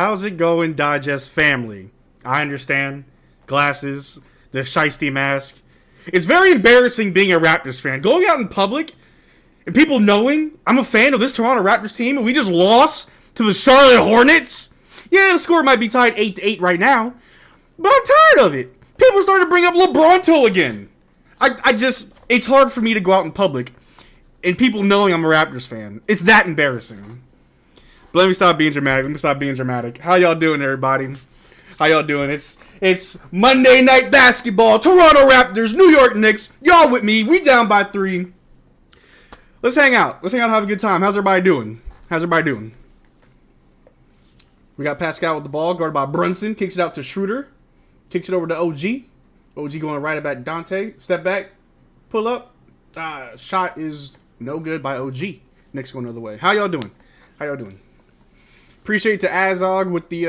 how's it going, Digest family? I understand. Glasses, the shiesty mask. It's very embarrassing being a Raptors fan. Going out in public and people knowing I'm a fan of this Toronto Raptors team and we just lost to the Charlotte Hornets. Yeah, the score might be tied 8-8 right now, but I'm tired of it. People are starting to bring up LeBronto again. It's hard for me to go out in public and people knowing I'm a Raptors fan. It's that embarrassing. But let me stop being dramatic. How y'all doing, everybody? How y'all doing? It's Monday Night Basketball. Toronto Raptors, New York Knicks. Y'all with me. We down by 3. Let's hang out. And have a good time. How's everybody doing? We got Pascal with the ball, guarded by Brunson. Kicks it out to Schroeder. Kicks it over to OG. OG going right about Dante. Step back. Pull up. Shot is no good by OG. Knicks going the other way. How y'all doing? Appreciate to Azog with the...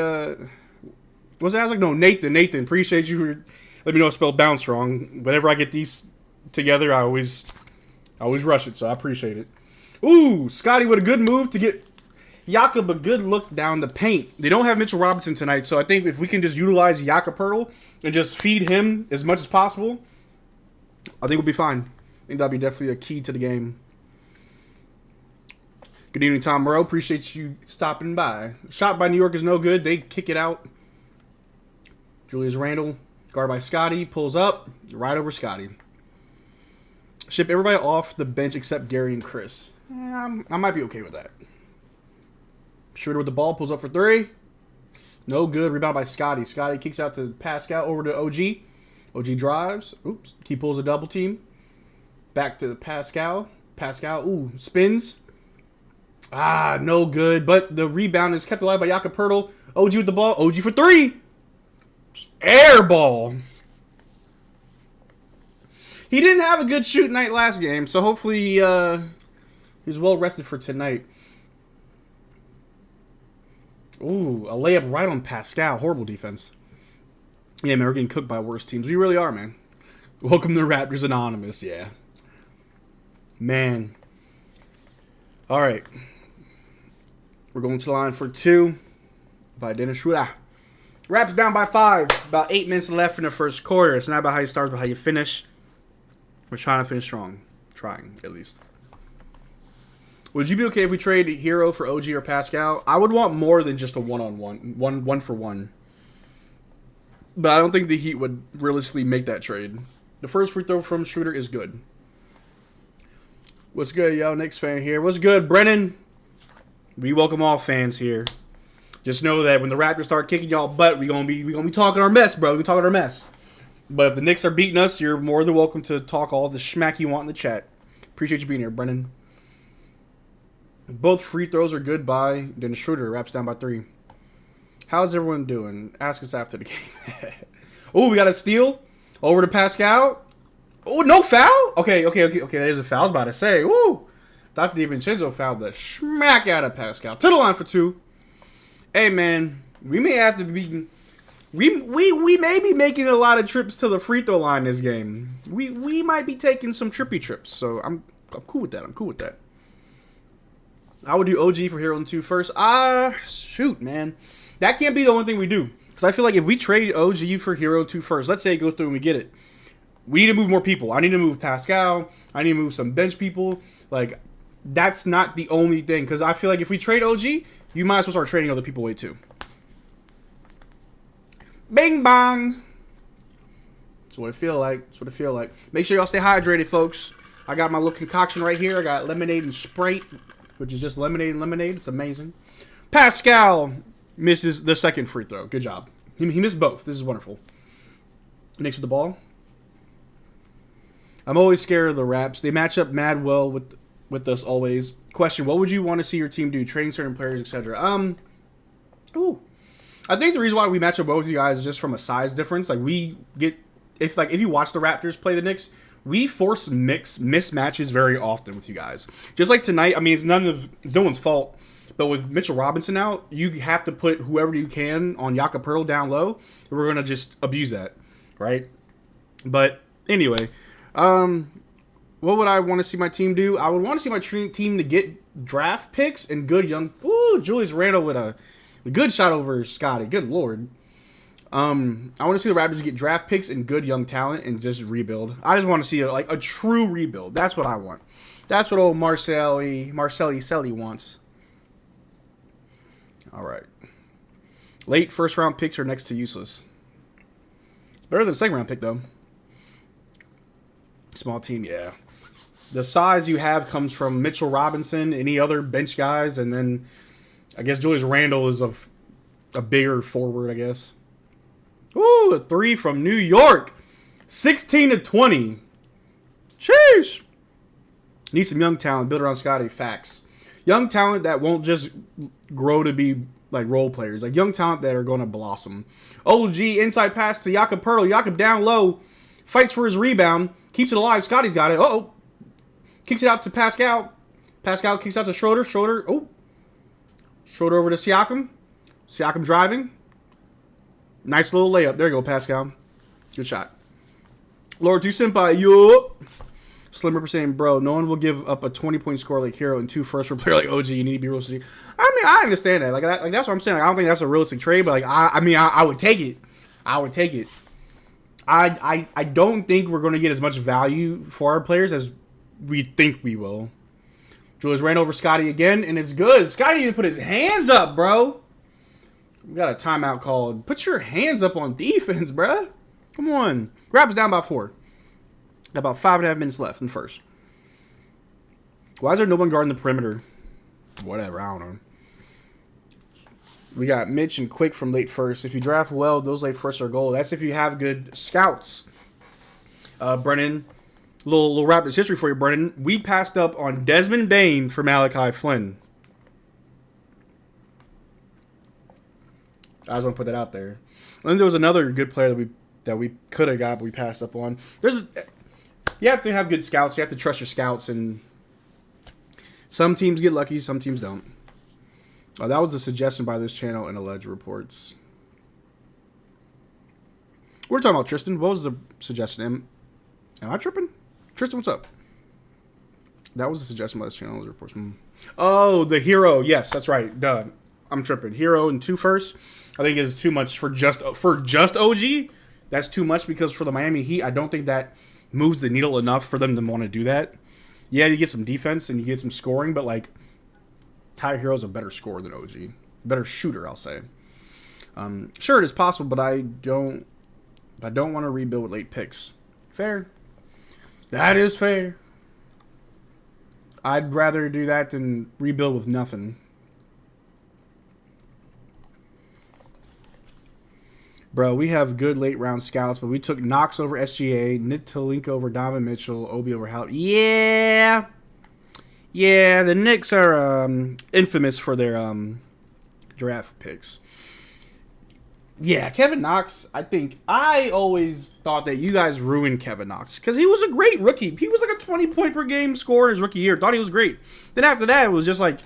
Was it Azog? No, Nathan. Appreciate you for letting me know I spelled bounce wrong. Whenever I get these together, I always rush it, so I appreciate it. Ooh, Scotty with a good move to get Jakob a good look down the paint. They don't have Mitchell Robinson tonight, so I think if we can just utilize Jakob Poeltl and just feed him as much as possible, I think we'll be fine. I think that'll be definitely a key to the game. Good evening, Tom Moreau. Appreciate you stopping by. Shot by New York is no good. They kick it out. Julius Randle, guarded by Scotty, pulls up, right over Scotty. Ship everybody off the bench except Gary and Chris. I might be okay with that. Schroeder with the ball, pulls up for 3. No good. Rebound by Scotty. Scotty kicks out to Pascal, over to OG. OG drives. Oops. He pulls a double team. Back to Pascal. Pascal, spins. No good. But the rebound is kept alive by Jakob Poeltl. OG with the ball. OG for 3. Air ball. He didn't have a good shoot night last game, so hopefully he was well rested for tonight. Ooh, a layup right on Pascal. Horrible defense. Yeah, man, we're getting cooked by worse teams. We really are, man. Welcome to Raptors Anonymous, yeah. Man. All right. We're going to the line for 2 by Dennis Schroeder. Raps down by 5. About 8 minutes left in the first quarter. It's not about how you start, but how you finish. We're trying to finish strong. Trying, at least. Would you be okay if we trade Hero for OG or Pascal? I would want more than just a one-on-one. One for one. But I don't think the Heat would realistically make that trade. The first free throw from Schroeder is good. What's good, yo? Knicks fan here. What's good, Brennan? We welcome all fans here. Just know that when the Raptors start kicking y'all butt, we gonna be talking our mess, bro. We talking our mess. But if the Knicks are beating us, you're more than welcome to talk all the schmack you want in the chat. Appreciate you being here, Brennan. Both free throws are good by Dennis Schroeder. Raps down by 3. How's everyone doing? Ask us after the game. Oh, we got a steal. Over to Pascal. Oh, no foul? Okay. There's a foul. I was about to say. Woo. Dr. DiVincenzo fouled the schmack out of Pascal. To the line for 2. Hey, man. We may have to be... We may be making a lot of trips to the free throw line this game. We might be taking some trippy trips. So I'm cool with that. I would do OG for Hero and 2 first. Shoot, man. That can't be the only thing we do. Because I feel like if we trade OG for Hero 2 first, let's say it goes through and we get it, we need to move more people. I need to move Pascal. I need to move some bench people. Like, that's not the only thing. Because I feel like if we trade OG, you might as well start trading other people away too. Bing bong. That's what it feel like. Make sure y'all stay hydrated, folks. I got my little concoction right here. I got lemonade and Sprite, which is just lemonade and lemonade. It's amazing. Pascal misses the second free throw. Good job. He missed both. This is wonderful. Knicks with the ball. I'm always scared of the Raps. They match up mad well with us always. Question, what would you want to see your team do? Trading certain players, etc. I think the reason why we match up well with you guys is just from a size difference. Like, if you watch the Raptors play the Knicks, we force mismatches very often with you guys. Just like tonight, I mean, it's no one's fault. But with Mitchell Robinson out, you have to put whoever you can on Jakob Poeltl down low. We're going to just abuse that, right? But anyway, what would I want to see my team do? I would want to see my team to get draft picks and good young... Ooh, Julius Randle with a A good shot over Scotty. Good lord. I want to see the Raptors get draft picks and good young talent and just rebuild. I just want to see a true rebuild. That's what I want. That's what old Marcelli Selly wants. All right. Late first round picks are next to useless. It's better than a second round pick though. Small team, yeah. The size you have comes from Mitchell Robinson, any other bench guys, and then I guess Julius Randle is a bigger forward, I guess. Ooh, a 3 from New York. 16-20. Sheesh. Need some young talent. Build around Scotty. Facts. Young talent that won't just grow to be like role players. Like young talent that are going to blossom. OG, inside pass to Jakob Pertl. Jakob down low. Fights for his rebound. Keeps it alive. Scotty's got it. Uh-oh. Kicks it out to Pascal. Pascal kicks out to Schroeder. Schroeder. Oh. Schroeder over to Siakam. Siakam driving. Nice little layup. There you go, Pascal. Good shot. Lord 2 Senpai. Yo. Slimmer saying, bro, no one will give up a 20-point score like Hero and 2 first for a player like OG. You need to be realistic. I mean, I understand that. Like that's what I'm saying. Like, I don't think that's a realistic trade, but like I would take it. I would take it. I don't think we're going to get as much value for our players as we think we will. Julius ran over Scotty again, and it's good. Scotty even put his hands up, bro. We got a timeout called. Put your hands up on defense, bro. Come on. Raptors down by 4. Got about 5.5 minutes left in first. Why is there no one guarding the perimeter? Whatever, I don't know. We got Mitch and Quick from late first. If you draft well, those late first are gold. That's if you have good scouts. Brennan, little Raptors history for you, Brennan. We passed up on Desmond Bane for Malachi Flynn. I just want to put that out there. I think there was another good player that we could have got, but we passed up on. You have to have good scouts. You have to trust your scouts, and some teams get lucky, some teams don't. That was a suggestion by this channel in alleged reports. We're talking about Tristan. What was the suggestion? Am I tripping? Tristan, what's up? That was a suggestion by this channel in alleged reports. Oh, the Hero. Yes, that's right. Duh. I'm tripping. Hero and 2 first. I think is too much for just OG. That's too much because for the Miami Heat, I don't think that moves the needle enough for them to want to do that. Yeah, you get some defense and you get some scoring, but like Tyler Hero's a better scorer than OG, better shooter, I'll say. Sure, it is possible, but I don't want to rebuild with late picks. Fair. That is fair. I'd rather do that than rebuild with nothing. Bro, we have good late round scouts, but we took Knox over SGA, Nitalinka over Donovan Mitchell, Obi over Hal. Yeah, the Knicks are infamous for their draft picks. Yeah, Kevin Knox, I always thought that you guys ruined Kevin Knox because he was a great rookie. He was like a 20-point per game scorer his rookie year. Thought he was great. Then after that, it was just like,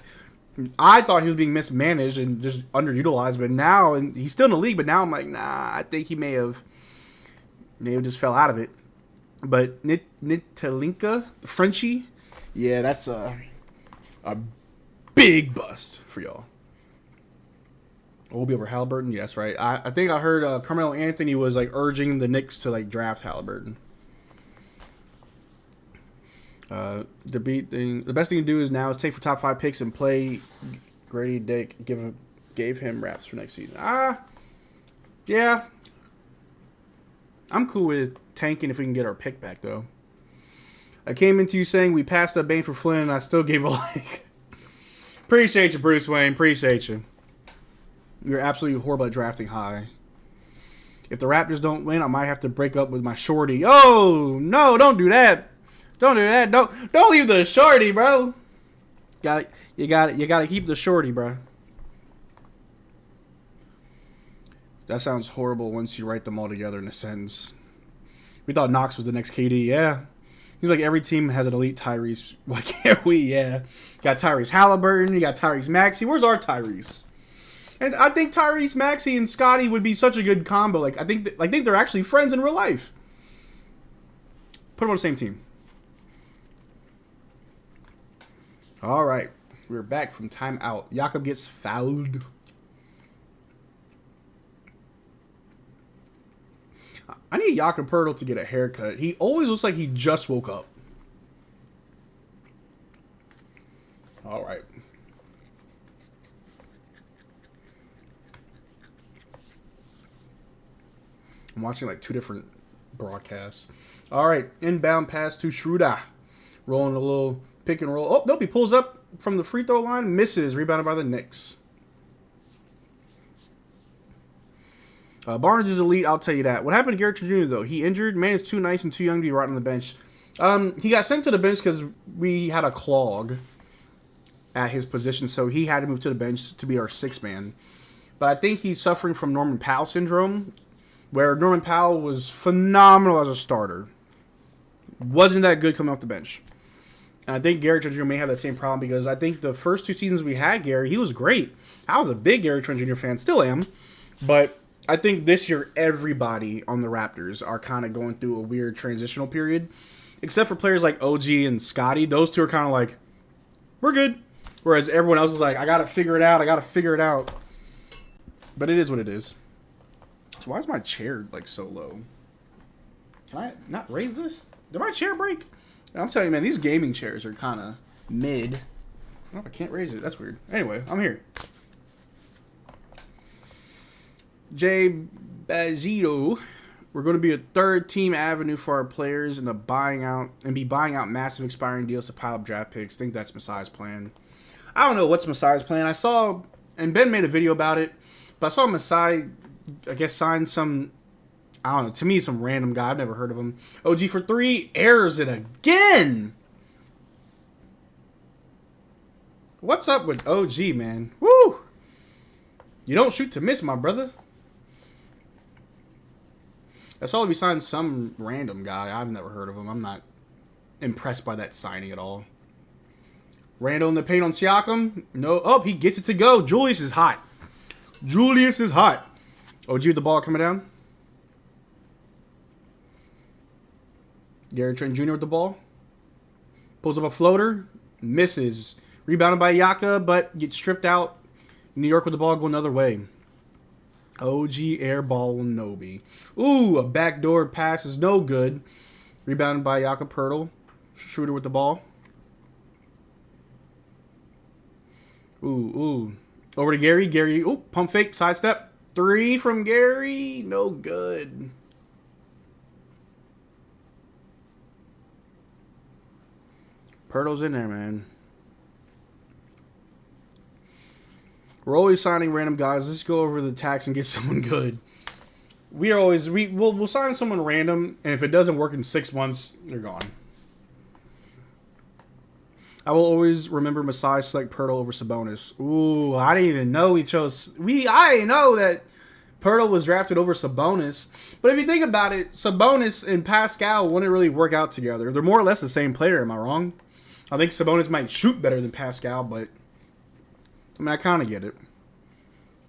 I thought he was being mismanaged and just underutilized, but now, and he's still in the league, but now I'm like, nah, I think he may have just fell out of it. But Nitalinka, Frenchie, yeah, that's a big bust for y'all. Obi over Halliburton, yes, right. I think I heard Carmelo Anthony was like urging the Knicks to like draft Halliburton. The best thing to do is now is take for top 5 picks and play Grady Dick. Gave him raps for next season. Yeah. I'm cool with tanking if we can get our pick back though. I came into you saying we passed up Bane for Flynn and I still gave a like. Appreciate you, Bruce Wayne. Appreciate you. You're absolutely horrible at drafting high. If the Raptors don't win, I might have to break up with my shorty. Oh no! Don't do that. Don't do that. Don't leave the shorty, bro. You gotta keep the shorty, bro. That sounds horrible once you write them all together in a sentence. We thought Knox was the next KD. Yeah. Seems like every team has an elite Tyrese. Why can't we? Yeah. You got Tyrese Halliburton. You got Tyrese Maxey. Where's our Tyrese? And I think Tyrese Maxey and Scotty would be such a good combo. Like I think they're actually friends in real life. Put them on the same team. All right, we're back from timeout. Jakob gets fouled. I need Jakob Poeltl to get a haircut. He always looks like he just woke up. All right. I'm watching like 2 different broadcasts. All right. Inbound pass to Schroeder. Rolling a little pick and roll. Oh, nope. He pulls up from the free throw line. Misses. Rebounded by the Knicks. Barnes is elite, I'll tell you that. What happened to Garrett Jr., though? He injured. Man is too nice and too young to be right on the bench. He got sent to the bench because we had a clog at his position, so he had to move to the bench to be our 6th man. But I think he's suffering from Norman Powell syndrome, where Norman Powell was phenomenal as a starter. Wasn't that good coming off the bench. And I think Garrett Jr. may have that same problem because I think the first 2 seasons we had Gary, he was great. I was a big Garrett Jr. fan, still am. But I think this year everybody on the Raptors are kind of going through a weird transitional period. Except for players like OG and Scotty. Those 2 are kind of like, we're good. Whereas everyone else is like, I got to figure it out. But it is what it is. So why is my chair like so low? Can I not raise this? Did my chair break? I'm telling you, man, these gaming chairs are kind of mid. Oh, I can't raise it. That's weird. Anyway, I'm here. Jay Bazito. We're going to be a 3rd team avenue for our players and buying out massive expiring deals to pile up draft picks. Think that's Masai's plan. I don't know what's Masai's plan. I saw, and Ben made a video about it, but I saw Masai, I guess, sign some, I don't know, to me, some random guy. I've never heard of him. OG for 3, airs it again. What's up with OG, man? Woo! You don't shoot to miss, my brother. I saw he signed some random guy. I've never heard of him. I'm not impressed by that signing at all. Randall in the paint on Siakam. No. Oh, he gets it to go. Julius is hot. OG with the ball coming down. Gary Trent Jr. with the ball. Pulls up a floater. Misses. Rebounded by Yaka, but gets stripped out. New York with the ball going another way. OG airball Nobi. Ooh, a backdoor pass is no good. Rebounded by Jakob Poeltl. Schroeder with the ball. Ooh. Over to Gary. Gary, ooh, pump fake, sidestep. 3 from Gary. No good. Poeltl's in there, man. We're always signing random guys. Let's go over the tax and get someone good. We'll sign someone random, and if it doesn't work in 6 months, they're gone. I will always remember Masai select Poeltl over Sabonis. Ooh, I didn't even know he chose. I didn't know that Poeltl was drafted over Sabonis. But if you think about it, Sabonis and Pascal wouldn't really work out together. They're more or less the same player. Am I wrong? I think Sabonis might shoot better than Pascal, but I mean, I kind of get it.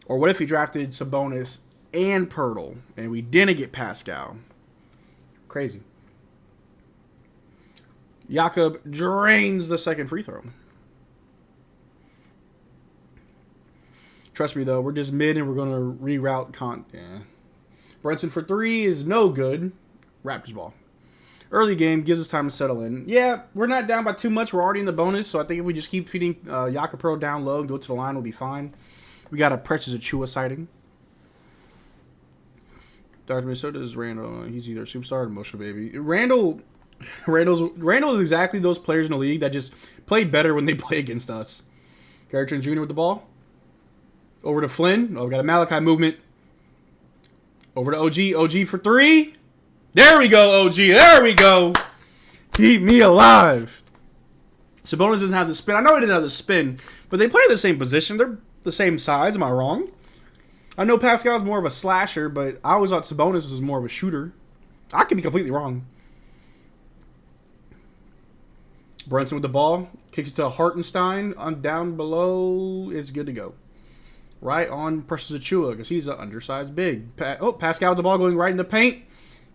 Or what if he drafted Sabonis and Poeltl, and we didn't get Pascal? Crazy. Jakob drains the second free throw. Trust me, though, we're just mid, and we're going to reroute Brunson for 3 is no good. Raptors ball. Early game gives us time to settle in. Yeah, we're not down by too much. We're already in the bonus, so I think if we just keep feeding Jakob Poeltl down low and go to the line, we'll be fine. We got a Precious Achua sighting. Dr. Minnesota is Randall. He's either a superstar or emotional baby. Randall is exactly those players in the league that just play better when they play against us. Gary Trent Jr. with the ball. Over to Flynn. Oh, we got a Malachi movement. Over to OG. OG for 3. There we go, OG. There we go. Keep me alive. Sabonis doesn't have the spin. I know he doesn't have the spin, but they play the same position. They're the same size. Am I wrong? I know Pascal's more of a slasher, but I always thought Sabonis was more of a shooter. I could be completely wrong. Brunson with the ball. Kicks it to Hartenstein. On down below. It's good to go. Right on Precious Achua because he's an undersized big. Pascal with the ball going right in the paint.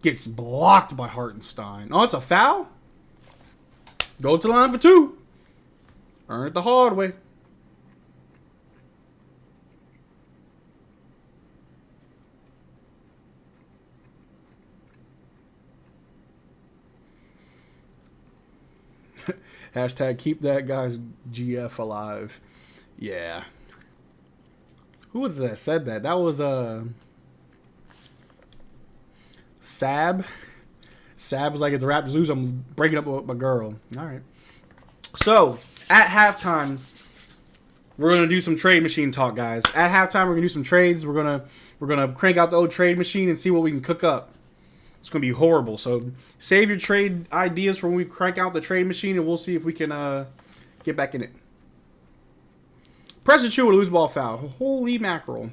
Gets blocked by Hartenstein. Oh, it's a foul? Go to the line for 2. Earn it the hard way. – Hashtag keep that guy's GF alive. Yeah. Who was that said that? That was Sab. Sab was like, if the Raptors lose, I'm breaking up with my girl. All right. So, at halftime, we're gonna do some trade machine talk, guys. At halftime, we're gonna do some trades. We're gonna crank out the old trade machine and see what we can cook up. It's gonna be horrible. So save your trade ideas for when we crank out the trade machine, and we'll see if we can get back in it. Press the chew with a loose ball foul. Holy mackerel!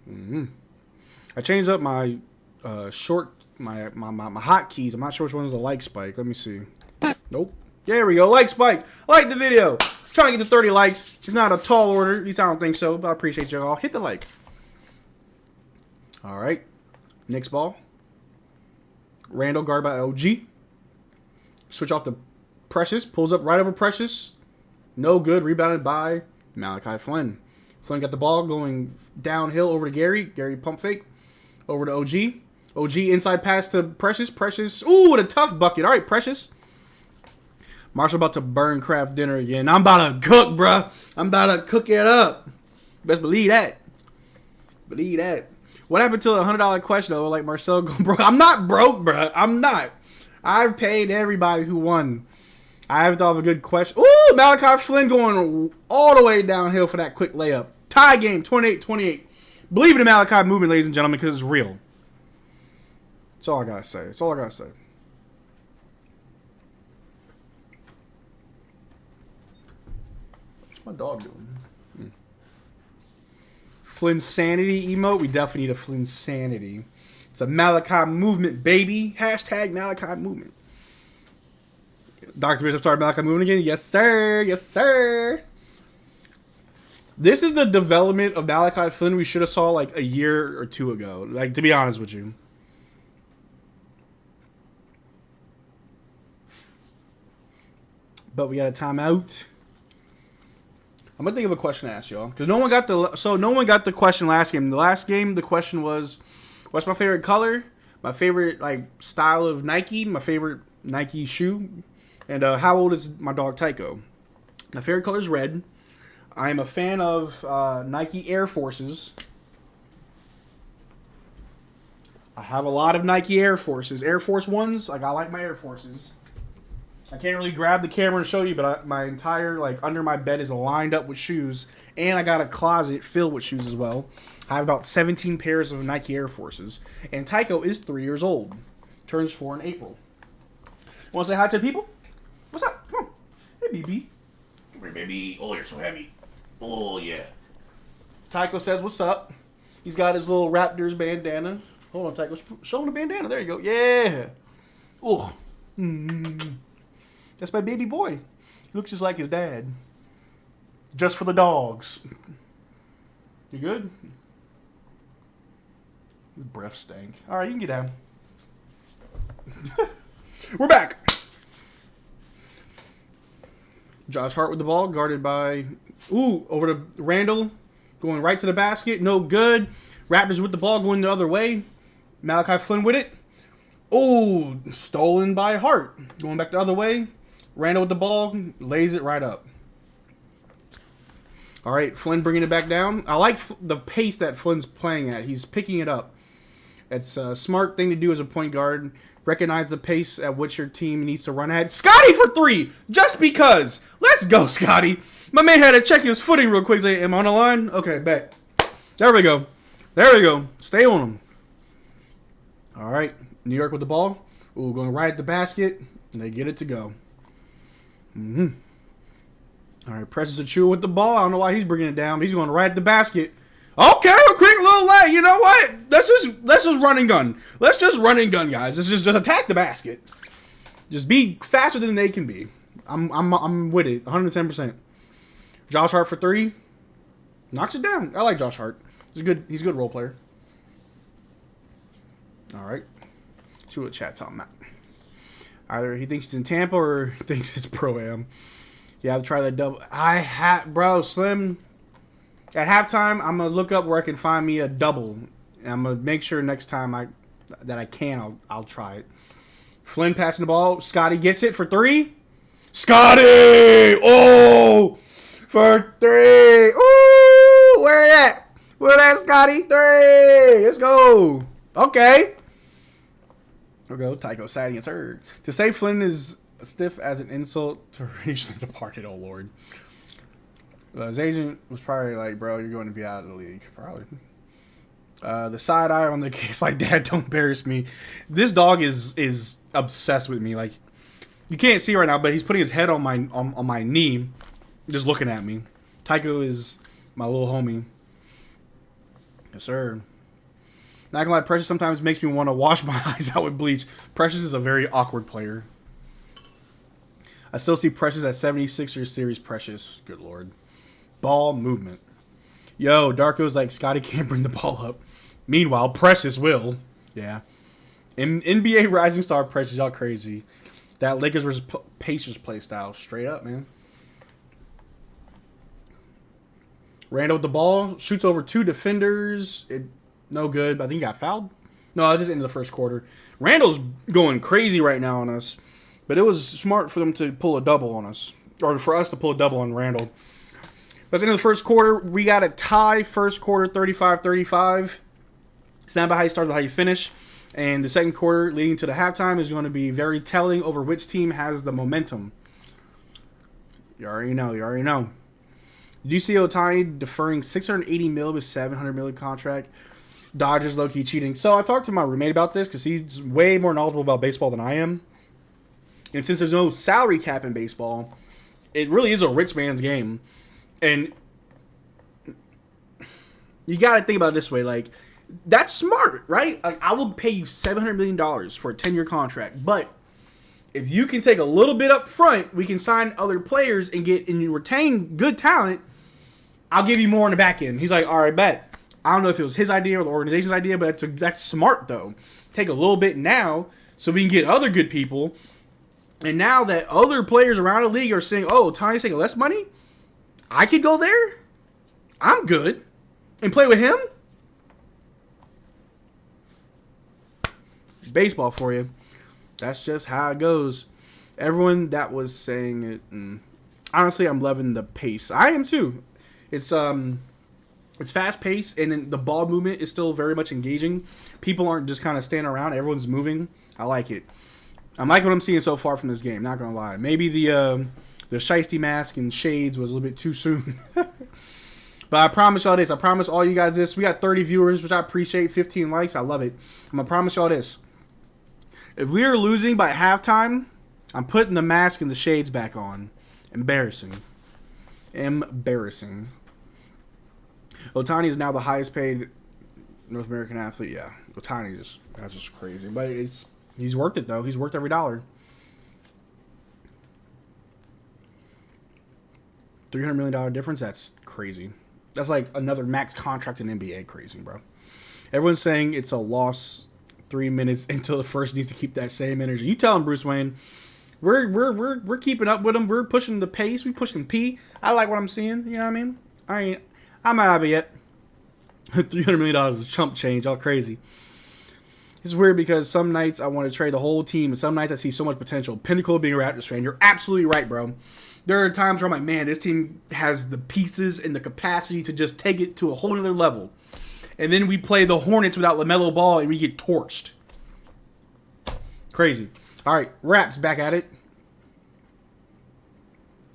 I changed up my my hotkeys. I'm not sure which one is the like spike. Let me see. Nope. There we go. Like spike. Like the video. Trying to get to 30 likes. It's not a tall order. At least I don't think so. But I appreciate y'all. Hit the like. All right. Knicks ball. Randall guarded by OG. Switch off to Precious. Pulls up right over Precious. No good. Rebounded by Malachi Flynn. Flynn got the ball going downhill over to Gary. Gary pump fake. Over to OG. OG inside pass to Precious. Precious. Ooh, what a tough bucket. All right, Precious. Marshall about to burn Kraft dinner again. I'm about to cook, bruh. I'm about to cook it up. Best believe that. Believe that. What happened to the $100 question, though? Like Marcel going broke. I'm not broke, bruh. I'm not. I've paid everybody who won. I haven't thought of a good question. Ooh, Malachi Flynn going all the way downhill for that quick layup. Tie game, 28-28. Believe in the Malachi movement, ladies and gentlemen, because it's real. That's all I got to say. That's all I got to say. What's my dog doing? Flynnsanity emote. We definitely need a Flynnsanity. It's a Malachi movement, baby. Hashtag Malachi movement. Dr. Bishop started Malachi movement again. Yes, sir. Yes, sir. This is the development of Malachi Flynn we should have saw like a year or two ago. Like, to be honest with you. But we got a timeout. I'm gonna think of a question to ask y'all because no one got the question last game. The last game, the question was, what's my favorite color? My favorite like style of Nike? My favorite Nike shoe? And how old is my dog Tycho? My favorite color is red. I am a fan of Nike Air Forces. I have a lot of Nike Air Forces. Air Force Ones. Like, I like my Air Forces. I can't really grab the camera and show you, but my entire, like, under my bed is lined up with shoes. And I got a closet filled with shoes as well. I have about 17 pairs of Nike Air Forces. And Tycho is 3 years old. Turns 4 in April. Want to say hi to people? What's up? Come on. Hey, BB. Come here, baby. Oh, you're so heavy. Oh, yeah. Tycho says, what's up? He's got his little Raptors bandana. Hold on, Tycho. Show him the bandana. There you go. Yeah. Oh. That's my baby boy. He looks just like his dad. Just for the dogs. You good? His breath stank. All right, you can get down. We're back. Josh Hart with the ball, guarded by... Ooh, over to Randall. Going right to the basket. No good. Raptors with the ball, going the other way. Malachi Flynn with it. Ooh, stolen by Hart. Going back the other way. Randall with the ball. Lays it right up. All right, Flynn bringing it back down. I like the pace that Flynn's playing at. He's picking it up. It's a smart thing to do as a point guard. Recognize the pace at which your team needs to run ahead. Scotty for 3! Just because! Let's go, Scotty! My man had to check his footing real quick. Am I on the line? Okay, bet. There we go. There we go. Stay on him. All right. New York with the ball. Ooh, going right at the basket. And they get it to go. All right, Precious Achua with the ball. I don't know why he's bringing it down. But he's going right at the basket. Okay, a quick little lay. You know what? Let's just run and gun. Let's just run and gun, guys. Let's just attack the basket. Just be faster than they can be. I'm with it, 110%. Josh Hart for 3. Knocks it down. I like Josh Hart. He's a good role player. All right. Let's see what chat's talking about. Either he thinks it's in Tampa or he thinks it's Pro-Am. You have to try that double. Bro, Slim. At halftime, I'm going to look up where I can find me a double. And I'm going to make sure next time that I can, I'll try it. Flynn passing the ball. Scotty gets it for three. Scotty! Oh! For three. Ooh! Where that? Where that, Scotty? Three! Let's go. Okay. Here we go. Tycho Sadie is heard. To say Flynn is stiff as an insult to recently departed, oh Lord. His agent was probably like, bro, you're going to be out of the league. Probably. The side eye on the case like, Dad, don't embarrass me. This dog is obsessed with me. Like, you can't see right now, but he's putting his head on my knee, just looking at me. Tycho is my little homie. Yes, sir. Not gonna lie, Precious sometimes makes me want to wash my eyes out with bleach. Precious is a very awkward player. I still see Precious at 76ers series Precious. Good Lord. Ball movement. Yo, Darko's like, Scotty can't bring the ball up. Meanwhile, Precious will. Yeah. NBA Rising Star Precious, y'all crazy. That Lakers versus Pacers play style. Straight up, man. Randall with the ball. Shoots over two defenders. No good. I think he got fouled. No, it was just into the first quarter. Randall's going crazy right now on us. But it was smart for them to pull a double on us. Or for us to pull a double on Randall. That's the end of the first quarter. We got a tie first quarter, 35-35. It's not about how you start, but how you finish. And the second quarter, leading to the halftime, is going to be very telling over which team has the momentum. You already know. You already know. Did you see Ohtani deferring $680 million with $700 million contract? Dodgers low-key cheating. So I talked to my roommate about this because he's way more knowledgeable about baseball than I am. And since there's no salary cap in baseball, it really is a rich man's game. And you got to think about it this way. Like, that's smart, right? Like, I will pay you $700 million for a 10-year contract. But if you can take a little bit up front, we can sign other players and retain good talent. I'll give you more on the back end. He's like, all right, bet. I don't know if it was his idea or the organization's idea, but that's smart, though. Take a little bit now so we can get other good people. And now that other players around the league are saying, oh, Tony's taking less money, I could go there. I'm good. And play with him. Baseball for you. That's just how it goes. Everyone that was saying it, honestly, I'm loving the pace. I am too. It's fast paced, and then the ball movement is still very much engaging. People aren't just kind of standing around. Everyone's moving. I like it. I like what I'm seeing so far from this game. Not gonna lie. Maybe the shiesty mask and shades was a little bit too soon. But I promise y'all this. I promise all you guys this. We got 30 viewers, which I appreciate. 15 likes. I love it. I'm gonna promise y'all this. If we are losing by halftime, I'm putting the mask and the shades back on. Embarrassing. Embarrassing. Ohtani is now the highest paid North American athlete. Yeah, Ohtani that's just crazy. But he's worked it though. He's worked every dollar. $300 million difference. That's crazy. That's like another max contract in NBA. Crazy, bro. Everyone's saying it's a loss. 3 minutes until the first needs to keep that same energy. You tell him, Bruce Wayne. We're keeping up with him. We're pushing the pace. We pushing P. I like what I'm seeing. You know what I mean? I'm not have it yet. $300 million is chump change. All crazy. It's weird because some nights I want to trade the whole team, and some nights I see so much potential. Pinnacle being a Raptors fan. You're absolutely right, bro. There are times where I'm like, man, this team has the pieces and the capacity to just take it to a whole other level. And then we play the Hornets without LaMelo Ball, and we get torched. Crazy. All right, Raps back at it.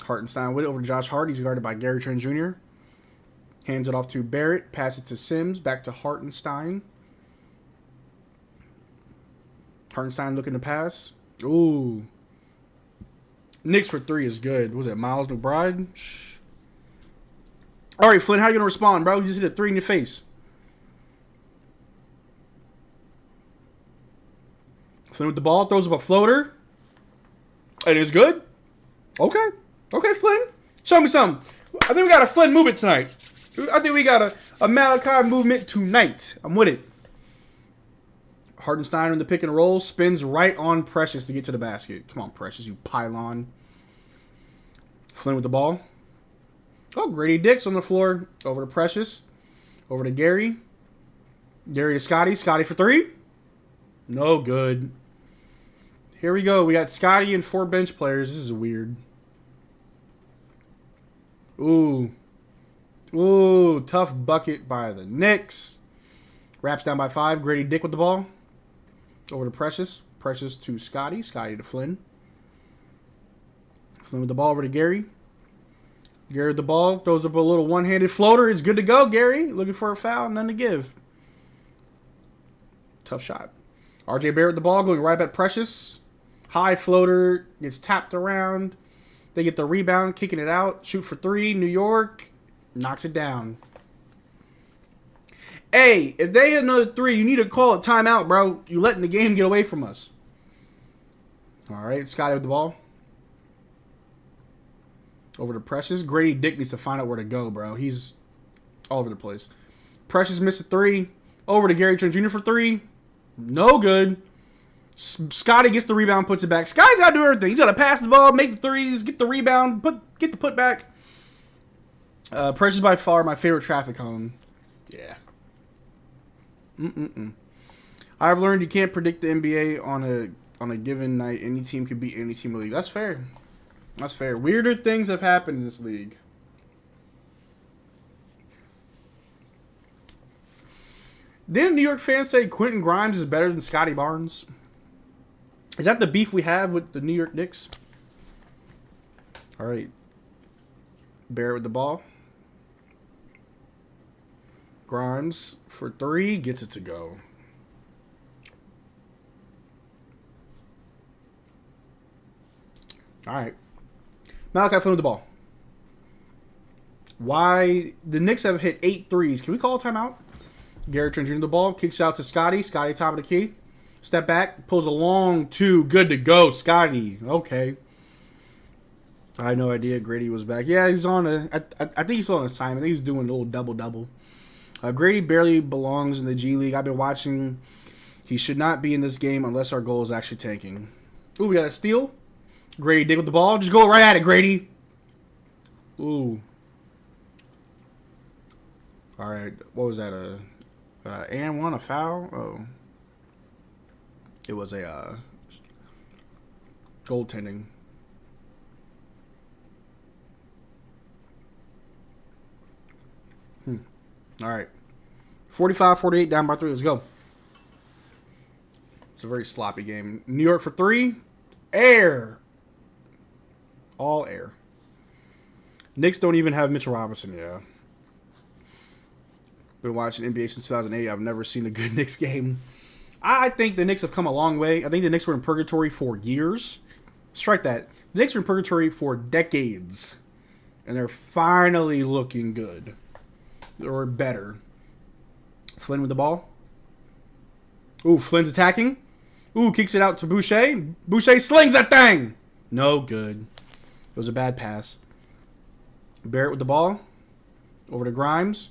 Hartenstein with it over to Josh Hart. He's guarded by Gary Trent Jr. Hands it off to Barrett. Pass it to Sims. Back to Hartenstein. Hartenstein looking to pass. Ooh. Knicks for three is good. Was it Miles McBride? Shh. All right, Flynn, how you going to respond, bro? You just hit a three in your face. Flynn with the ball, throws up a floater. It is good. Okay. Okay, Flynn. Show me something. I think we got a Flynn movement tonight. I think we got a Malachi movement tonight. I'm with it. Hartenstein in the pick and roll. Spins right on Precious to get to the basket. Come on, Precious, you pylon. Flynn with the ball. Oh, Grady Dix on the floor. Over to Precious. Over to Gary. Gary to Scotty. Scotty for three. No good. Here we go. We got Scotty and 4 bench players. This is weird. Ooh. Ooh, tough bucket by the Knicks. Raps down by 5. Grady Dick with the ball. Over to Precious. Precious to Scotty. Scotty to Flynn. Flynn with the ball over to Gary. Gary with the ball. Throws up a little one-handed floater. It's good to go, Gary. Looking for a foul. None to give. Tough shot. RJ Barrett with the ball. Going right at Precious. High floater. Gets tapped around. They get the rebound. Kicking it out. Shoot for 3. New York. Knocks it down. Hey, if they hit another 3, you need to call a timeout, bro. You letting the game get away from us. All right, Scotty with the ball. Over to Precious. Grady Dick needs to find out where to go, bro. He's all over the place. Precious missed a 3. Over to Gary Trent Jr. for 3. No good. Scotty gets the rebound, puts it back. Scotty's got to do everything. He's got to pass the ball, make the threes, get the rebound, get the put back. Precious by far my favorite traffic cone. Yeah. I've learned you can't predict the NBA on a given night. Any team could beat any team in the league. That's fair. That's fair. Weirder things have happened in this league. Didn't New York fans say Quentin Grimes is better than Scotty Barnes? Is that the beef we have with the New York Knicks? All right. Barrett with the ball. Grimes for 3. Gets it to go. All right. Malachi Flynn with the ball. Why? The Knicks have hit 8 threes. Can we call a timeout? Garrett Trent Jr. the ball. Kicks out to Scotty. Scotty top of the key. Step back. Pulls a long 2. Good to go, Scotty. Okay. I had no idea Grady was back. Yeah, he's on I think he's on assignment. I think he's doing a little double-double. Grady barely belongs in the G League. I've been watching. He should not be in this game unless our goal is actually tanking. Ooh, we got a steal. Grady Dick with the ball. Just go right at it, Grady. Ooh. All right. What was that? And one, a foul? Oh. It was a goaltending. All right. 45-48, down by 3. Let's go. It's a very sloppy game. New York for 3. Air. All air. Knicks don't even have Mitchell Robinson, yeah. Been watching NBA since 2008. I've never seen a good Knicks game. I think the Knicks have come a long way. I think the Knicks were in purgatory for years. Strike that. The Knicks were in purgatory for decades. And they're finally looking good. Or better. Flynn with the ball. Ooh, Flynn's attacking. Ooh, kicks it out to Boucher. Boucher slings that thing. No good. It was a bad pass. Barrett with the ball. Over to Grimes.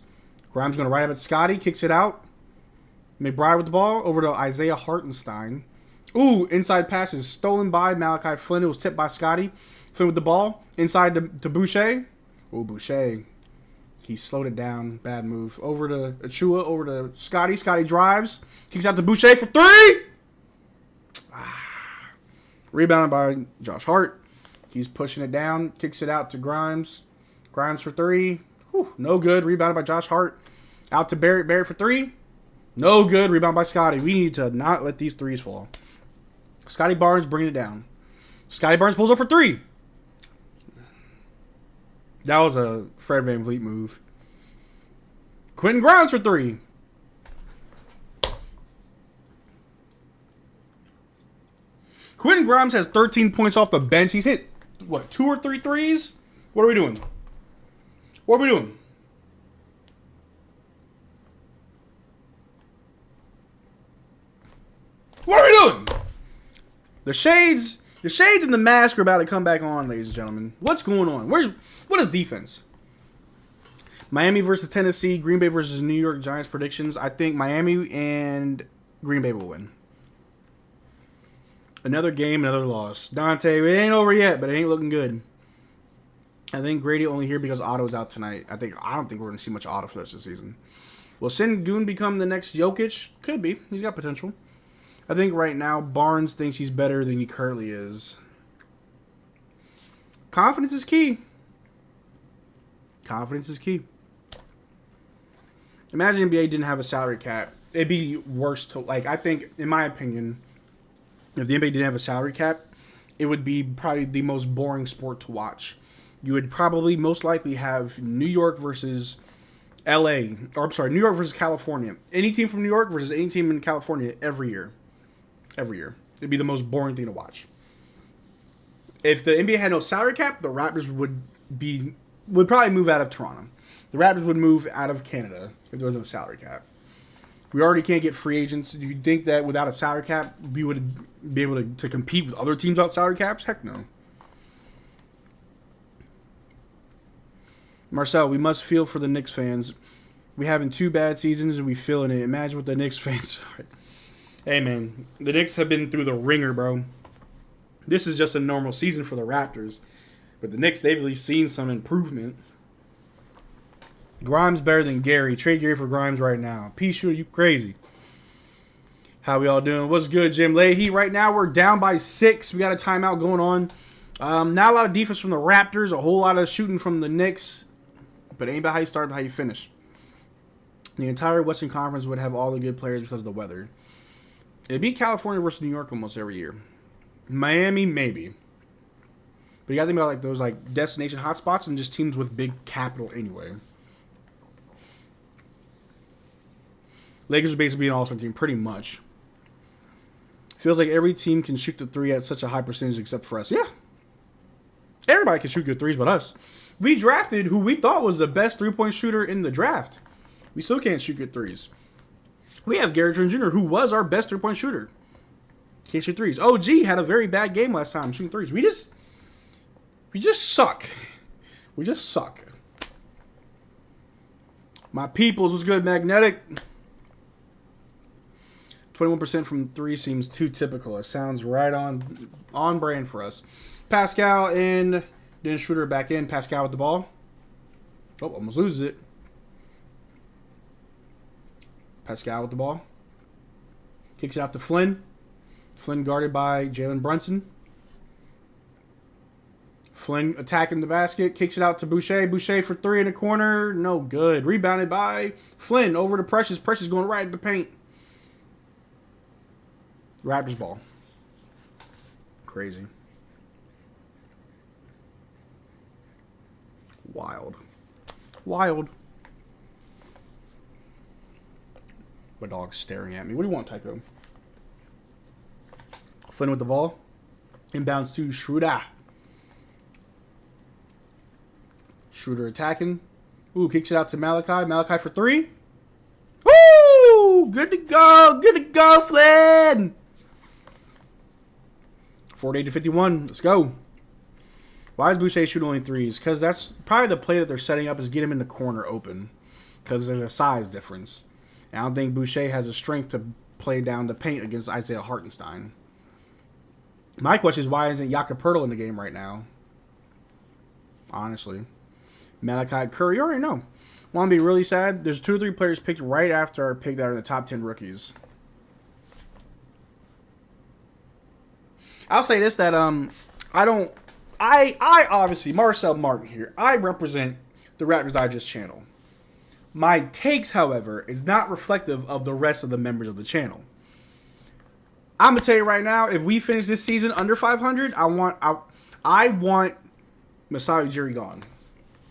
Grimes going to right up at Scotty. Kicks it out. McBride with the ball. Over to Isaiah Hartenstein. Ooh, inside pass is stolen by Malachi Flynn. It was tipped by Scotty. Flynn with the ball. Inside to Boucher. Ooh, Boucher. He slowed it down. Bad move. Over to Achua. Over to Scotty. Scotty drives. Kicks out to Boucher for 3. Rebounded by Josh Hart. He's pushing it down. Kicks it out to Grimes. Grimes for 3. Whew, no good. Rebounded by Josh Hart. Out to Barrett. Barrett for 3. No good. Rebound by Scotty. We need to not let these threes fall. Scotty Barnes bringing it down. Scotty Barnes pulls up for 3. That was a Fred VanVleet move. Quentin Grimes for 3. Quentin Grimes has 13 points off the bench. He's hit, what, 2 or 3 threes? What are we doing? What are we doing? What are we doing? The shades and the mask are about to come back on, ladies and gentlemen. What's going on? What is defense? Miami versus Tennessee, Green Bay versus New York Giants predictions. I think Miami and Green Bay will win. Another game, another loss. Dante, it ain't over yet, but it ain't looking good. I think Grady only here because Otto's out tonight. I don't think we're going to see much Otto for the rest of the season. Will Sengun become the next Jokic? Could be. He's got potential. I think right now Barnes thinks he's better than he currently is. Confidence is key. Confidence is key. Imagine NBA didn't have a salary cap. It'd be worse to, like, I think, in my opinion, if the NBA didn't have a salary cap, it would be probably the most boring sport to watch. You would probably most likely have New York versus LA, or I'm sorry, New York versus California. Any team from New York versus any team in California every year. Every year. It'd be the most boring thing to watch. If the NBA had no salary cap, the Raptors would probably move out of Toronto. The Raptors would move out of Canada if there was no salary cap. We already can't get free agents. Do you think that without a salary cap, we would be able to compete with other teams without salary caps? Heck no. Marcel, we must feel for the Knicks fans. We having 2 bad seasons and we feeling it. Imagine what the Knicks fans are. Hey, man. The Knicks have been through the ringer, bro. This is just a normal season for the Raptors. But the Knicks, they've really seen some improvement. Grimes better than Gary. Trade Gary for Grimes right now. P. Shooter, you crazy. How we all doing? What's good, Jim Leahy? Right now, we're down by 6. We got a timeout going on. Not a lot of defense from the Raptors. A whole lot of shooting from the Knicks. But it ain't about how you start, but how you finish. The entire Western Conference would have all the good players because of the weather. It'd be California versus New York almost every year. Miami, maybe. But you got to think about like those like destination hotspots and just teams with big capital anyway. Lakers are basically an all-star team, pretty much. Feels like every team can shoot the 3 at such a high percentage except for us. Yeah. Everybody can shoot good 3s but us. We drafted who we thought was the best 3-point shooter in the draft. We still can't shoot good 3s. We have Gary Trent Jr., who was our best 3-point shooter. Can't shoot 3s. OG had a very bad game last time shooting 3s. We just suck. We just suck. My peoples, what's good, Magnetic? 21% from 3 seems too typical. It sounds right on brand for us. Pascal and Dennis Schroeder back in. Pascal with the ball. Oh, almost loses it. Pascal with the ball. Kicks it out to Flynn. Flynn guarded by Jalen Brunson. Flynn attacking the basket. Kicks it out to Boucher. Boucher for 3 in the corner. No good. Rebounded by Flynn over to Precious. Precious going right at the paint. Raptors ball. Crazy. Wild. Wild. My dog's staring at me. What do you want, Tycho? Flynn with the ball. Inbounds to Schroeder. Schroeder attacking. Ooh, kicks it out to Malachi. Malachi for 3. Woo! Good to go. Good to go, Flynn. 48-51. Let's go. Why is Boucher shooting only 3s? Because that's probably the play that they're setting up is get him in the corner open. Because there's a size difference. And I don't think Boucher has the strength to play down the paint against Isaiah Hartenstein. My question is, why isn't Jakob Poeltl in the game right now? Honestly. Malachi Curry, you already know. Want to be really sad? There's 2 or 3 players picked right after our pick that are in the top 10 rookies. I'll say this, that I obviously, Marcel Martin here, I represent the Raptors Digest channel. My takes, however, is not reflective of the rest of the members of the channel. I'm going to tell you right now, if we finish this season under 500, I want Masai Ujiri gone.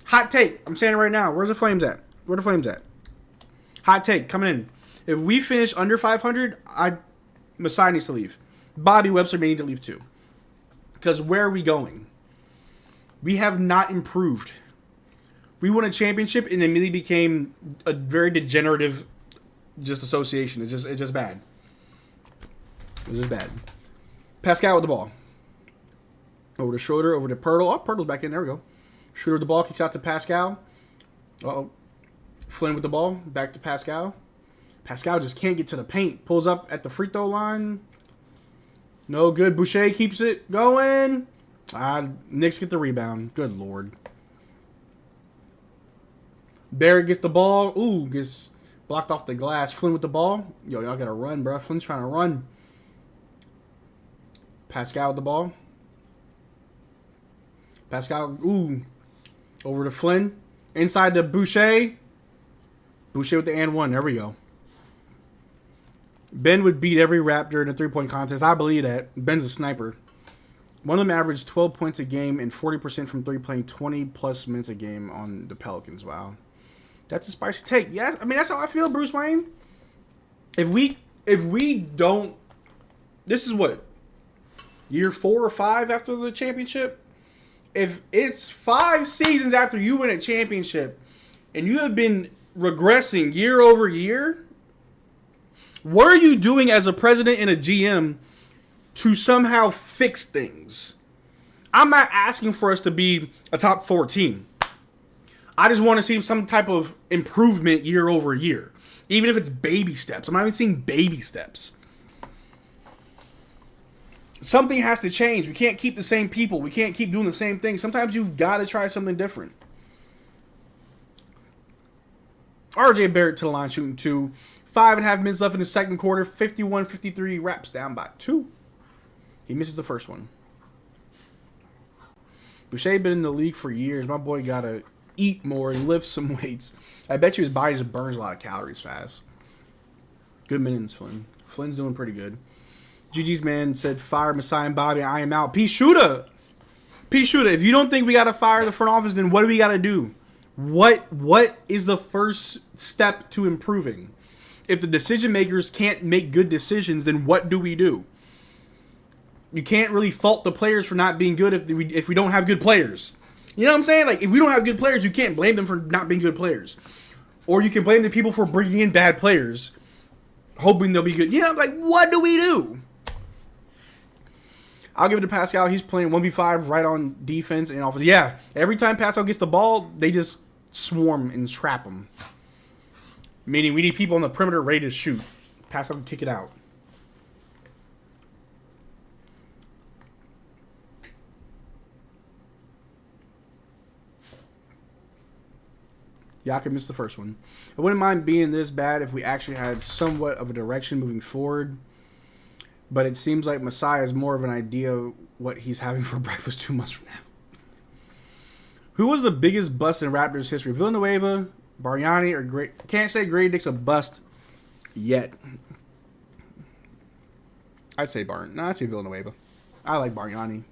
Hot take. I'm saying it right now. Where's the Flames at? Where the Flames at? Hot take coming in. If we finish under 500, Masai needs to leave. Bobby Webster may need to leave too. Because where are we going? We have not improved. We won a championship and immediately became a very degenerative just association. It's just bad. It's just bad. Pascal with the ball. Over to Schroeder, over to Poeltl. Oh, Poeltl's back in. There we go. Schroeder with the ball, kicks out to Pascal. Uh-oh. Flynn with the ball, back to Pascal. Pascal just can't get to the paint. Pulls up at the free throw line. No good. Boucher keeps it going. Knicks get the rebound. Good Lord. Barrett gets the ball. Ooh, gets blocked off the glass. Flynn with the ball. Yo, y'all got to run, bro. Flynn's trying to run. Pascal with the ball. Pascal, over to Flynn. Inside to Boucher. Boucher with the and one. There we go. Ben would beat every Raptor in a three-point contest. I believe that. Ben's a sniper. One of them averaged 12 points a game and 40% from three, playing 20-plus minutes a game on the Pelicans. Wow. That's a spicy take. Yes, I mean, that's how I feel, Bruce Wayne. If we don't... This is what? Year 4 or 5 after the championship? If it's 5 seasons after you win a championship and you have been regressing year over year, what are you doing as a president and a GM to somehow fix things? I'm not asking for us to be a top 4 team. I just want to see some type of improvement year over year. Even if it's baby steps. I'm not even seeing baby steps. Something has to change. We can't keep the same people. We can't keep doing the same thing. Sometimes you've got to try something different. RJ Barrett to the line shooting 2. 5.5 minutes left in the second quarter. 51-53. Raps down by 2. He misses the first one. Boucher been in the league for years. My boy got to eat more and lift some weights. I bet you his body just burns a lot of calories fast. Good minutes, Flynn. Flynn's doing pretty good. GG's man said, fire Masai and Bobby. I am out. P. Shooter. If you don't think we got to fire the front office, then what do we got to do? What is the first step to improving? If the decision makers can't make good decisions, then what do we do? You can't really fault the players for not being good if we don't have good players. You know what I'm saying? Like, if we don't have good players, you can't blame them for not being good players. Or you can blame the people for bringing in bad players, hoping they'll be good. You know, like, what do we do? I'll give it to Pascal. He's playing 1v5 right on defense and offense. Yeah, every time Pascal gets the ball, they just swarm and trap him. Meaning we need people on the perimeter ready to shoot. Pascal can kick it out. Yaka missed the first one. I wouldn't mind being this bad if we actually had somewhat of a direction moving forward. But it seems like Masai has more of an idea what he's having for breakfast 2 months from now. Who was the biggest bust in Raptors history? Villanueva, Bargnani, or Great? Can't say Grady Dick's a bust yet. I'd say I'd say Villanueva. I like Bargnani.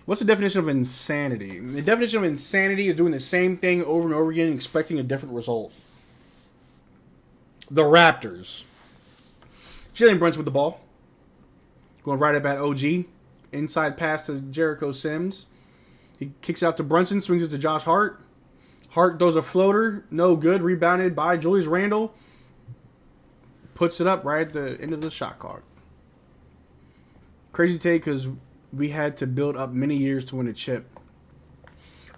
What's the definition of insanity? The definition of insanity is doing the same thing over and over again and expecting a different result. The Raptors. Jalen Brunson with the ball. Going right up at OG. Inside pass to Jericho Sims. He kicks out to Brunson. Swings it to Josh Hart. Hart throws a floater. No good. Rebounded by Julius Randle. Puts it up right at the end of the shot clock. Crazy take because we had to build up many years to win a chip.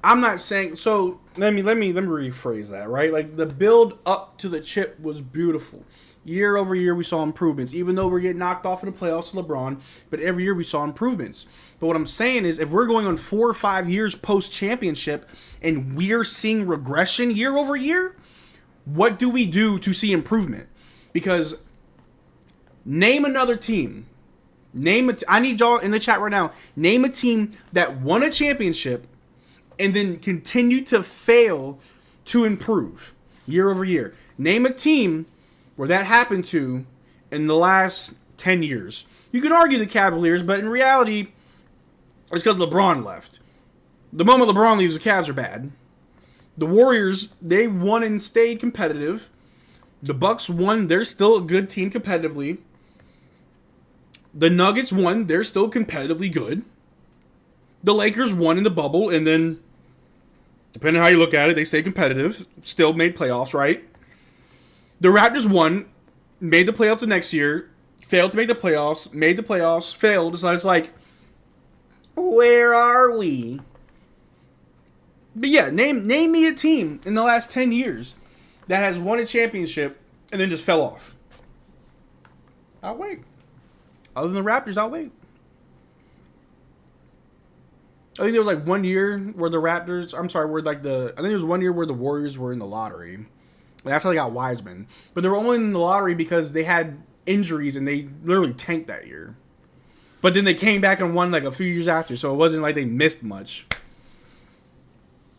I'm not saying... So, let me rephrase that, right? Like, the build up to the chip was beautiful. Year over year, we saw improvements. Even though we're getting knocked off in the playoffs to LeBron, but every year we saw improvements. But what I'm saying is, if we're going on 4 or 5 years post-championship and we're seeing regression year over year, what do we do to see improvement? Because name another team. I need y'all in the chat right now. Name a team that won a championship and then continued to fail to improve year over year. Name a team where that happened to in the last 10 years. You can argue the Cavaliers, but in reality, it's because LeBron left. The moment LeBron leaves, the Cavs are bad. The Warriors, they won and stayed competitive. The Bucks won. They're still a good team competitively. The Nuggets won. They're still competitively good. The Lakers won in the bubble, and then, depending on how you look at it, they stayed competitive. Still made playoffs, right? The Raptors won, made the playoffs the next year, failed to make the playoffs, made the playoffs, failed. So it's like, where are we? But yeah, name me a team in the last 10 years that has won a championship and then just fell off. I'll wait. Other than the Raptors, I'll wait. I think there was like 1 year where the Raptors, I think there was 1 year where the Warriors were in the lottery. That's how they got Wiseman. But they were only in the lottery because they had injuries and they literally tanked that year. But then they came back and won like a few years after, so it wasn't like they missed much.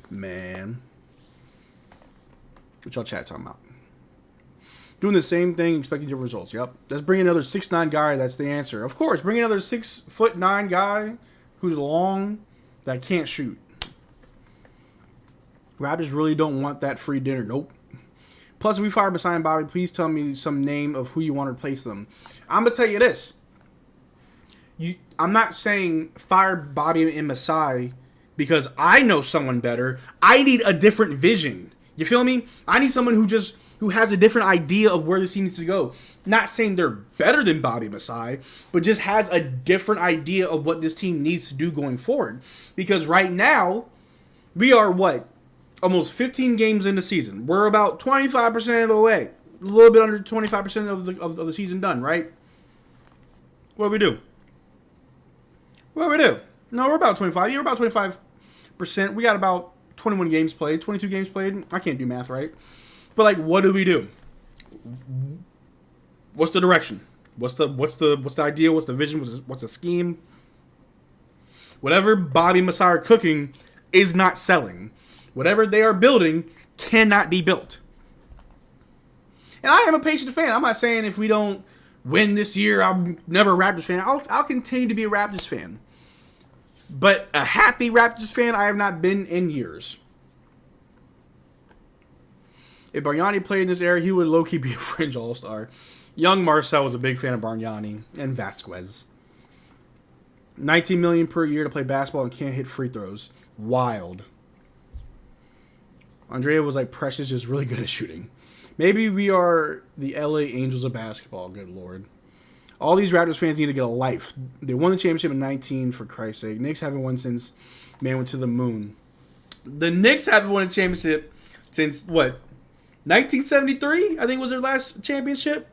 Man. What y'all chat talking about? Doing the same thing, expecting different results. Yep. Let's bring another 6'9" guy. That's the answer. Of course, bring another 6'9" guy who's long that can't shoot. Raptors really don't want that free dinner. Nope. Plus, if we fire Masai and Bobby, please tell me some name of who you want to replace them. I'm going to tell you this. I'm not saying fire Bobby and Masai because I know someone better. I need a different vision. You feel me? I need someone who has a different idea of where this team needs to go. Not saying they're better than Bobby Masai, but just has a different idea of what this team needs to do going forward. Because right now, we are what? Almost 15 games in the season. We're about 25% of the way. A little bit under 25% of the season done, right? What do we do? No, we're about 25. Yeah, we're about 25%. We got about 21 games played, 22 games played. I can't do math right. But like, what do we do? What's the direction? What's the idea? What's the vision? What's the scheme? Whatever Bobby Masai are cooking is not selling. Whatever they are building cannot be built. And I am a patient fan. I'm not saying if we don't win this year, I'm never a Raptors fan. I'll continue to be a Raptors fan. But a happy Raptors fan, I have not been in years. If Bargnani played in this era, he would low-key be a fringe all-star. Young Marcel was a big fan of Bargnani and Vasquez. $19 million per year to play basketball and can't hit free throws. Wild. Andrea was like Precious, just really good at shooting. Maybe we are the LA Angels of basketball, good lord. All these Raptors fans need to get a life. They won the championship in 19, for Christ's sake. Knicks haven't won since man went to the moon. The Knicks haven't won a championship since, what, 1973? I think was their last championship.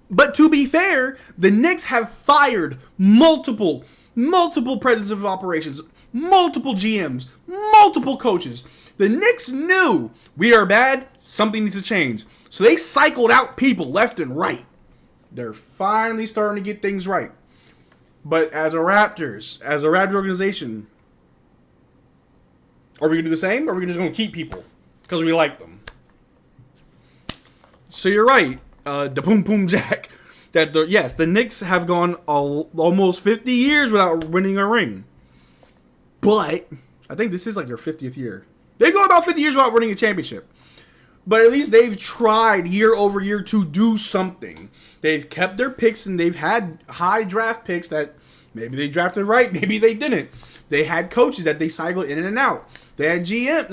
But to be fair, the Knicks have fired multiple presidents of operations, multiple GMs, multiple coaches. The Knicks knew we are bad, something needs to change. So they cycled out people left and right. They're finally starting to get things right. But as a Raptor organization, are we going to do the same? Or are we just going to keep people because we like them? So you're right, the Boom Boom Jack. The Knicks have gone almost 50 years without winning a ring. But I think this is like their 50th year. They've gone about 50 years without winning a championship. But at least they've tried year over year to do something. They've kept their picks and they've had high draft picks that maybe they drafted right, maybe they didn't. They had coaches that they cycled in and out. They had they had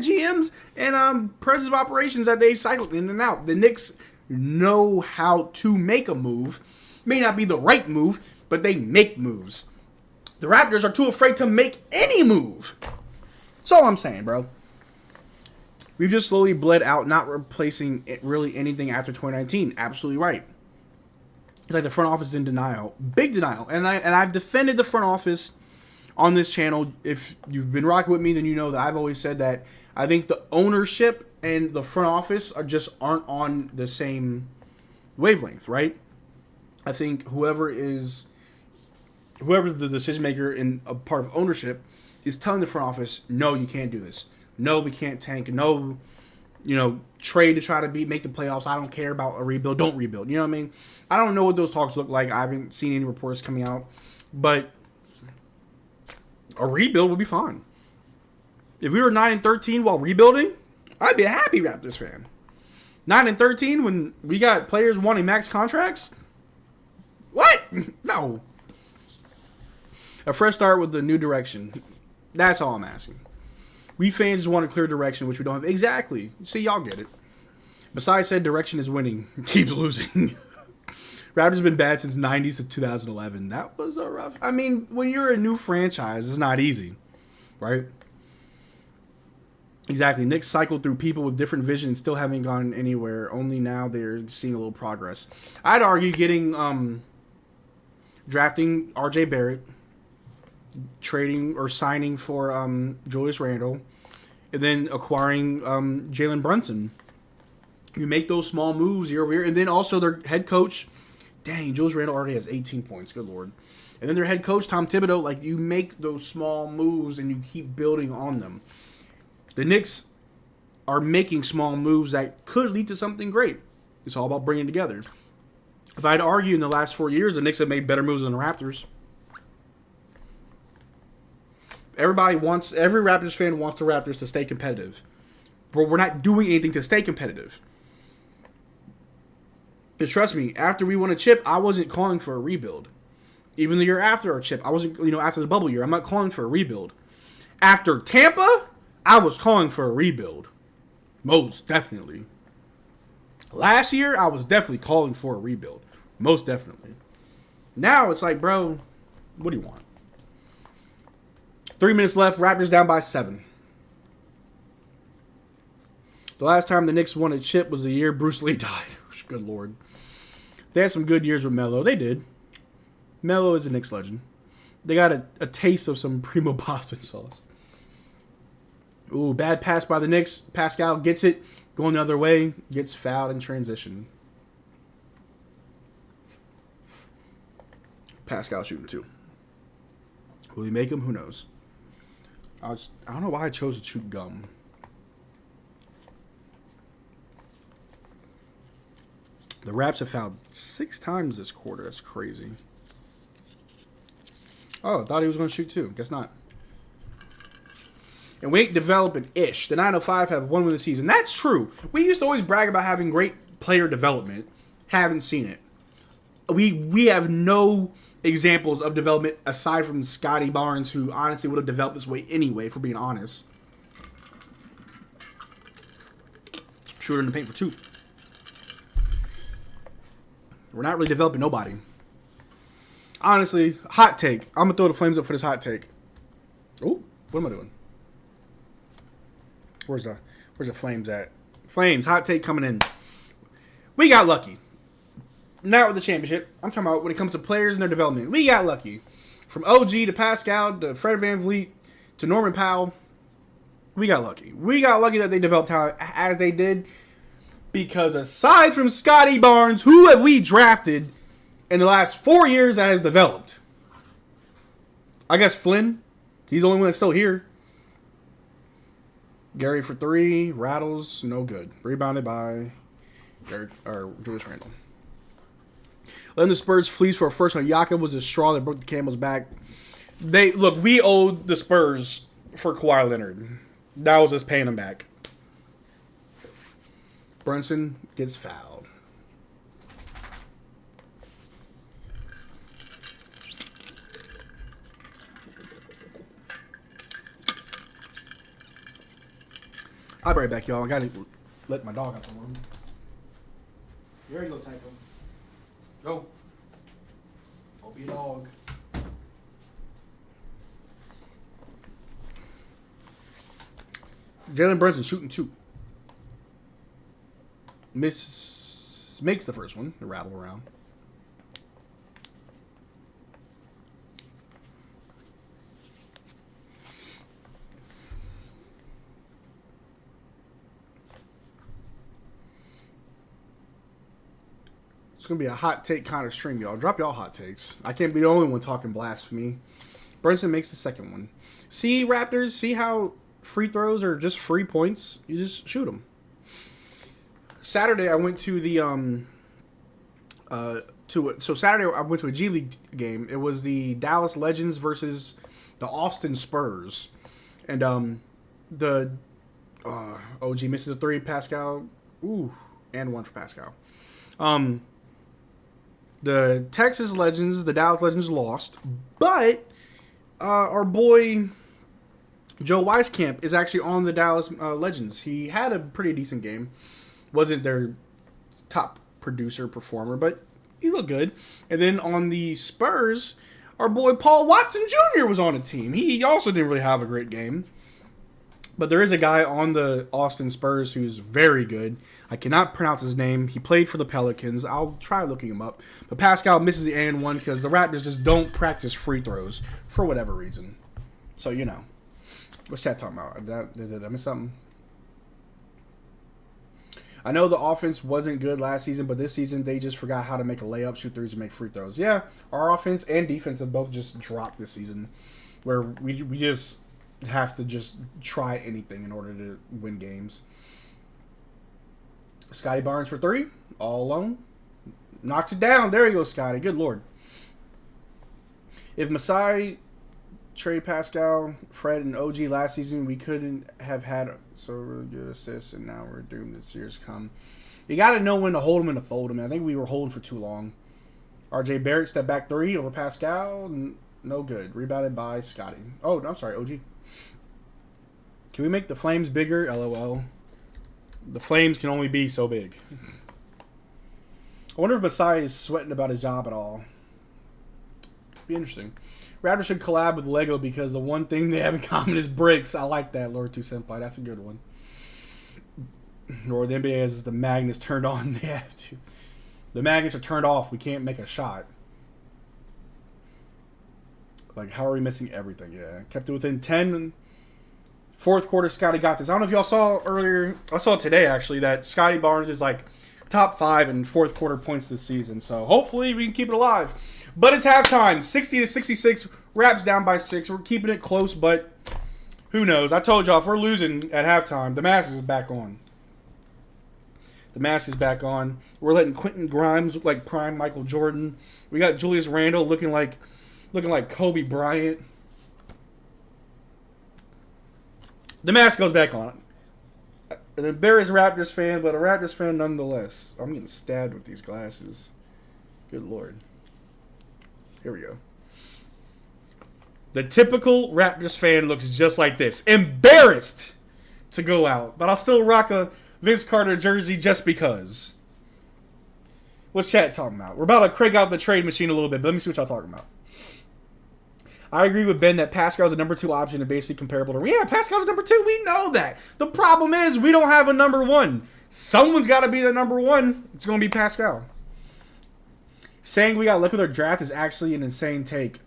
GMs and presidents of operations that they cycled in and out. The Knicks know how to make a move. May not be the right move, but they make moves. The Raptors are too afraid to make any move. That's all I'm saying, bro. We've just slowly bled out, not replacing really anything after 2019. Absolutely right. It's like the front office is in denial. Big denial. And I've defended the front office on this channel. If you've been rocking with me, then you know that I've always said that I think the ownership and the front office aren't on the same wavelength, right? I think whoever the decision maker in a part of ownership is telling the front office, no, you can't do this. No, we can't tank. No, trade to try to make the playoffs. I don't care about a rebuild. Don't rebuild. You know what I mean? I don't know what those talks look like. I haven't seen any reports coming out. But a rebuild would be fine. If we were 9-13 while rebuilding, I'd be a happy Raptors fan. 9-13 when we got players wanting max contracts? What? No. A fresh start with a new direction. That's all I'm asking. We fans just want a clear direction, which we don't have. Exactly. See, y'all get it. Besides said direction is winning. Keeps losing. Raptors been bad since 90s to 2011. That was a rough... I mean, when you're a new franchise, it's not easy. Right? Exactly. Knicks cycled through people with different vision and still haven't gone anywhere. Only now they're seeing a little progress. I'd argue drafting R.J. Barrett, trading or signing for Julius Randle, and then acquiring Jalen Brunson. You make those small moves year over year, and then also their head coach Dang, Julius Randle already has 18 points. Good Lord. And then their head coach, Tom Thibodeau, like, you make those small moves and you keep building on them. The Knicks are making small moves that could lead to something great. It's all about bringing together. If I'd argue in the last 4 years, the Knicks have made better moves than the Raptors. Every Raptors fan wants the Raptors to stay competitive. But we're not doing anything to stay competitive. Because trust me, after we won a chip, I wasn't calling for a rebuild. Even the year after our chip, I wasn't, after the bubble year, I'm not calling for a rebuild. After Tampa, I was calling for a rebuild. Most definitely. Last year, I was definitely calling for a rebuild. Most definitely. Now, it's like, bro, what do you want? 3 minutes left, Raptors down by 7. The last time the Knicks won a chip was the year Bruce Lee died. Good Lord. They had some good years with Melo. They did. Melo is a Knicks legend. They got a taste of some primo pasta sauce. Ooh, bad pass by the Knicks. Pascal gets it. Going the other way. Gets fouled in transition. Pascal shooting 2. Will he make him? Who knows? I don't know why I chose to shoot gum. The Raps have fouled 6 times this quarter. That's crazy. Oh, I thought he was going to shoot 2. Guess not. And we ain't developing ish. The 905 have 1 win this season. That's true. We used to always brag about having great player development. Haven't seen it. We have no examples of development aside from Scotty Barnes, who honestly would have developed this way anyway, for being honest. Shooter in the paint for 2. We're not really developing nobody. Honestly, hot take. I'm going to throw the Flames up for this hot take. Ooh, what am I doing? Where's the Flames at? Flames, hot take coming in. We got lucky. Not with the championship. I'm talking about when it comes to players and their development. We got lucky. From OG to Pascal to Fred VanVleet to Norman Powell. We got lucky. We got lucky that they developed as they did. Because aside from Scotty Barnes, who have we drafted in the last 4 years that has developed? I guess Flynn. He's the only one that's still here. Gary for 3. Rattles, no good. Rebounded by Julius Randle. Letting the Spurs fleece for a first on Jakob was a straw that broke the camel's back. We owed the Spurs for Kawhi Leonard. That was us paying them back. Brunson gets fouled. I'll be right back, y'all. I gotta let my dog out the room. Here you go, Typo. Go. I'll be a dog. Jalen Brunson shooting 2. Makes the first one, the rattle around. It's going to be a hot take kind of stream, y'all. Drop y'all hot takes. I can't be the only one talking blasphemy. Brunson makes the second one. See, Raptors, see how free throws are just free points? You just shoot them. Saturday I went to the Saturday I went to a G League game. It was the Dallas Legends versus the Austin Spurs, and the OG misses a 3. Pascal, and 1 for Pascal. The Texas Legends, the Dallas Legends lost, but our boy Joe Wieskamp is actually on the Dallas Legends. He had a pretty decent game. Wasn't their top producer performer, but he looked good. And then on the Spurs, our boy Paul Watson Jr. was on the team. He also didn't really have a great game. But there is a guy on the Austin Spurs who's very good. I cannot pronounce his name. He played for the Pelicans. I'll try looking him up. But Pascal misses the and one because the Raptors just don't practice free throws for whatever reason. So, What's chat talking about? Did I miss something? I know the offense wasn't good last season, but this season they just forgot how to make a layup, shoot threes, and make free throws. Yeah, our offense and defense have both just dropped this season, where we just have to just try anything in order to win games. Scotty Barnes for 3, all alone. Knocks it down. There you go, Scotty. Good Lord. If Masai trade Pascal, Fred, and OG last season, we couldn't have had so really good assists, and now we're doomed this year's come. You got to know when to hold him and to fold him. I think we were holding for too long. RJ Barrett step back 3 over Pascal. No good. Rebounded by Scotty. Oh, I'm sorry, OG. Can we make the Flames bigger? LOL. The Flames can only be so big. I wonder if Masai is sweating about his job at all. Be interesting. Raptors should collab with Lego because the one thing they have in common is bricks. I like that, Lord 2 Senpai. That's a good one. Or the NBA has the magnets turned on. They have to. The magnets are turned off. We can't make a shot. Like, how are we missing everything? Yeah. Kept it within 10. Fourth quarter, Scotty got this. I don't know if y'all saw earlier. I saw today, actually, that Scotty Barnes is like top 5 in fourth quarter points this season. So hopefully we can keep it alive. But it's halftime. 60-66. Raps down by 6. We're keeping it close, but who knows? I told y'all, if we're losing at halftime, the mask is back on. The mask is back on. We're letting Quentin Grimes look like prime Michael Jordan. We got Julius Randle looking like Kobe Bryant. The mask goes back on. An embarrassed Raptors fan, but a Raptors fan nonetheless. I'm getting stabbed with these glasses. Good Lord. Here we go. The typical Raptors fan looks just like this. Embarrassed to go out, but I'll still rock a Vince Carter jersey just because. What's chat talking about? We're about to crank out the trade machine a little bit, but let me see what y'all talking about. I agree with Ben that Pascal's a number 2 option and basically comparable to... Yeah, Pascal's a number 2. We know that. The problem is we don't have a number 1. Someone's got to be the number 1. It's going to be Pascal. Saying we got lucky with our draft is actually an insane take.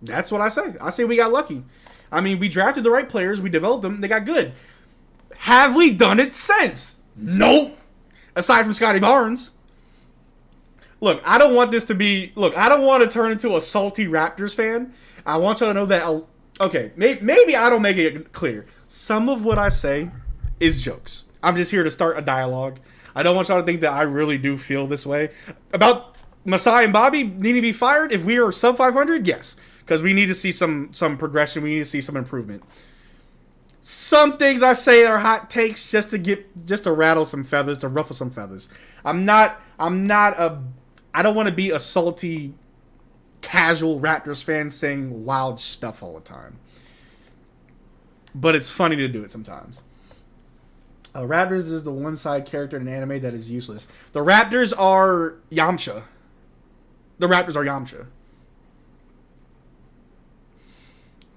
That's what I say. I say we got lucky. I mean, we drafted the right players. We developed them. They got good. Have we done it since? Nope. Aside from Scotty Barnes. Look, I don't want this to be... Look, I don't want to turn into a salty Raptors fan. I want y'all to know that... Okay, maybe I don't make it clear. Some of what I say is jokes. I'm just here to start a dialogue. I don't want y'all to think that I really do feel this way. About Masai and Bobby needing to be fired if we are sub 500, yes. Because we need to see some progression. We need to see some improvement. Some things I say are hot takes just to rattle some feathers, to ruffle some feathers. I don't want to be a salty, casual Raptors fan saying wild stuff all the time. But it's funny to do it sometimes. Raptors is the one-side character in an anime that is useless. The Raptors are Yamcha.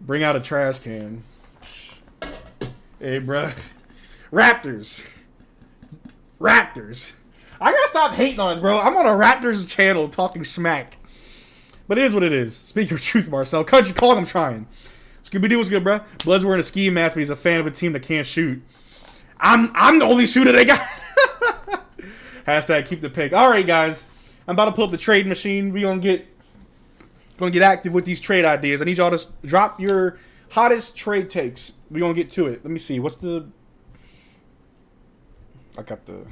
Bring out a trash can. Hey, bruh. Raptors. I gotta stop hating on us, bro. I'm on a Raptors channel talking smack. But it is what it is. Speak your truth, Marcel. Country call, I'm trying. Scooby-Doo was good, bro. Blood's wearing a ski mask, but he's a fan of a team that can't shoot. I'm the only shooter they got. Hashtag keep the pick. All right, guys. I'm about to pull up the trade machine. We're gonna get active with these trade ideas. I need y'all to drop your hottest trade takes. We're gonna get to it. Let me see. I got the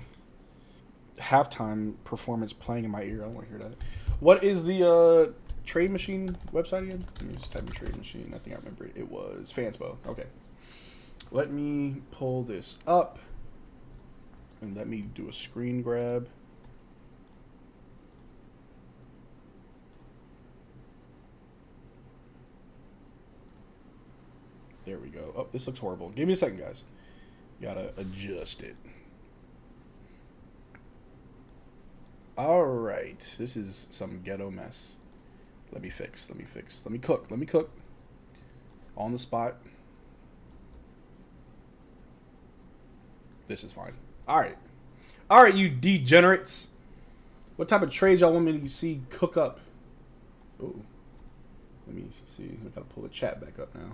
halftime performance playing in my ear. I don't want to hear that. What is the trade machine website again? Let me just type in trade machine. I think I remember it. It was Fanspo. Okay. Let me pull this up. And let me do a screen grab. There we go. Oh, this looks horrible. Give me a second, guys. Gotta adjust it. Alright. This is some ghetto mess. Let me fix. Let me cook. On the spot. This is fine. Alright. Alright, you degenerates. What type of trades y'all want me to see cook up? Oh. Let me see. I gotta pull the chat back up now.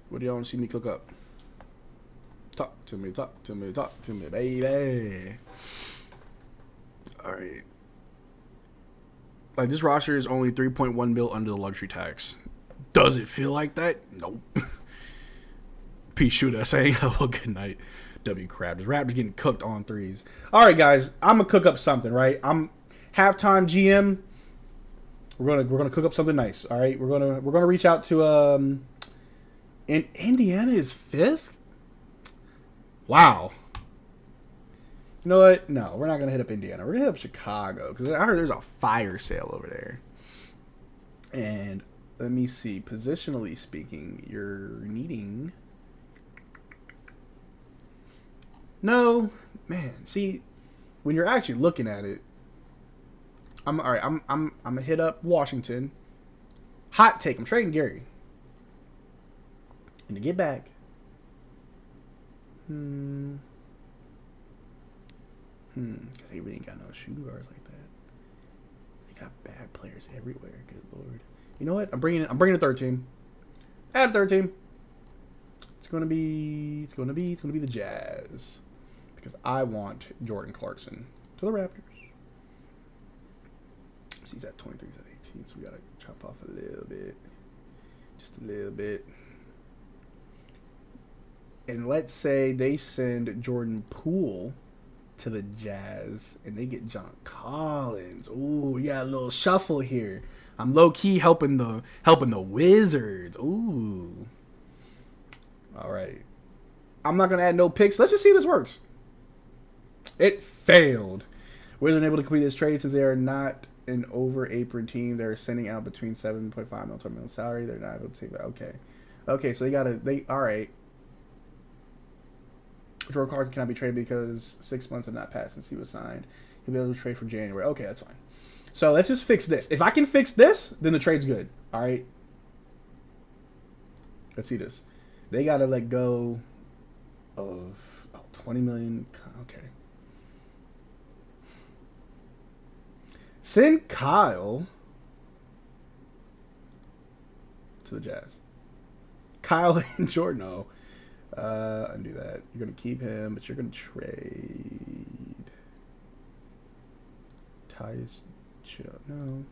What do y'all want to see me cook up? Talk to me, talk to me, talk to me, baby. All right. Like, this roster is only 3.1 mil under the luxury tax. Does it feel like that? Nope. P. Shooter saying, oh, good night. W. Raptors. Raptors getting cooked on threes. All right, guys. I'm going to cook up something, right? I'm halftime GM. We're gonna cook up something nice, all right? We're gonna reach out to Indiana is 5th? Wow. You know what? No, we're not going to hit up Indiana. We're going to hit up Chicago because I heard there's a fire sale over there. And let me see. Positionally speaking, you're needing... No. Man, see, when you're actually looking at it, I'm going to hit up Washington. Hot take. I'm trading Gary. And to get back... Because they really ain't got no shooting guards like that. They got bad players everywhere. Good lord. You know what? I'm bringing a third team. Add a third team. It's gonna be the Jazz, because I want Jordan Clarkson to the Raptors. So he's at 23, he's at 18, so we gotta chop off a little bit, just a little bit. And let's say they send Jordan Poole to the Jazz, and they get John Collins. Ooh, we got a little shuffle here. I'm low key helping the Wizards. Ooh. All right. I'm not gonna add no picks. Let's just see if this works. It failed. Wizards unable to complete this trade since they are not an over apron team. They're sending out between 7.5 mil to 10 mil salary. They're not able to take that. Okay. So all right. Jordan Clarkson cannot be traded because 6 months have not passed since he was signed. He'll be able to trade for January. Okay, that's fine. So let's just fix this. If I can fix this, then the trade's good. All right. Let's see this. They got to let go of $20 million. Okay. Send Kyle to the Jazz. Kyle and Jordan. No. Undo that. You're going to keep him, but you're going to trade Tyus. No.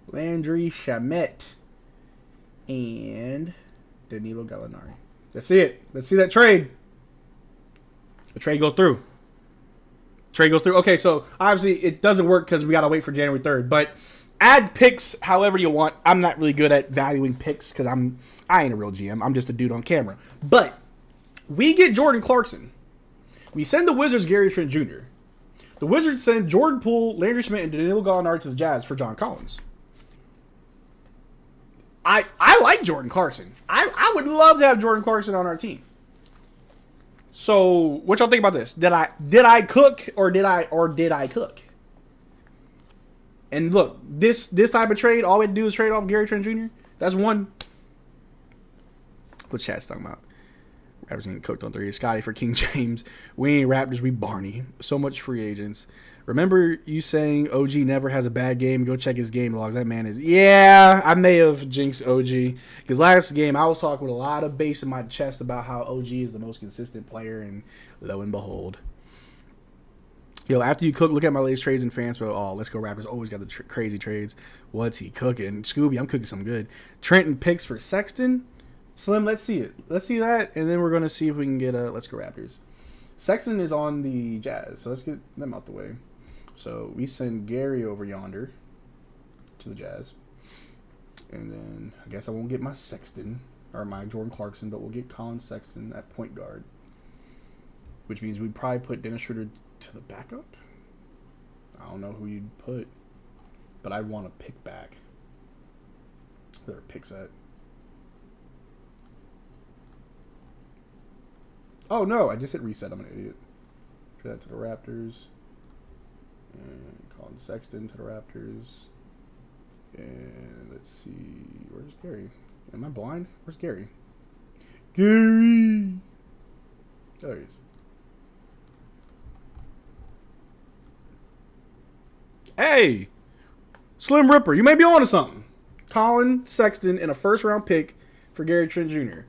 Landry Shamet and Danilo Gallinari. That's it. Let's see that trade. The trade goes through. Okay, so obviously it doesn't work because we got to wait for January 3rd, but add picks however you want. I'm not really good at valuing picks because I ain't a real GM. I'm just a dude on camera. But we get Jordan Clarkson. We send the Wizards Gary Trent Jr. The Wizards send Jordan Poole, Landry Schmidt, and Danilo Gallinari to the Jazz for John Collins. I like Jordan Clarkson. I would love to have Jordan Clarkson on our team. So what y'all think about this? Did I cook or did I cook? And look, this type of trade, all we had to do is trade off Gary Trent Jr. That's one. What chat's talking about? Raptors getting cooked on 3. Scotty for King James. We ain't Raptors, we Barney. So much free agents. Remember you saying OG never has a bad game? Go check his game logs. That man is... Yeah, I may have jinxed OG. Because last game, I was talking with a lot of bass in my chest about how OG is the most consistent player. And lo and behold. Yo, after you cook, look at my latest trades in fans. But oh, let's go Raptors. Always got the crazy trades. What's he cooking? Scooby, I'm cooking something good. Trenton picks for Sexton. Slim, let's see it. Let's see that, and then we're going to see if we can get a... Let's go Raptors. Sexton is on the Jazz, so let's get them out the way. So we send Gary over yonder to the Jazz. And then I guess I won't get my Sexton, or my Jordan Clarkson, but we'll get Colin Sexton at point guard. Which means we'd probably put Dennis Schroeder to the backup. I don't know who you'd put, but I'd want to pick back. Where are picks at? Oh, no, I just hit reset. I'm an idiot. Trade that to the Raptors. And Colin Sexton to the Raptors. And let's see. Where's Gary? Am I blind? Where's Gary? Gary! There he is. Hey! Slim Ripper, you may be on to something. Colin Sexton and a first-round pick for Gary Trent Jr.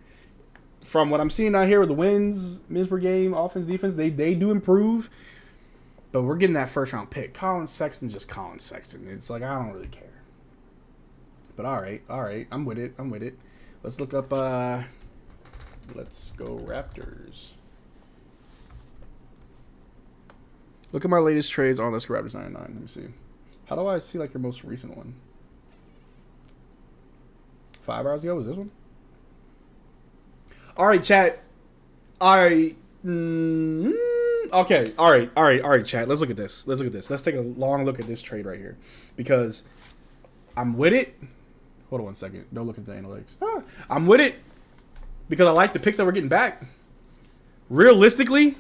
from what I'm seeing out here with the wins per game, offense, defense, they do improve. But we're getting that first round pick. Colin Sexton's just Colin Sexton. It's like, I don't really care. But all right. I'm with it. Let's look up, let's go Raptors. Look at my latest trades on Let's Go Raptors 99. Let me see. How do I see like your most recent one? 5 hours ago was this one? All right, chat. Okay. All right, chat. Let's look at this. Let's take a long look at this trade right here, because I'm with it. Hold on 1 second. Don't look at the analytics. I'm with it because I like the picks that we're getting back. Realistically,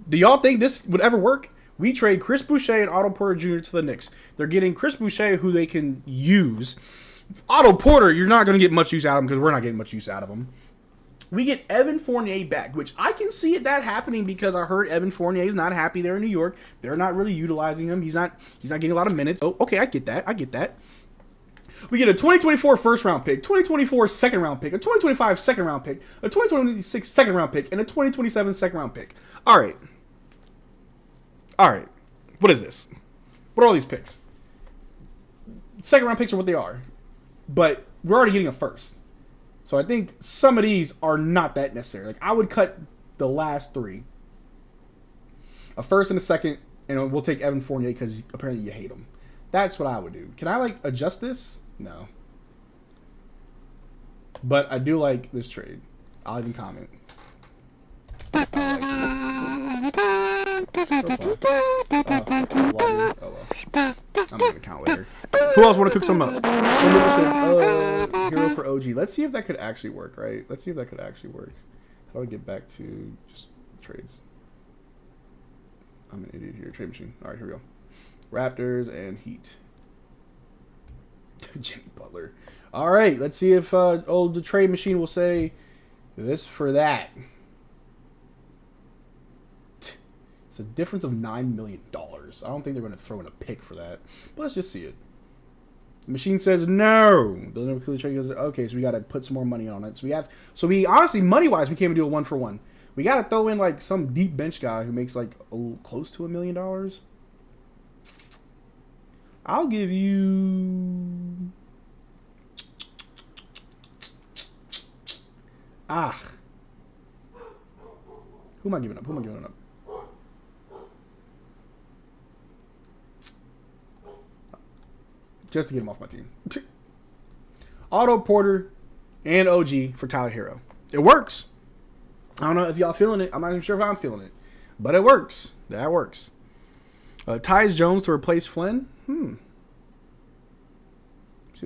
do y'all think this would ever work? We trade Chris Boucher and Otto Porter Jr. to the Knicks. They're getting Chris Boucher, who they can use. Otto Porter, you're not going to get much use out of him because we're not getting much use out of him. We get Evan Fournier back, which I can see that happening because I heard Evan Fournier is not happy there in New York. They're not really utilizing him. He's not getting a lot of minutes. Oh, okay, I get that. We get a 2024 first round pick, 2024 second round pick, a 2025 second round pick, a 2026 second round pick, and a 2027 second round pick. All right. What is this? What are all these picks? Second round picks are what they are, but we're already getting a first. So I think some of these are not that necessary. Like, I would cut the last 3. A first and a second, and we'll take Evan Fournier because apparently you hate him. That's what I would do. Can I, like, adjust this? No. But I do like this trade. I'll even comment. I'm gonna count later. Who else want to cook some up? Some people said, hero for OG. Let's see if that could actually work, right? How do I get back to just trades? I'm an idiot here. Trade machine. All right, here we go. Raptors and Heat. Jimmy Butler. All right, let's see if the trade machine will say this for that. It's a difference of $9 million. I don't think they're going to throw in a pick for that. But let's just see it. The machine says no. They'll never clearly trade. Okay, so we got to put some more money on it. So we honestly, money-wise, we can't even do a 1-for-1. We got to throw in like some deep bench guy who makes like close to $1 million. I'll give you... Who am I giving up? Just to get him off my team. Otto Porter and OG for Tyler Hero. It works. I don't know if y'all feeling it. I'm not even sure if I'm feeling it. But it works. That works. Tyus Jones to replace Flynn. See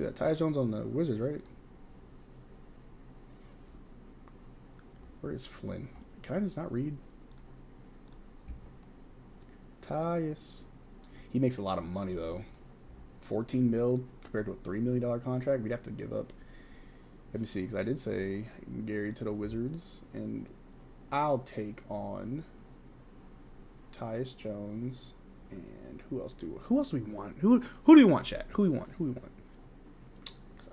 that? Tyus Jones on the Wizards, right? Where is Flynn? Can I just not read? Tyus. He makes a lot of money, though. 14 mil compared to a $3 million contract. We'd have to give up. Let me see, because I did say Gary to the Wizards, and I'll take on Tyus Jones. And who else do we want? Who do we want, chat? Who we want? 'Cause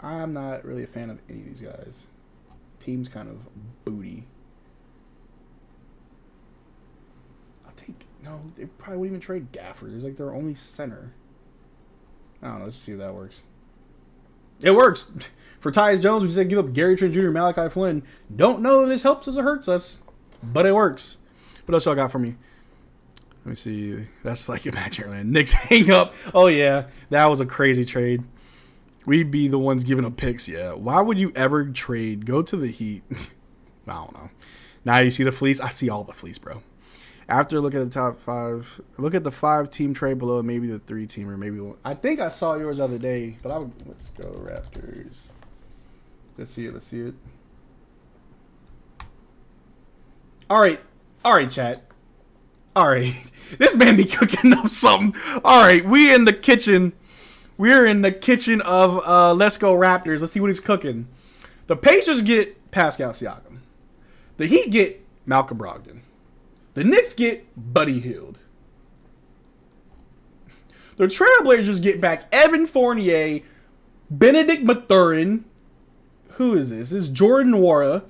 I'm not really a fan of any of these guys. Team's kind of booty. No, they probably wouldn't even trade Gafford. There's like their only center. I don't know. Let's just see if that works. It works. For Tyus Jones, we said give up Gary Trent Jr. and Malachi Flynn. Don't know if this helps us or hurts us, but it works. What else y'all got for me? Let me see. That's like imaginary land. Knicks hang up. Oh, yeah. That was a crazy trade. We'd be the ones giving up picks. Yeah. Why would you ever trade? Go to the Heat. I don't know. Now you see the fleece? I see all the fleece, bro. After look at the top 5, look at the 5-team trade below, maybe the 3-teamer, maybe one. I think I saw yours the other day, but let's go Raptors. Let's see it. All right, chat. All right, this man be cooking up something. All right, we're in the kitchen of Let's Go Raptors. Let's see what he's cooking. The Pacers get Pascal Siakam. The Heat get Malcolm Brogdon. The Knicks get Buddy Hield. The Trailblazers get back Evan Fournier, Benedict Mathurin. Who is this? This is Jordan Nwora.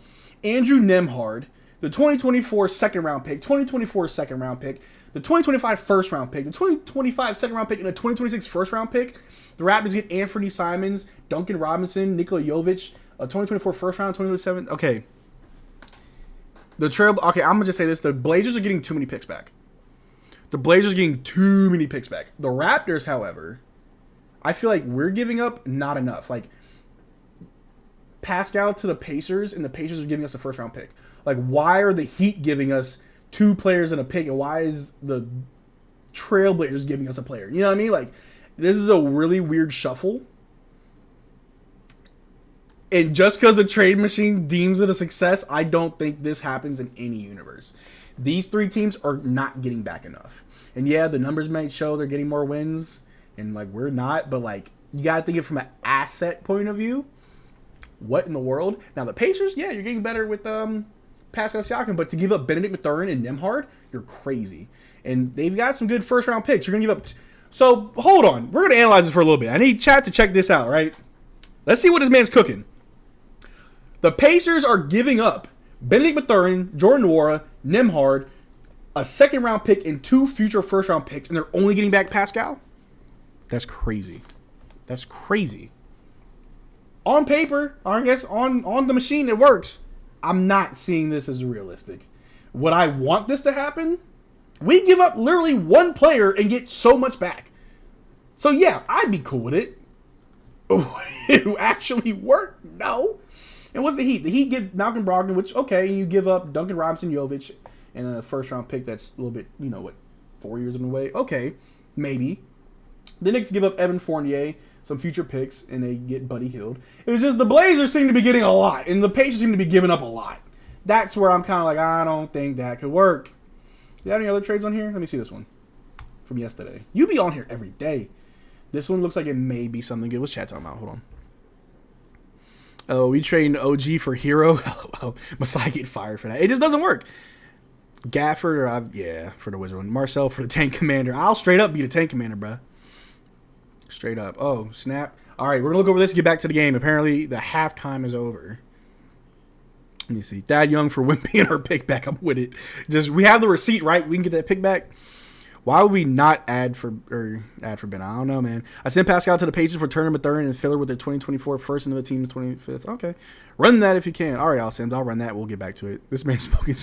Andrew Nembhard, the 2024 second round pick, 2024 second round pick, the 2025 first round pick, the 2025 second round pick, and the 2026 first round pick. The Raptors get Anthony Simons, Duncan Robinson, Nikola Jovic, a 2024 first round, 2027. Okay. Okay, I'm going to just say this. The Blazers are getting too many picks back. The Blazers are getting too many picks back. The Raptors, however, I feel like we're giving up not enough. Like, Pascal to the Pacers, and the Pacers are giving us a first round pick. Like, why are the Heat giving us 2 players and a pick, and why is the Trailblazers giving us a player? You know what I mean? Like, this is a really weird shuffle. And just because the trade machine deems it a success, I don't think this happens in any universe. These 3 teams are not getting back enough. And yeah, the numbers might show they're getting more wins, and like we're not, but like you gotta think it from an asset point of view. What in the world? Now the Pacers, yeah, you're getting better with Pascal Siakam, but to give up Benedict Mathurin and Nembhard, you're crazy. And they've got some good first round picks. You're gonna give up. So hold on, we're gonna analyze this for a little bit. I need chat to check this out, right? Let's see what this man's cooking. The Pacers are giving up Benedict Mathurin, Jordan Nwora, Nembhard, a second round pick, and 2 future first round picks, and they're only getting back Pascal? That's crazy. That's crazy. On paper, I guess on the machine, it works. I'm not seeing this as realistic. Would I want this to happen? We give up literally 1 player and get so much back. So yeah, I'd be cool with it. Would it actually work? No. And what's the Heat? The Heat get Malcolm Brogdon, which, okay, you give up Duncan Robinson, Jovic, and a first-round pick that's a little bit, 4 years away? Okay, maybe. The Knicks give up Evan Fournier, some future picks, and they get Buddy Hield. It was just the Blazers seem to be getting a lot, and the Pacers seem to be giving up a lot. That's where I'm kind of like, I don't think that could work. Do you have any other trades on here? Let me see this one from yesterday. You be on here every day. This one looks like it may be something good. What's chat talking about? Hold on. Oh, we trading OG for Hero. Masai get fired for that. It just doesn't work. Gafford, for the Wizard one. Marcel for the Tank Commander. I'll straight up be the Tank Commander, bruh. Straight up. Oh, snap. All right, we're going to look over this and get back to the game. Apparently, the halftime is over. Let me see. Thad Young for Wimpy and her pick back. I'm with it. We have the receipt, right? We can get that pick back. Why would we not add for Ben? I don't know, man. I sent Pascal to the Pacers for Turner, Mathurin, and Filler with their 2024 first into the team's 25th. Okay. Run that if you can. All right, Al Sims. I'll run that. We'll get back to it. This man's smoking.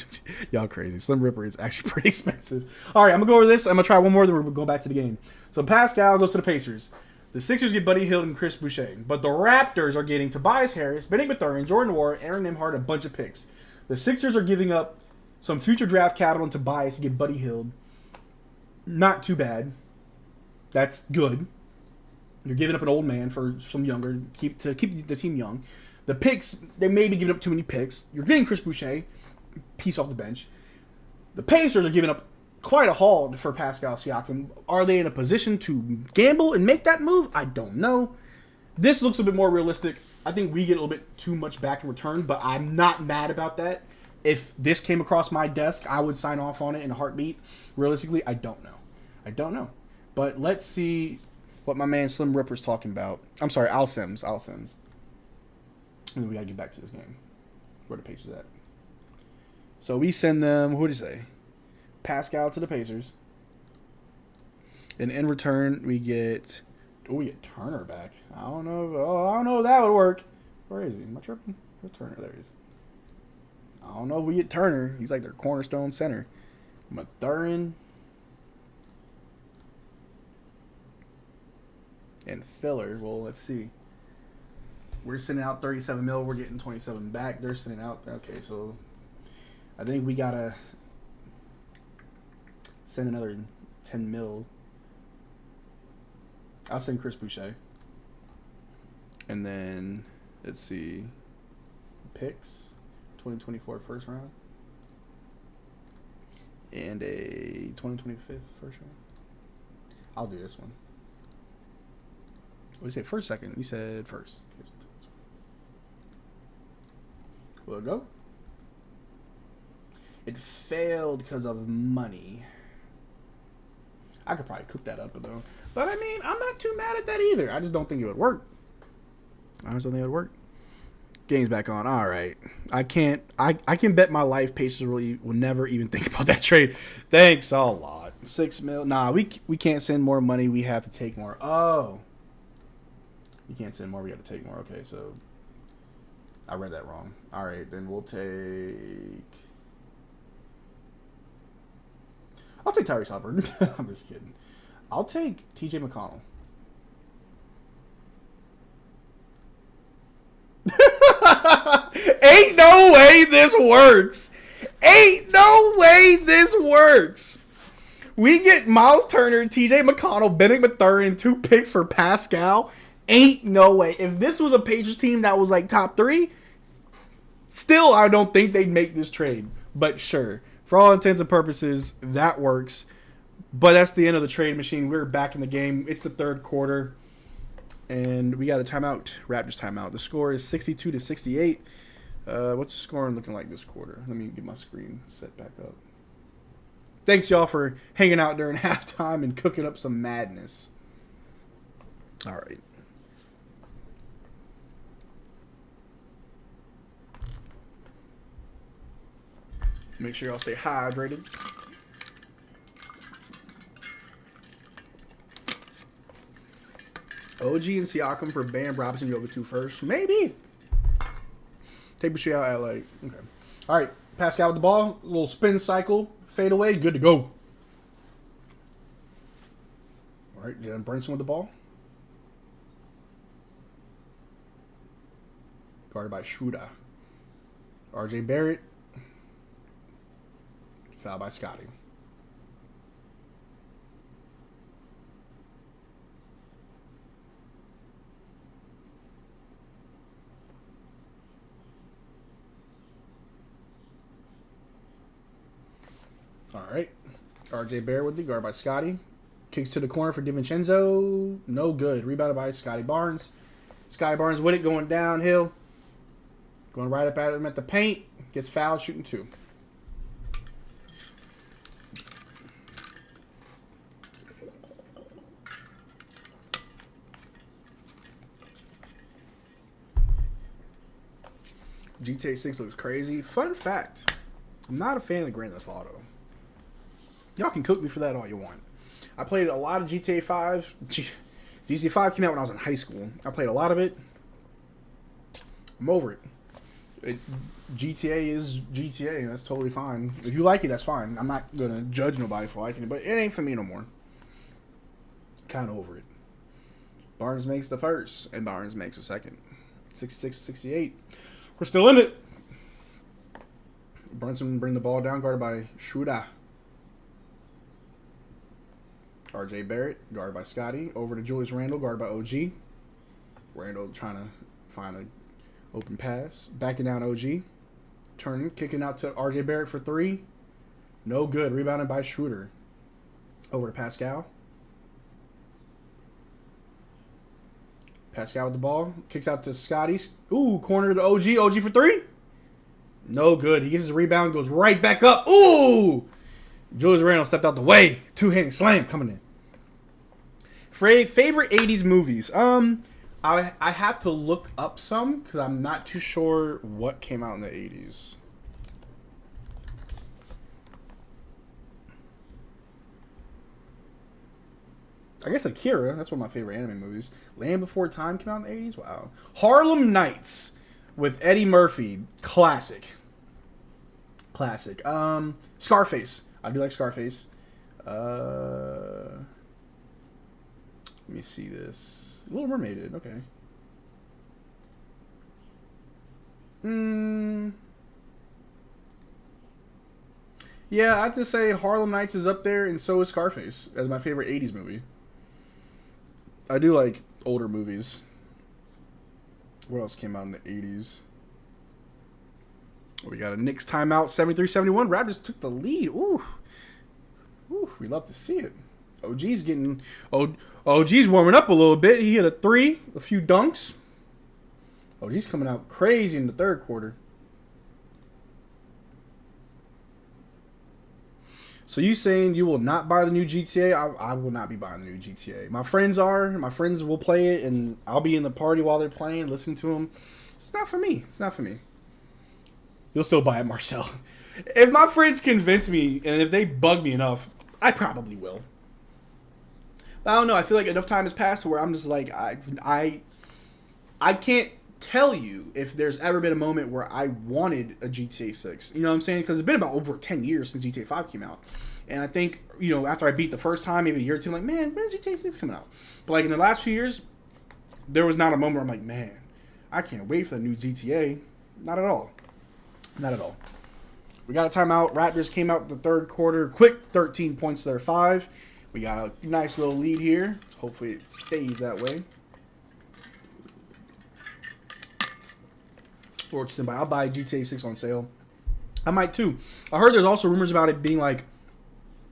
Y'all crazy. Slim Ripper is actually pretty expensive. All right, I'm going to go over this. I'm going to try one more, then we're going to go back to the game. So Pascal goes to the Pacers. The Sixers get Buddy Hield and Chris Boucher. But the Raptors are getting Tobias Harris, Benedict Mathurin, Jordan Nwora, Aaron Nembhard, a bunch of picks. The Sixers are giving up some future draft capital and Tobias to get Buddy Hield. Not too bad. That's good. You're giving up an old man for some younger, keep the team young. The picks, they may be giving up too many picks. You're getting Chris Boucher, piece off the bench. The Pacers are giving up quite a haul for Pascal Siakam. Are they in a position to gamble and make that move? I don't know. This looks a bit more realistic. I think we get a little bit too much back in return, but I'm not mad about that. If this came across my desk, I would sign off on it in a heartbeat. Realistically, I don't know. But let's see what my man Slim Ripper's talking about. I'm sorry, Al Sims. And then we got to get back to this game. Where the Pacers at? So we send them, who did you say? Pascal to the Pacers. And in return, we get Turner back. I don't know if that would work. Where is he? Am I tripping? Where's Turner? There he is. I don't know if we get Turner. He's like their cornerstone center. Mathurin and Filler. Well, let's see. We're sending out 37 mil. We're getting 27 back. They're sending out. Okay, so I think we gotta send another 10 mil. I'll send Chris Boucher. And then let's see. Picks. 2024 first round. And a 2025 first round. I'll do this one. What did you say? First, second? You said first. Will it go? It failed because of money. I could probably cook that up, though. But, I mean, I'm not too mad at that either. I just don't think it would work. Game's back on. All right. I can bet my life Pacers will never even think about that trade. Thanks a lot. $6 million. Nah, we can't send more money. We have to take more. Oh. You can't send more. We got to take more. Okay, so I read that wrong. All right, then we'll take. I'll take Tyrese Halliburton. I'm just kidding. I'll take T.J. McConnell. Ain't no way this works. Ain't no way this works. We get Miles Turner, T.J. McConnell, Bennett Mathurin, and 2 picks for Pascal. Ain't no way. If this was a Pacers team that was like top 3, still I don't think they'd make this trade. But sure, for all intents and purposes, that works. But that's the end of the trade machine. We're back in the game. It's the third quarter. And we got a timeout. Raptors timeout. The score is 62-68. What's the scoring looking like this quarter? Let me get my screen set back up. Thanks, y'all, for hanging out during halftime and cooking up some madness. All right. Make sure y'all stay hydrated. OG and Siakam for Bam, Robinson, Jokic 2 first. Maybe. Take Boucher out at like, okay. All right, Pascal with the ball. A little spin cycle. Fade away. Good to go. All right, Jalen Brunson with the ball. Guarded by Schroeder. RJ Barrett. Foul by Scotty. All right. RJ Barrett with the guard by Scotty. Kicks to the corner for DiVincenzo. No good. Rebounded by Scotty Barnes. Scotty Barnes with it going downhill. Going right up at him at the paint. Gets fouled, shooting 2. GTA 6 looks crazy. Fun fact. I'm not a fan of Grand Theft Auto. Y'all can cook me for that all you want. I played a lot of GTA 5. GTA 5 came out when I was in high school. I played a lot of it. I'm over it. GTA is GTA, and that's totally fine. If you like it, that's fine. I'm not going to judge nobody for liking it, but it ain't for me no more. Kind of over it. Barnes makes the first, and Barnes makes the second. 66-68. We're still in it. Brunson bring the ball down, guarded by Schroeder. RJ Barrett, guarded by Scotty. Over to Julius Randle, guarded by OG. Randle trying to find an open pass. Backing down OG. Turning, kicking out to RJ Barrett for 3. No good. Rebounded by Schroeder. Over to Pascal. Pascal with the ball. Kicks out to Scotty. Ooh, corner to OG. OG for 3. No good. He gets his rebound, goes right back up. Ooh! Julius Randle stepped out the way. Two-handed slam coming in. Favorite 80s movies. I have to look up some because I'm not too sure what came out in the 80s. I guess Akira. That's one of my favorite anime movies. Land Before Time came out in the 80s. Wow. Harlem Nights with Eddie Murphy. Classic. Scarface. I do like Scarface. Let me see this. Little Mermaid. Okay. Yeah, I have to say Harlem Nights is up there, and so is Scarface as my favorite 80s movie. I do like older movies. What else came out in the 80s? We got a Knicks timeout, 73-71. Raptors took the lead. Ooh, we love to see it. OG's warming up a little bit. He hit a 3, a few dunks. OG's coming out crazy in the third quarter. So you saying you will not buy the new GTA? I will not be buying the new GTA. My friends are. My friends will play it, and I'll be in the party while they're playing, listening to them. It's not for me. It's not for me. You'll still buy it, Marcel. If my friends convince me, and if they bug me enough, I probably will. But I don't know. I feel like enough time has passed where I'm just like, I can't tell you if there's ever been a moment where I wanted a GTA 6. You know what I'm saying? Because it's been about over 10 years since GTA 5 came out. And I think, you know, after I beat the first time, maybe a year or two, I'm like, man, when's GTA 6 coming out? But like in the last few years, there was not a moment where I'm like, man, I can't wait for the new GTA. Not at all. Not at all. We got a timeout. Raptors came out the third quarter. Quick 13 points to their 5. We got a nice little lead here. Hopefully it stays that way. I'll buy GTA 6 on sale. I might too. I heard there's also rumors about it being like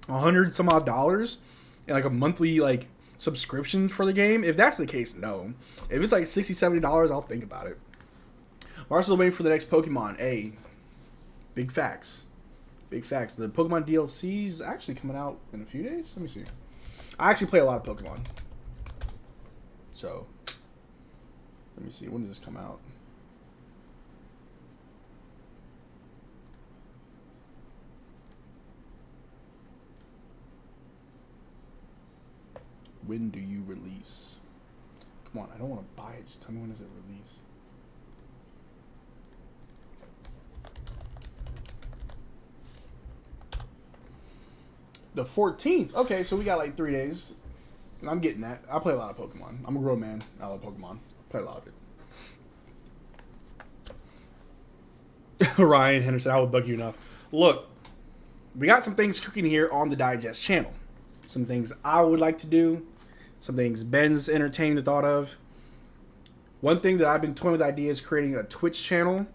$100 some odd and like a monthly like subscription for the game. If that's the case, no. If it's like $60, $70, I'll think about it. Marcel's waiting for the next Pokemon. Hey, big facts. Big facts. The Pokemon DLC is actually coming out in a few days. Let me see. I actually play a lot of Pokemon. So, let me see. When does this come out? When do you release? Come on, I don't want to buy it. Just tell me when does it release. The 14th. Okay, so we got like 3 days. I'm getting that. I play a lot of Pokemon. I'm a grown man. I love Pokemon. Play a lot of it. Ryan Henderson, I would bug you enough. Look, we got some things cooking here on the Digest channel. Some things I would like to do. Some things Ben's entertained the thought of. One thing that I've been toying with the idea is creating a Twitch channel.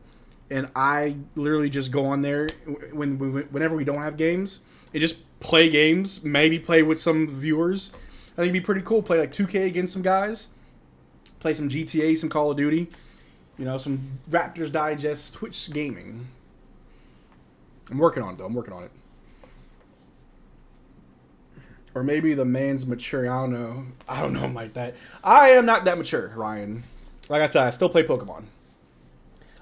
And I literally just go on there whenever we don't have games and just play games. Maybe play with some viewers. I think it'd be pretty cool. Play like 2K against some guys. Play some GTA, some Call of Duty. You know, some Raptors Digest Twitch gaming. I'm working on it, though. I'm working on it. Or maybe the man's mature. I don't know. I don't know him like that. I am not that mature, Ryan. Like I said, I still play Pokemon.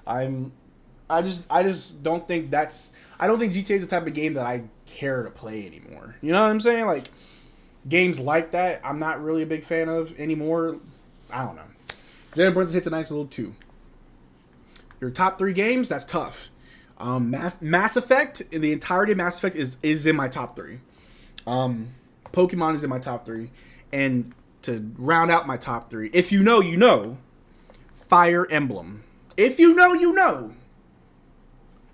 I just don't think that's... I don't think GTA is the type of game that I care to play anymore. You know what I'm saying? Like, games like that, I'm not really a big fan of anymore. I don't know. Jalen Brunson hits a nice little 2. Your top 3 games, that's tough. Mass Effect, the entirety of Mass Effect is in my top 3. Pokemon is in my top 3. And to round out my top 3, if you know, you know, Fire Emblem. If you know, you know.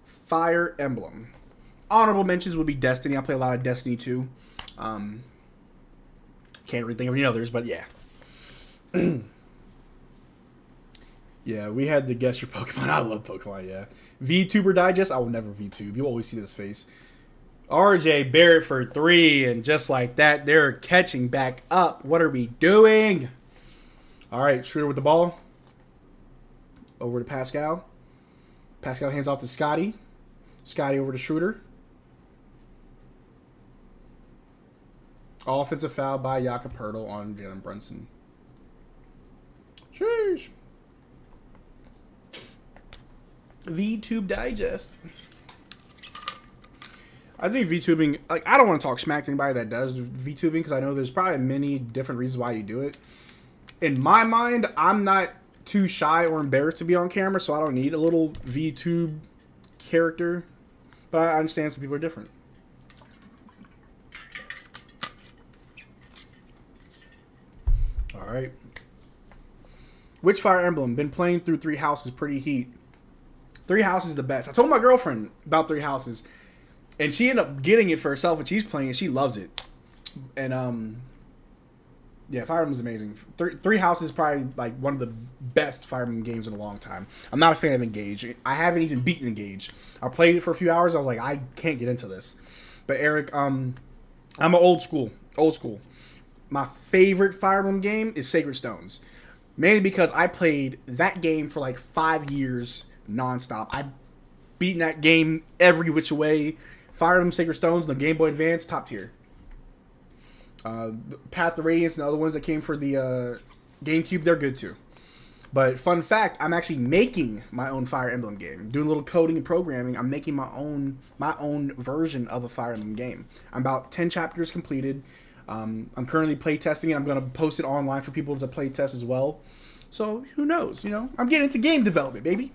Fire Emblem. Honorable mentions would be Destiny. I play a lot of Destiny 2. Can't really think of any others, but yeah. Yeah, we had the Guess Your Pokemon. I love Pokemon, yeah. VTuber Digest, I will never VTube. You always see this face. RJ Barrett for 3, and just like that, they're catching back up. What are we doing? All right, Schroeder with the ball. Over to Pascal. Pascal hands off to Scotty. Scotty over to Schroeder. Offensive foul by Jakob Poeltl on Jalen Brunson. Sheesh. VTube Digest. I think VTubing, like, I don't want to talk smack to anybody that does VTubing because I know there's probably many different reasons why you do it. In my mind, I'm not too shy or embarrassed to be on camera, so I don't need a little VTube character. But I understand some people are different. All right. Which Fire Emblem? Been playing through 3 Houses, pretty heat. 3 Houses is the best. I told my girlfriend about 3 Houses, and she ended up getting it for herself, and she's playing it. She loves it. And yeah, Fire Emblem is amazing. 3 Houses is probably like one of the best Fire Emblem games in a long time. I'm not a fan of Engage. I haven't even beaten Engage. I played it for a few hours. I was like, I can't get into this. But Eric, I'm an old school. My favorite Fire Emblem game is Sacred Stones. Mainly because I played that game for like 5 years nonstop. I've beaten that game every which way. Fire Emblem Sacred Stones, the Game Boy Advance, top tier. Path to Radiance and the other ones that came for the GameCube, they're good too. But fun fact, I'm actually making my own Fire Emblem game. Doing a little coding and programming. I'm making my own version of a Fire Emblem game. I'm about 10 chapters completed. I'm currently playtesting it. I'm going to post it online for people to playtest as well. So who knows? I'm getting into game development, baby.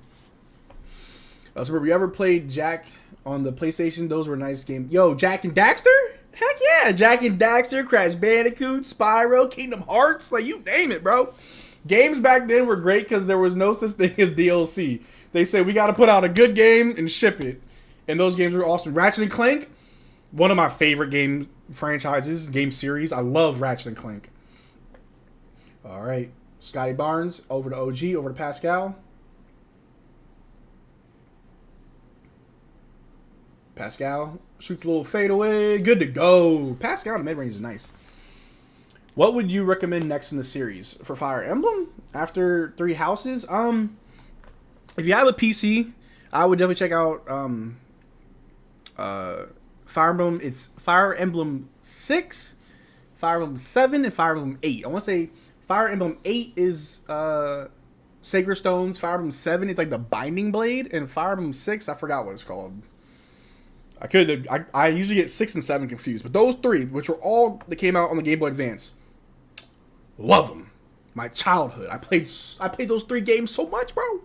So remember, you ever played Jack on the PlayStation? Those were nice games. Yo, Jack and Daxter? Heck yeah, Jack and Daxter, Crash Bandicoot, Spyro, Kingdom Hearts, like you name it, bro. Games back then were great because there was no such thing as DLC. They said we got to put out a good game and ship it, and those games were awesome. Ratchet and Clank, one of my favorite game franchises, game series. I love Ratchet and Clank. All right, Scotty Barnes over to OG, over to Pascal. Pascal shoots a little fadeaway. Good to go. Pascal in the mid-range is nice. What would you recommend next in the series? For Fire Emblem? After 3 Houses? If you have a PC, I would definitely check out Fire Emblem. It's Fire Emblem 6, Fire Emblem 7, and Fire Emblem 8. I want to say Fire Emblem 8 is Sacred Stones. Fire Emblem 7 is like the Binding Blade. And Fire Emblem 6, I forgot what it's called. I usually get 6 and 7 confused, but those 3, which were all that came out on the Game Boy Advance, love them. My childhood. I played those 3 games so much, bro.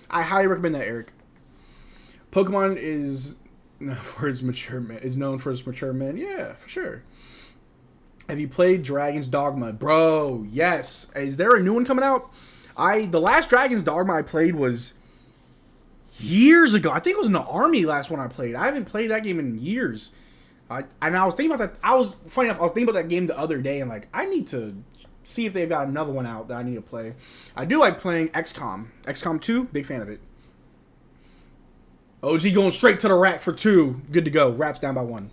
I highly recommend that, Eric. Pokemon is known for its mature men. Yeah, for sure. Have you played Dragon's Dogma, bro? Yes. Is there a new one coming out? The last Dragon's Dogma I played was years ago. I think it was in the army last one I played. I haven't played that game in years. And I was thinking about that. Funny enough, I was thinking about that game the other day, and like, I need to see if they've got another one out that I need to play. I do like playing XCOM. XCOM 2, big fan of it. OG going straight to the rack for 2. Good to go. Raps down by 1.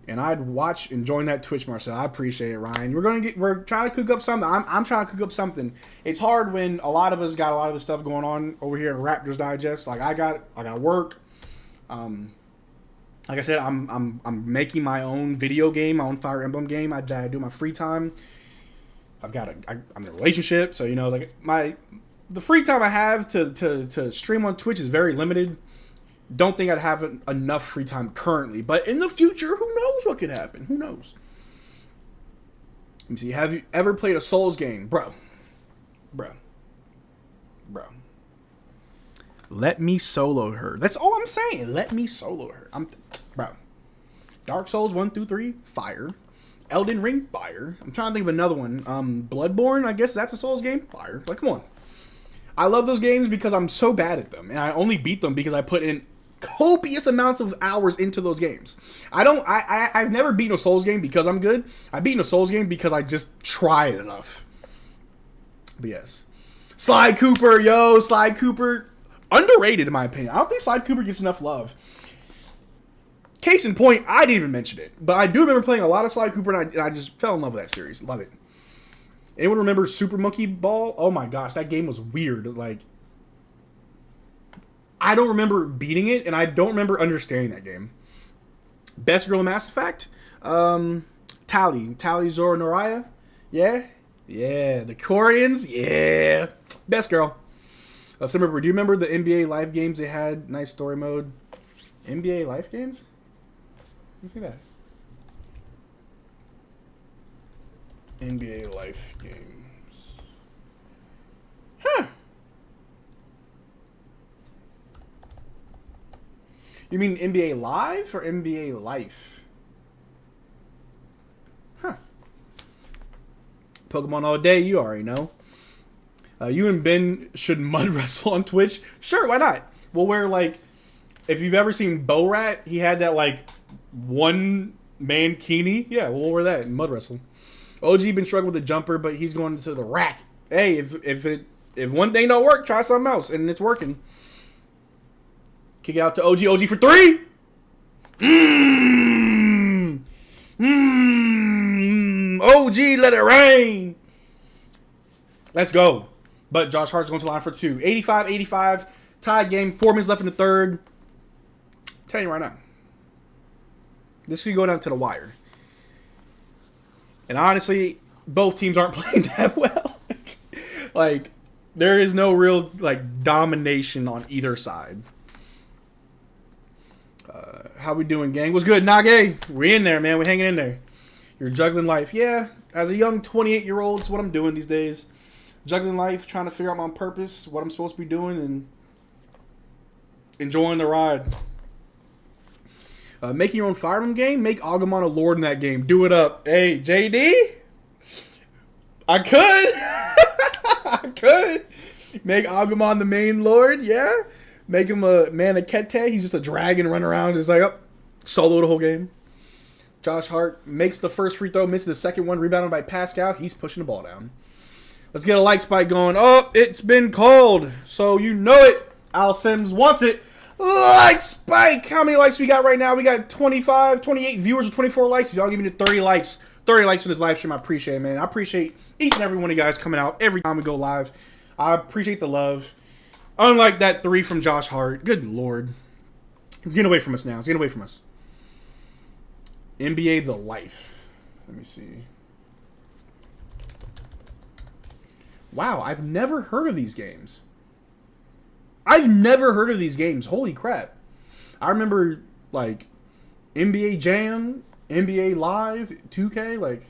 And I'd watch and join that Twitch, Marcel. I appreciate it, Ryan. We're trying to cook up something. I'm trying to cook up something. It's hard when a lot of us got a lot of the stuff going on over here in Raptors Digest. Like I got work. Like I said, I'm making my own video game, my own Fire Emblem game. I do my free time. I'm in a relationship, so like the free time I have to stream on Twitch is very limited. Don't think I'd have enough free time currently, but in the future, who knows what could happen? Who knows? Let me see. Have you ever played a Souls game, bro? Let me solo her. That's all I'm saying. Let me solo her. Bro. Dark Souls 1 through 3, fire. Elden Ring, fire. I'm trying to think of another one. Bloodborne, I guess that's a Souls game, fire. Like, come on. I love those games because I'm so bad at them, and I only beat them because I put in copious amounts of hours into those games. I've never beaten a Souls game because I'm good. I've beaten a Souls game because I just tried enough. But yes. Sly Cooper, Sly Cooper. Underrated in my opinion. I don't think Sly Cooper gets enough love. Case in point, I didn't even mention it. But I do remember playing a lot of Sly Cooper, and I just fell in love with that series. Love it. Anyone remember Super Monkey Ball? Oh my gosh, that game was weird. Like, I don't remember beating it, and I don't remember understanding that game. Best girl in Mass Effect? Tali Zora Noraya? Yeah? Yeah. The Koreans? Yeah. Best girl. So remember, do you remember the NBA Live games they had? Nice story mode. NBA Live games? Let me see that. NBA Life games. Huh. You mean NBA Live or NBA Life? Huh. Pokemon all day, you already know. You and Ben should mud wrestle on Twitch. Sure, why not? We'll wear, like, if you've ever seen Bo Rat, he had that, like, one mankini. Yeah, we'll wear that and mud wrestle. OG been struggling with the jumper, but he's going to the rack. Hey, if one thing don't work, try something else, and it's working. Kick it out to OG. OG for 3. OG, let it rain. Let's go. But Josh Hart's going to the line for 2. 85-85. Tied game. 4 minutes left in the third. Tell you right now. This could go down to the wire. And honestly, both teams aren't playing that well. Like, there is no real, like, domination on either side. How we doing, gang? What's good, Nage? We in there, man. We hanging in there. You're juggling life. Yeah, as a young 28-year-old, it's what I'm doing these days. Juggling life, trying to figure out my purpose, what I'm supposed to be doing, and enjoying the ride. Making your own Fire Emblem game? Make Agumon a lord in that game. Do it up. Hey, JD? I could. I could. Make Agumon the main lord, yeah. Make him a Manakete. He's just a dragon running around, just like, solo the whole game. Josh Hart makes the first free throw, misses the second one, rebounded by Pascal. He's pushing the ball down. Let's get a like spike going. Oh, it's been called. So you know it. Al Sims wants it. Like spike. How many likes we got right now? We got 25, 28 viewers with 24 likes. If y'all give me the 30 likes. 30 likes for this live stream. I appreciate it, man. I appreciate each and every one of you guys coming out every time we go live. I appreciate the love. Unlike that 3 from Josh Hart. Good Lord. He's getting away from us now. He's getting away from us. NBA The Life. Let me see. Wow, I've never heard of these games. I've never heard of these games. Holy crap. I remember, like, NBA Jam, NBA Live, 2K, like,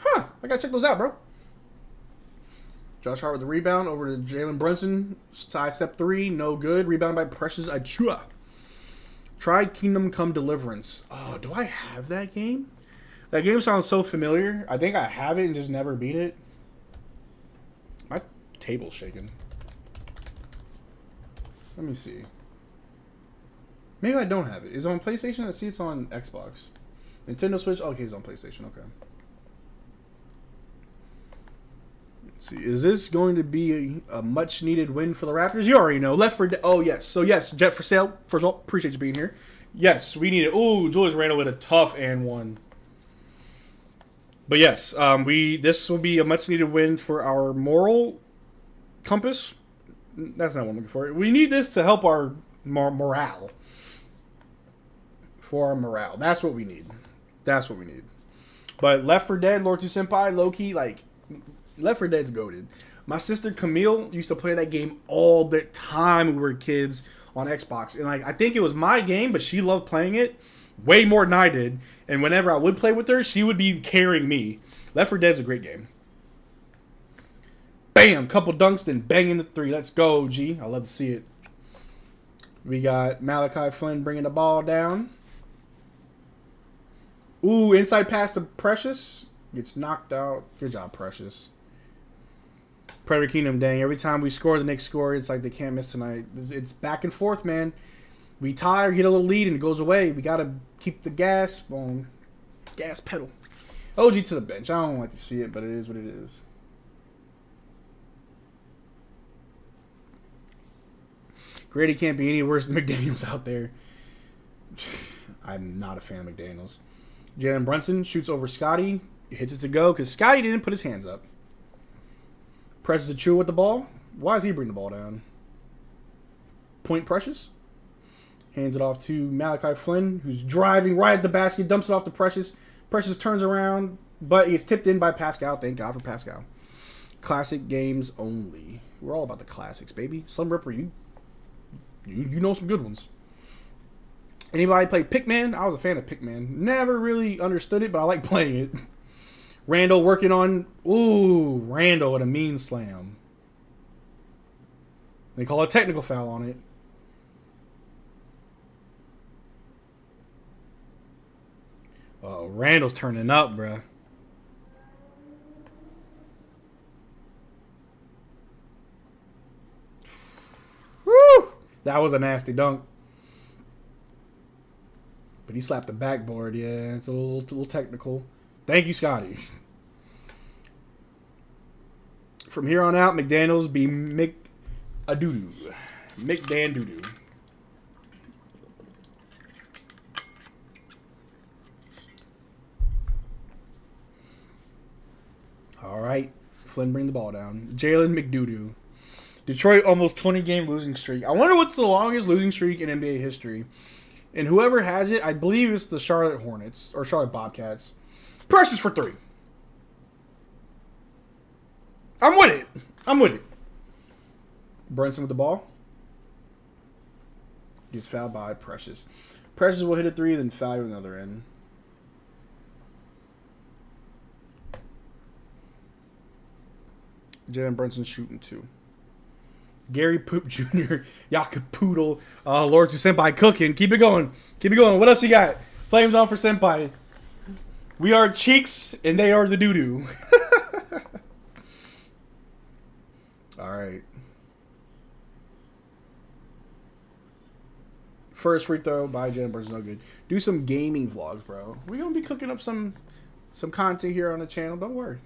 I gotta check those out, bro. Josh Hart with the rebound over to Jalen Brunson. Side step 3, no good. Rebound by Precious Achua. Try Kingdom Come Deliverance. Oh, do I have that game? That game sounds so familiar. I think I have it and just never beat it. My table's shaking. Let me see. Maybe I don't have it. Is it on PlayStation? I see it's on Xbox. Nintendo Switch? Okay, it's on PlayStation. Okay. Let's see. Is this going to be a much-needed win for the Raptors? You already know. Left 4 Dead. Oh, yes. So, yes, Jet for sale. First of all, appreciate you being here. Yes, we need it. Ooh, Julius Randle with a tough and one. But, yes, this will be a much-needed win for our moral compass. That's not what I'm looking for. We need this to help our morale. For our morale. That's what we need. That's what we need. But Left 4 Dead, Lord 2 Senpai, low-key, like, Left 4 Dead's goated. My sister Camille used to play that game all the time when we were kids on Xbox. And, like, I think it was my game, but she loved playing it way more than I did. And whenever I would play with her, she would be carrying me. Left 4 Dead's a great game. Bam! Couple dunks, then banging the 3. Let's go, G. I love to see it. We got Malachi Flynn bringing the ball down. Ooh, inside pass to Precious. Gets knocked out. Good job, Precious. Predator Kingdom, dang. Every time we score, the Knicks score. It's like they can't miss tonight. It's back and forth, man. We tie or get a little lead and it goes away. We got to keep the gas on gas pedal. OG to the bench. I don't like to see it, but it is what it is. Grady can't be any worse than McDaniels out there. I'm not a fan of McDaniels. Jalen Brunson shoots over Scotty. Hits it to go because Scotty didn't put his hands up. Presses Achua with the ball. Why does he bring the ball down? Point Precious. Hands it off to Malachi Flynn, who's driving right at the basket. Dumps it off to Precious. Precious turns around, but he's tipped in by Pascal. Thank God for Pascal. Classic games only. We're all about the classics, baby. Slim Ripper, you know some good ones. Anybody play Pikmin? I was a fan of Pikmin. Never really understood it, but I like playing it. Randall working on... Ooh, Randall with a mean slam. They call a technical foul on it. Oh, Randall's turning up, bruh. Woo! That was a nasty dunk. But he slapped the backboard. Yeah, it's a little technical. Thank you, Scotty. From here on out, McDaniels be Mick a doo-doo. Mick Dan doo-doo. All right. Flynn bring the ball down. Jalen McDoo-doo. Detroit almost 20-game losing streak. I wonder what's the longest losing streak in NBA history. And whoever has it, I believe it's the Charlotte Hornets or Charlotte Bobcats. Precious for 3. I'm with it. I'm with it. Brunson with the ball. Gets fouled by Precious. Precious will hit a three, then foul another end. Jalen Brunson shooting two. Gary Poop Jr. Yakapoodle. Lord to Senpai cooking. Keep it going. Keep it going. What else you got? Flames on for Senpai. We are cheeks and they are the doo-doo. All right. First free throw by Jalen Brunson. No good. Do some gaming vlogs, bro. We're going to be cooking up some content here on the channel. Don't worry.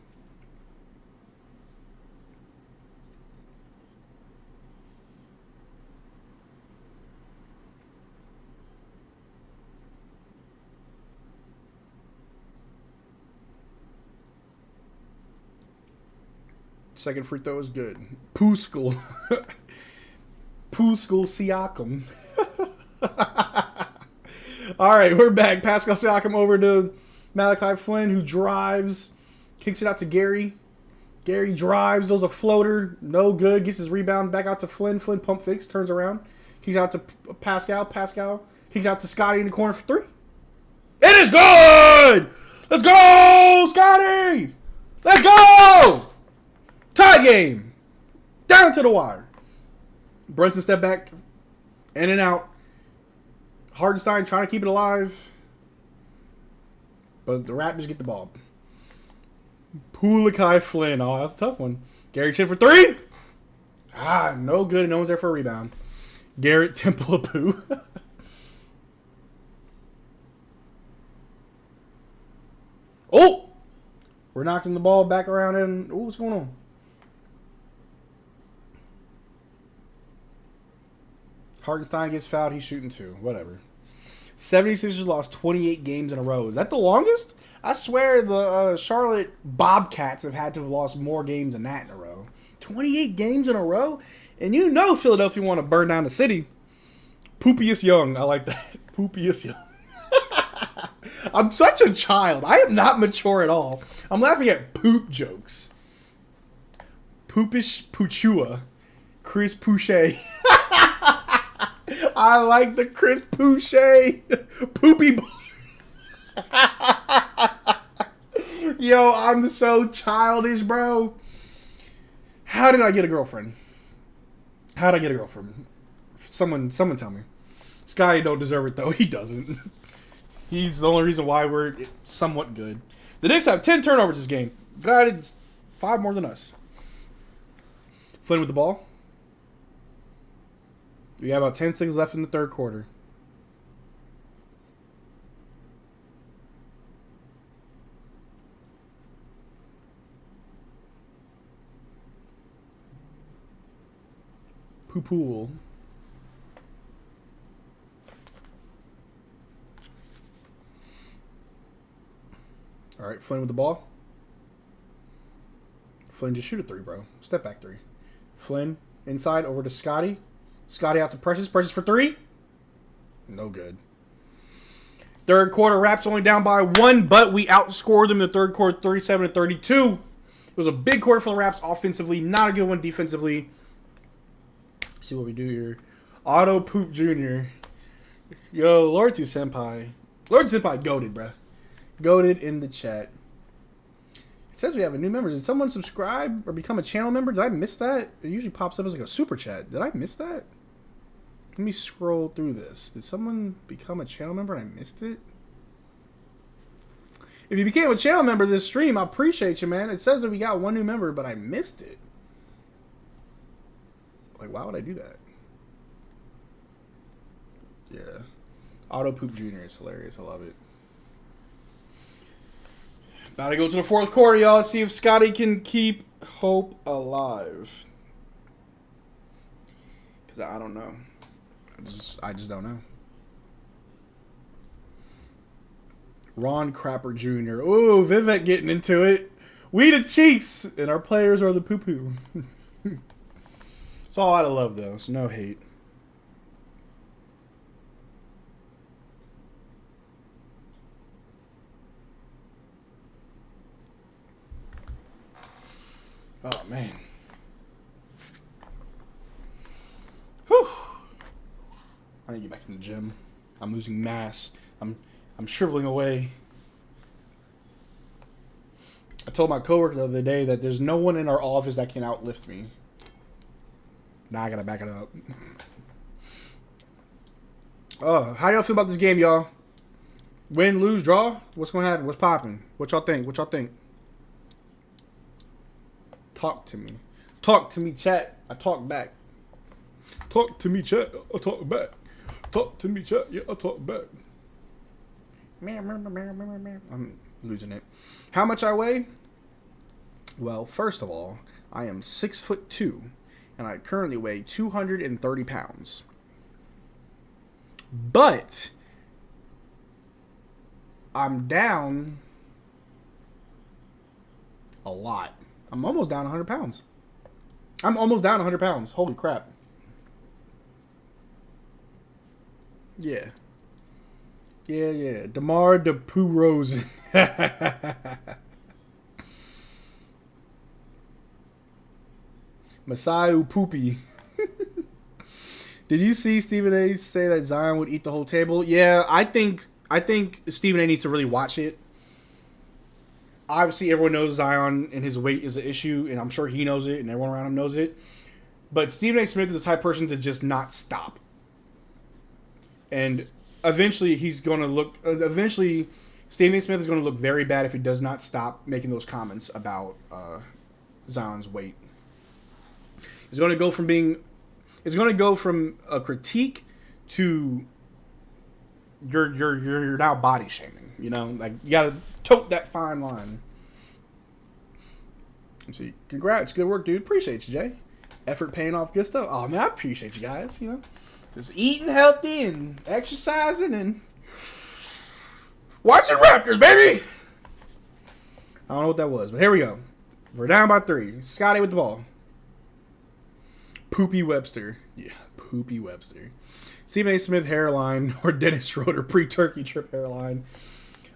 Second free throw is good. Poo School. Poo School Siakam. All right, we're back. Pascal Siakam over to Malachi Flynn, who drives. Kicks it out to Gary. Gary drives. Those a floater. No good. Gets his rebound back out to Flynn. Flynn pump fakes. Turns around. Kicks out to Pascal. Pascal kicks out to Scotty in the corner for three. It is good! Let's go, Scotty! Let's go! Tie game. Down to the wire. Brunson step back. In and out. Hardenstein trying to keep it alive. But the Raptors get the ball. Malachi Flynn. Oh, that's a tough one. Gary Chin for three. No good. No one's there for a rebound. Garrett Temple-Poo. Oh! We're knocking the ball back around and... Oh, what's going on? Hartenstein gets fouled. He's shooting two. Whatever. 76ers lost 28 games in a row. Is that the longest? I swear the Charlotte Bobcats have had to have lost more games than that in a row. 28 games in a row? And you know Philadelphia want to burn down the city. Poopiest Young. I like that. Poopiest Young. I'm such a child. I am not mature at all. I'm laughing at poop jokes. Poopish Puchua. Chris Pouchet. I like the Chris Pouchet. Poopy. Yo, I'm so childish, bro. How did I get a girlfriend? How did I get a girlfriend? Someone tell me. This guy don't deserve it, though. He doesn't. He's the only reason why we're somewhat good. The Knicks have 10 turnovers this game. God, it's 5 more than us. Flynn with the ball. We got about 10 seconds left in the third quarter. Poo-pool. All right, Flynn with the ball. Flynn, just shoot a three, bro. Step back three. Flynn inside over to Scotty. Scotty out to Precious. Precious for three. No good. Third quarter, Raps only down by 1, but we outscored them in the third quarter 37-32. It was a big quarter for the Raps offensively. Not a good one defensively. Let's see what we do here. Otto Poop Jr. Yo, Lord to Senpai. Lord to Senpai goated, bruh. Goated in the chat. It says we have a new member. Did someone subscribe or become a channel member? Did I miss that? It usually pops up as like a super chat. Did I miss that? Let me scroll through this. Did someone become a channel member and I missed it? If you became a channel member of this stream, I appreciate you, man. It says that we got one new member, but I missed it. Like, why would I do that? Yeah. Auto Poop Jr. is hilarious. I love it. About to go to the fourth quarter, y'all. Let's see if Scotty can keep hope alive. Because I don't know. I just don't know. Ron Crapper Jr. Ooh, Vivek getting into it. We the cheeks, and our players are the poo-poo. It's all out of love, though. So no hate. Oh, man. need to get back in the gym. I'm losing mass. I'm shriveling away. I told my coworker the other day that there's no one in our office that can outlift me. Now I gotta back it up. How y'all feel about this game, y'all? Win, lose, draw? What's gonna happen? What's popping? What y'all think? What y'all think? Talk to me. Talk to me, chat. I talk back. Talk to me, chat. I talk back. Talk to me, chat. Yeah, I talk back. I'm losing it. How much I weigh? Well, first of all, I am 6'2", and I currently weigh 230 pounds. But I'm down a lot. I'm almost down 100 pounds. I'm almost down 100 pounds. Holy crap. Yeah. Yeah. DeMar DeRozan. Masai Upupi. Did you see Stephen A. say that Zion would eat the whole table? Yeah, I think Stephen A. needs to really watch it. Obviously, everyone knows Zion and his weight is an issue, and I'm sure he knows it, and everyone around him knows it. But Stephen A. Smith is the type of person to just not stop. And eventually, Eventually, Stephen A. Smith is going to look very bad if he does not stop making those comments about Zion's weight. It's going to go from a critique to you're now body shaming. You know, like you got to tote that fine line. Let's see. Congrats, good work, dude. Appreciate you, Jay. Effort paying off, good stuff. Oh man, I appreciate you guys. You know, just eating healthy and exercising and watching Raptors, baby. I don't know what that was, but here we go. We're down by 3. Scotty with the ball. Poopy Webster. Yeah, Poopy Webster. Stephen A. Smith hairline or Dennis Schroeder pre-turkey trip hairline.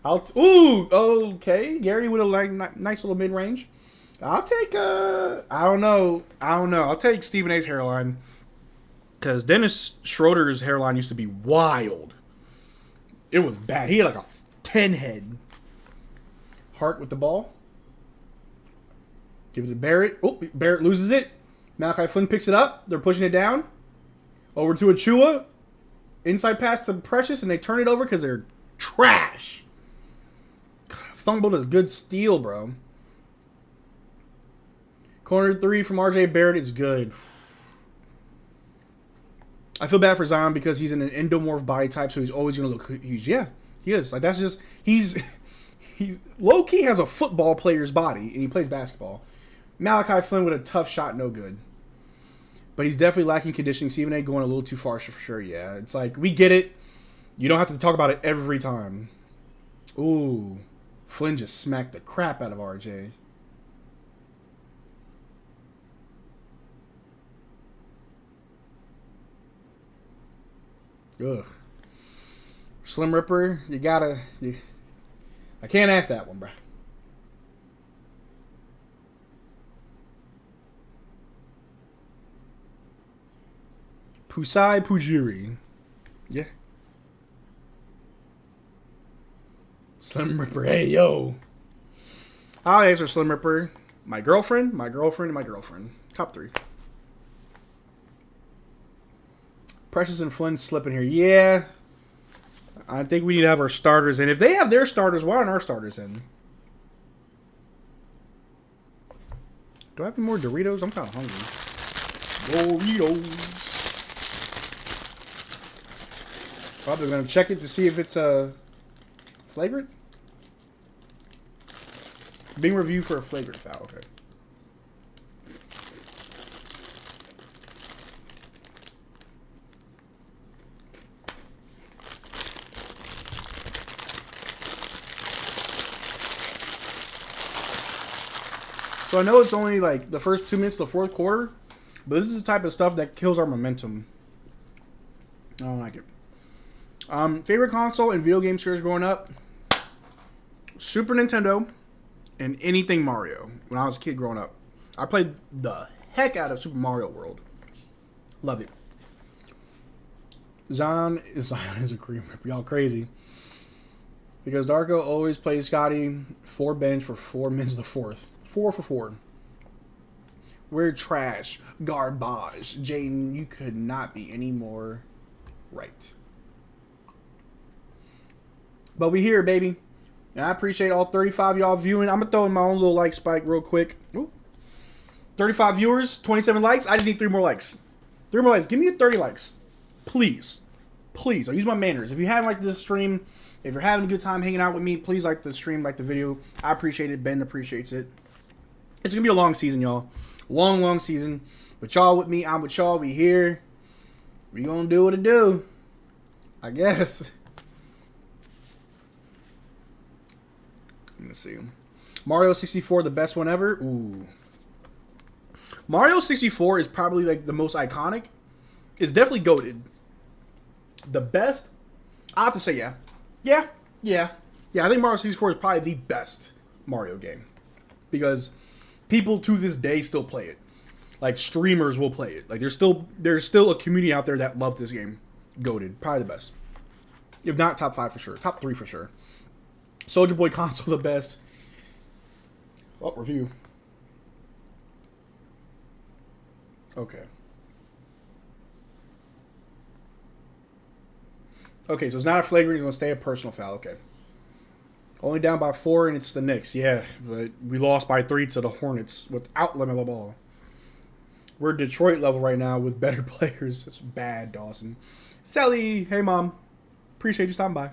Okay. Gary with a nice little mid-range. I'll take I don't know. I'll take Stephen A.'s hairline because Dennis Schroeder's hairline used to be wild. It was bad. He had like a 10 head. Hart with the ball. Give it to Barrett. Oh, Barrett loses it. Malachi Flynn picks it up. They're pushing it down. Over to Achua. Inside pass to Precious, and they turn it over because they're trash. Fumbled a good steal, bro. Corner 3 from RJ Barrett is good. I feel bad for Zion because he's in an endomorph body type, so he's always going to look huge. Yeah, he is. Like that's just he's low-key has a football player's body, and he plays basketball. Malachi Flynn with a tough shot, no good. But he's definitely lacking conditioning. Stephen A. going a little too far for sure, yeah. It's like, we get it. You don't have to talk about it every time. Ooh. Flynn just smacked the crap out of RJ. Ugh. Slim Ripper, I can't ask that one, bro. Pusai Pujiri. Yeah. Slim Ripper. Hey, yo. I'll answer Slim Ripper. My girlfriend, and my girlfriend. Top 3. Precious and Flynn slipping here. Yeah. I think we need to have our starters in. If they have their starters, why aren't our starters in? Do I have any more Doritos? I'm kind of hungry. Doritos. Probably going to check it to see if it's flavored. Being reviewed for a flavored foul. Okay. So I know it's only like the first 2 minutes of the fourth quarter, but this is the type of stuff that kills our momentum. I don't like it. Favorite console and video game series growing up? Super Nintendo and anything Mario. When I was a kid growing up, I played the heck out of Super Mario World. Love it. Zion is a cream rip. Y'all crazy. Because Darko always plays Scotty 4 bench for 4 minutes the fourth. 4 for 4. We're trash. Garbage. Jaden, you could not be any more right. But we here, baby. And I appreciate all 35 y'all viewing. I'm going to throw in my own little like spike real quick. Ooh. 35 viewers, 27 likes. I just need 3 more likes. 3 more likes. Give me 30 likes. Please. Please. I'll use my manners. If you haven't liked this stream, if you're having a good time hanging out with me, please like the stream, like the video. I appreciate it. Ben appreciates it. It's going to be a long season, y'all. Long, long season. But y'all with me. I'm with y'all. We here. We going to do what it do. I guess. Let me see. Mario 64, the best one ever. Ooh. Mario 64 is probably like the most iconic. It's definitely goated. The best? I have to say yeah. Yeah, I think Mario 64 is probably the best Mario game. Because people to this day still play it. Like streamers will play it. Like there's still a community out there that love this game. Goated. Probably the best. If not top 5 for sure. Top 3 for sure. Soulja Boy console the best. Oh, review. Okay. Okay, so it's not a flagrant. It's going to stay a personal foul. Okay. Only down by 4, and it's the Knicks. Yeah, but we lost by 3 to the Hornets without LaMelo Ball. We're Detroit level right now with better players. It's bad, Dawson. Sally, hey, Mom. Appreciate you stopping by.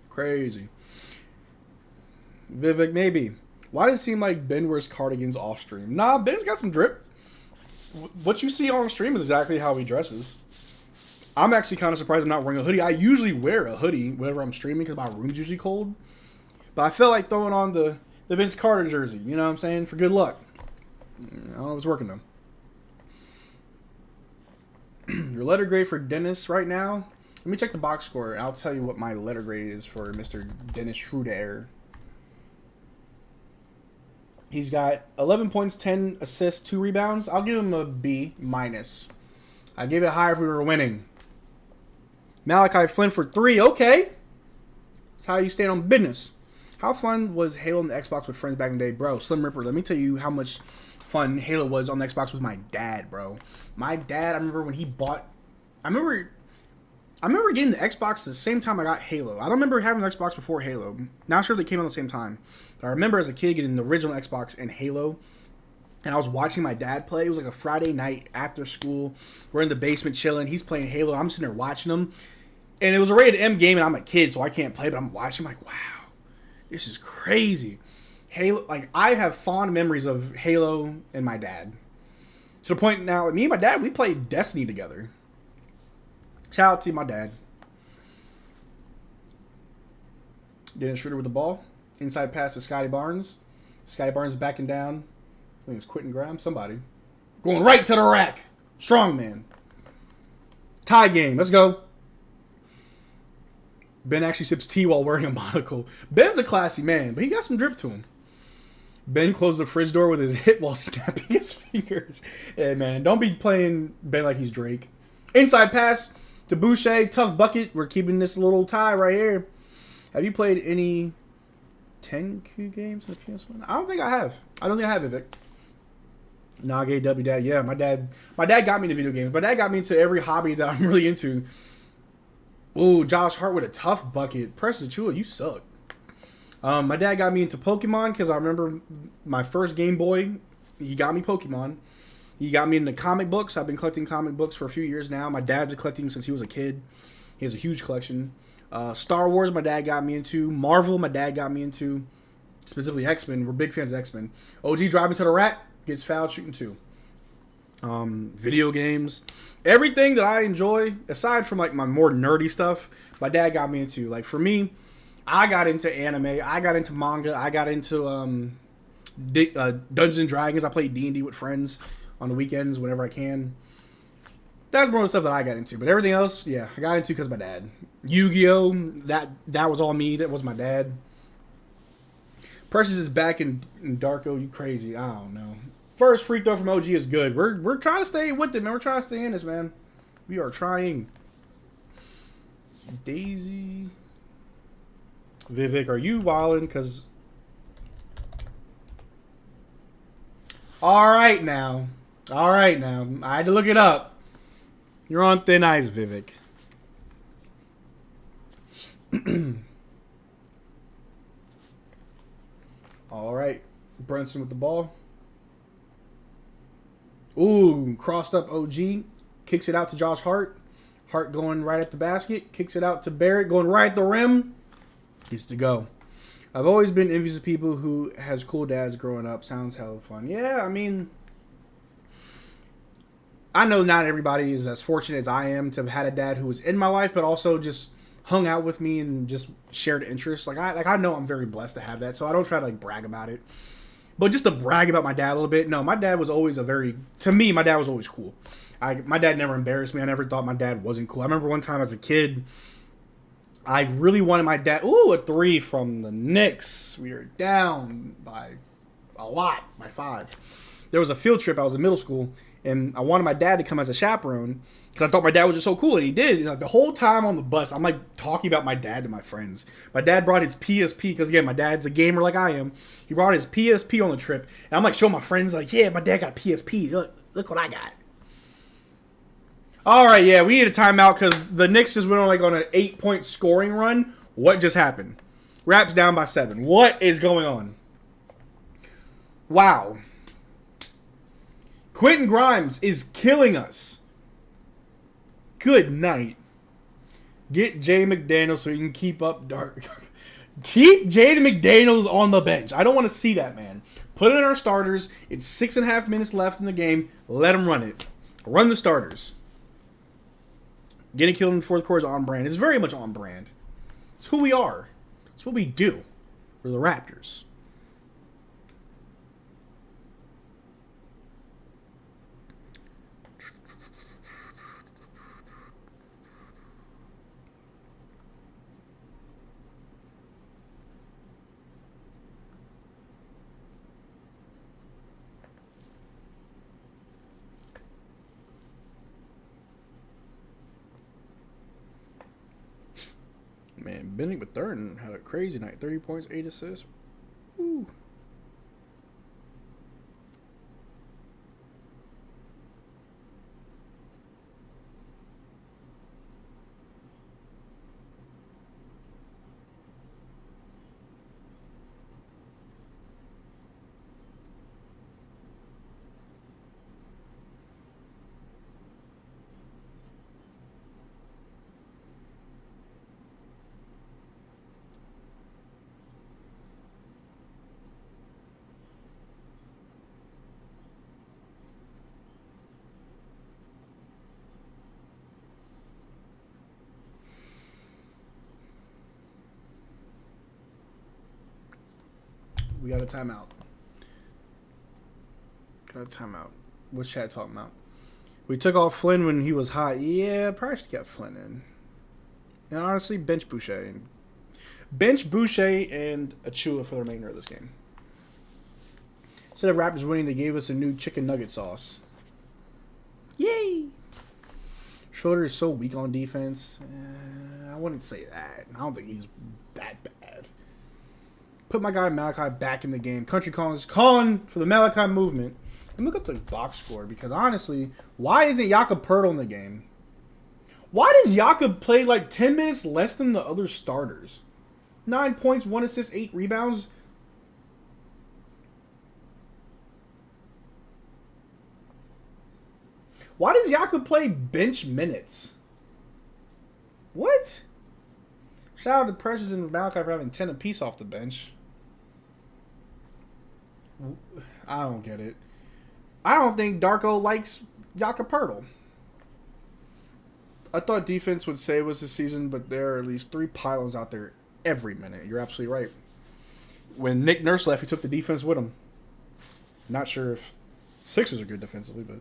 Crazy. Vivek, maybe. Why does it seem like Ben wears cardigans off stream? Nah, Ben's got some drip. What you see on stream is exactly how he dresses. I'm actually kind of surprised I'm not wearing a hoodie. I usually wear a hoodie whenever I'm streaming because my room's usually cold. But I felt like throwing on the Vince Carter jersey. You know what I'm saying? For good luck. I don't know if it's working though. Your letter grade for Dennis right now? Let me check the box score. I'll tell you what my letter grade is for Mr. Dennis Schroeder. He's got 11 points, 10 assists, 2 rebounds. I'll give him a B minus. I'd give it higher if we were winning. Malachi Flynn for 3. Okay. That's how you stand on business. How fun was Halo on the Xbox with friends back in the day? Bro, Slim Ripper, let me tell you how much fun Halo was on the Xbox with my dad, bro. My dad, I remember when he bought... I remember getting the Xbox the same time I got Halo. I don't remember having the Xbox before Halo. Not sure if they came out at the same time. But I remember as a kid getting the original Xbox and Halo. And I was watching my dad play. It was like a Friday night after school. We're in the basement chilling. He's playing Halo. I'm sitting there watching him. And it was a rated M game, and I'm a kid, so I can't play. But I'm watching. I'm like, wow, this is crazy. Halo, like, I have fond memories of Halo and my dad. To the point now, me and my dad, we played Destiny together. Shout out to my dad. Dennis Schroeder with the ball. Inside pass to Scotty Barnes. Scotty Barnes backing down. I think it's Quentin Graham. Somebody. Going right to the rack. Strong man. Tie game. Let's go. Ben actually sips tea while wearing a monocle. Ben's a classy man, but he got some drip to him. Ben closed the fridge door with his hip while snapping his fingers. Hey, man, don't be playing Ben like he's Drake. Inside pass to Boucher. Tough bucket. We're keeping this little tie right here. Have you played any 10Q games on the PS1? I don't think I have. Vivek. Nage W Dad. Yeah, my dad got me into video games. My dad got me into every hobby that I'm really into. Ooh, Josh Hart with a tough bucket. Preston Chua, you suck. My dad got me into Pokemon because I remember my first Game Boy. He got me Pokemon. He got me into comic books. I've been collecting comic books for a few years now. My dad's been collecting since he was a kid. He has a huge collection. Star Wars, my dad got me into. Marvel, my dad got me into. Specifically X-Men. We're big fans of X-Men. OG driving to the rack. Gets fouled shooting 2. Video games. Everything that I enjoy, aside from like my more nerdy stuff, my dad got me into. Like for me, I got into anime. I got into manga. I got into Dungeons and Dragons. I played D&D with friends on the weekends whenever I can. That's more of the stuff that I got into. But everything else, yeah, I got into because of my dad. Yu-Gi-Oh! That was all me. That was my dad. Precious is back in Darko. You crazy. I don't know. First free throw from OG is good. We're trying to stay with it, man. We're trying to stay in this, man. We are trying. Daisy. Vivek, are you wildin'? Because... All right now. All right now. I had to look it up. You're on thin ice, Vivek. All right. Brunson with the ball. Ooh, crossed up OG. Kicks it out to Josh Hart. Hart going right at the basket. Kicks it out to Barrett. Going right at the rim. Gets to go. I've always been envious of people who has cool dads growing up. Sounds hella fun. Yeah, I mean, I know not everybody is as fortunate as I am to have had a dad who was in my life, but also just hung out with me and just shared interests. I know I'm very blessed to have that, so I don't try to brag about it. But just to brag about my dad a little bit, no, my dad was always to me, my dad was always cool. My dad never embarrassed me. I never thought my dad wasn't cool. I remember one time as a kid, I really wanted my dad. Ooh, a 3 from the Knicks. We were down by a lot, by 5. There was a field trip. I was in middle school, and I wanted my dad to come as a chaperone because I thought my dad was just so cool, and he did. The whole time on the bus, I'm talking about my dad to my friends. My dad brought his PSP because again, my dad's a gamer like I am. He brought his PSP on the trip, and I'm showing my friends yeah, my dad got a PSP. Look what I got. All right, yeah, we need a timeout because the Knicks just went on an 8-point scoring run. What just happened? Raps down by 7. What is going on? Wow. Quentin Grimes is killing us. Good night. Get Jaden McDaniels so he can keep up dark. Keep Jaden McDaniels on the bench. I don't want to see that, man. Put it in our starters. It's 6.5 minutes left in the game. Let him run it. Run the starters. Getting killed in the fourth quarter is on brand. It's very much on brand. It's who we are. It's what we do. We're the Raptors. Man, Benedict Mathurin had a crazy night. 30 points, 8 assists. Woo. We got a timeout. What's chat talking about? We took off Flynn when he was hot. Yeah, probably should kept Flynn in. And honestly, bench Boucher and Achua for the remainder of this game. Instead of Raptors winning, they gave us a new chicken nugget sauce. Yay! Schroeder is so weak on defense. I wouldn't say that. I don't think he's that bad. Put my guy Malachi back in the game. Country calling for the Malachi movement. And look at the box score because honestly, why isn't Jakob Poeltl in the game? Why does Jakob play 10 minutes less than the other starters? 9 points, 1 assist, 8 rebounds. Why does Jakob play bench minutes? What? Shout out to Precious and Malachi for having 10 apiece off the bench. I don't get it. I don't think Darko likes Jakob Poeltl. I thought defense would save us this season, but there are at least 3 pylons out there every minute. You're absolutely right. When Nick Nurse left, he took the defense with him. Not sure if Sixers are good defensively, but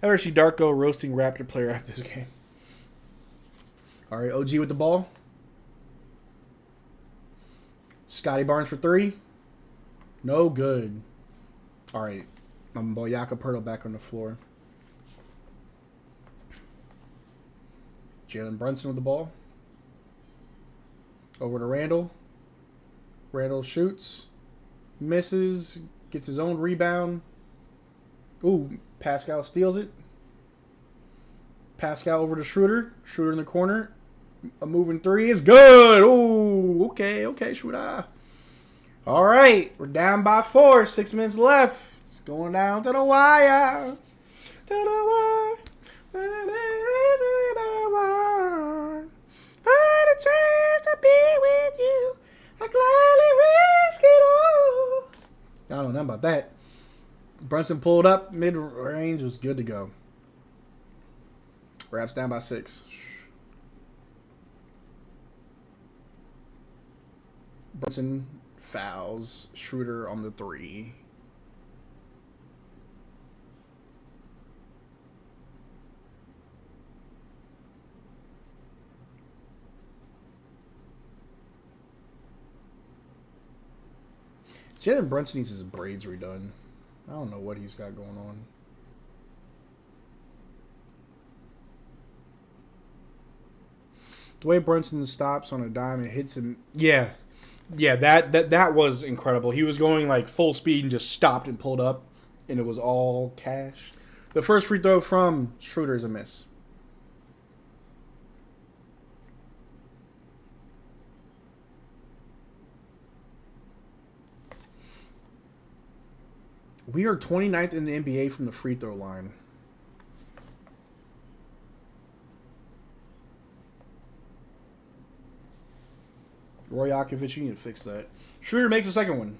I ever see Darko roasting Raptor player after this game. All right, OG with the ball. Scotty Barnes for 3. No good. All right. My boy Jakob Poeltl back on the floor. Jalen Brunson with the ball. Over to Randall. Randall shoots. Misses. Gets his own rebound. Ooh, Pascal steals it. Pascal over to Schroeder. Schroeder in the corner. A moving three is good. Ooh, okay, Schroeder. All right, we're down by 4. 6 minutes left. It's going down to the wire. To the wire. For the chance to be with you, I gladly risk it all. I don't know about that. Brunson pulled up mid-range, was good to go. Raps down by 6. Brunson fouls Schroeder on the 3. Jalen Brunson needs his braids redone. I don't know what he's got going on. The way Brunson stops on a dime and hits him, yeah, that was incredible. He was going like full speed and just stopped and pulled up, and it was all cash. The first free throw from Schroeder is a miss. We are 29th in the NBA from the free throw line. Roy Yakovich, you need to fix that. Schroeder makes the second one.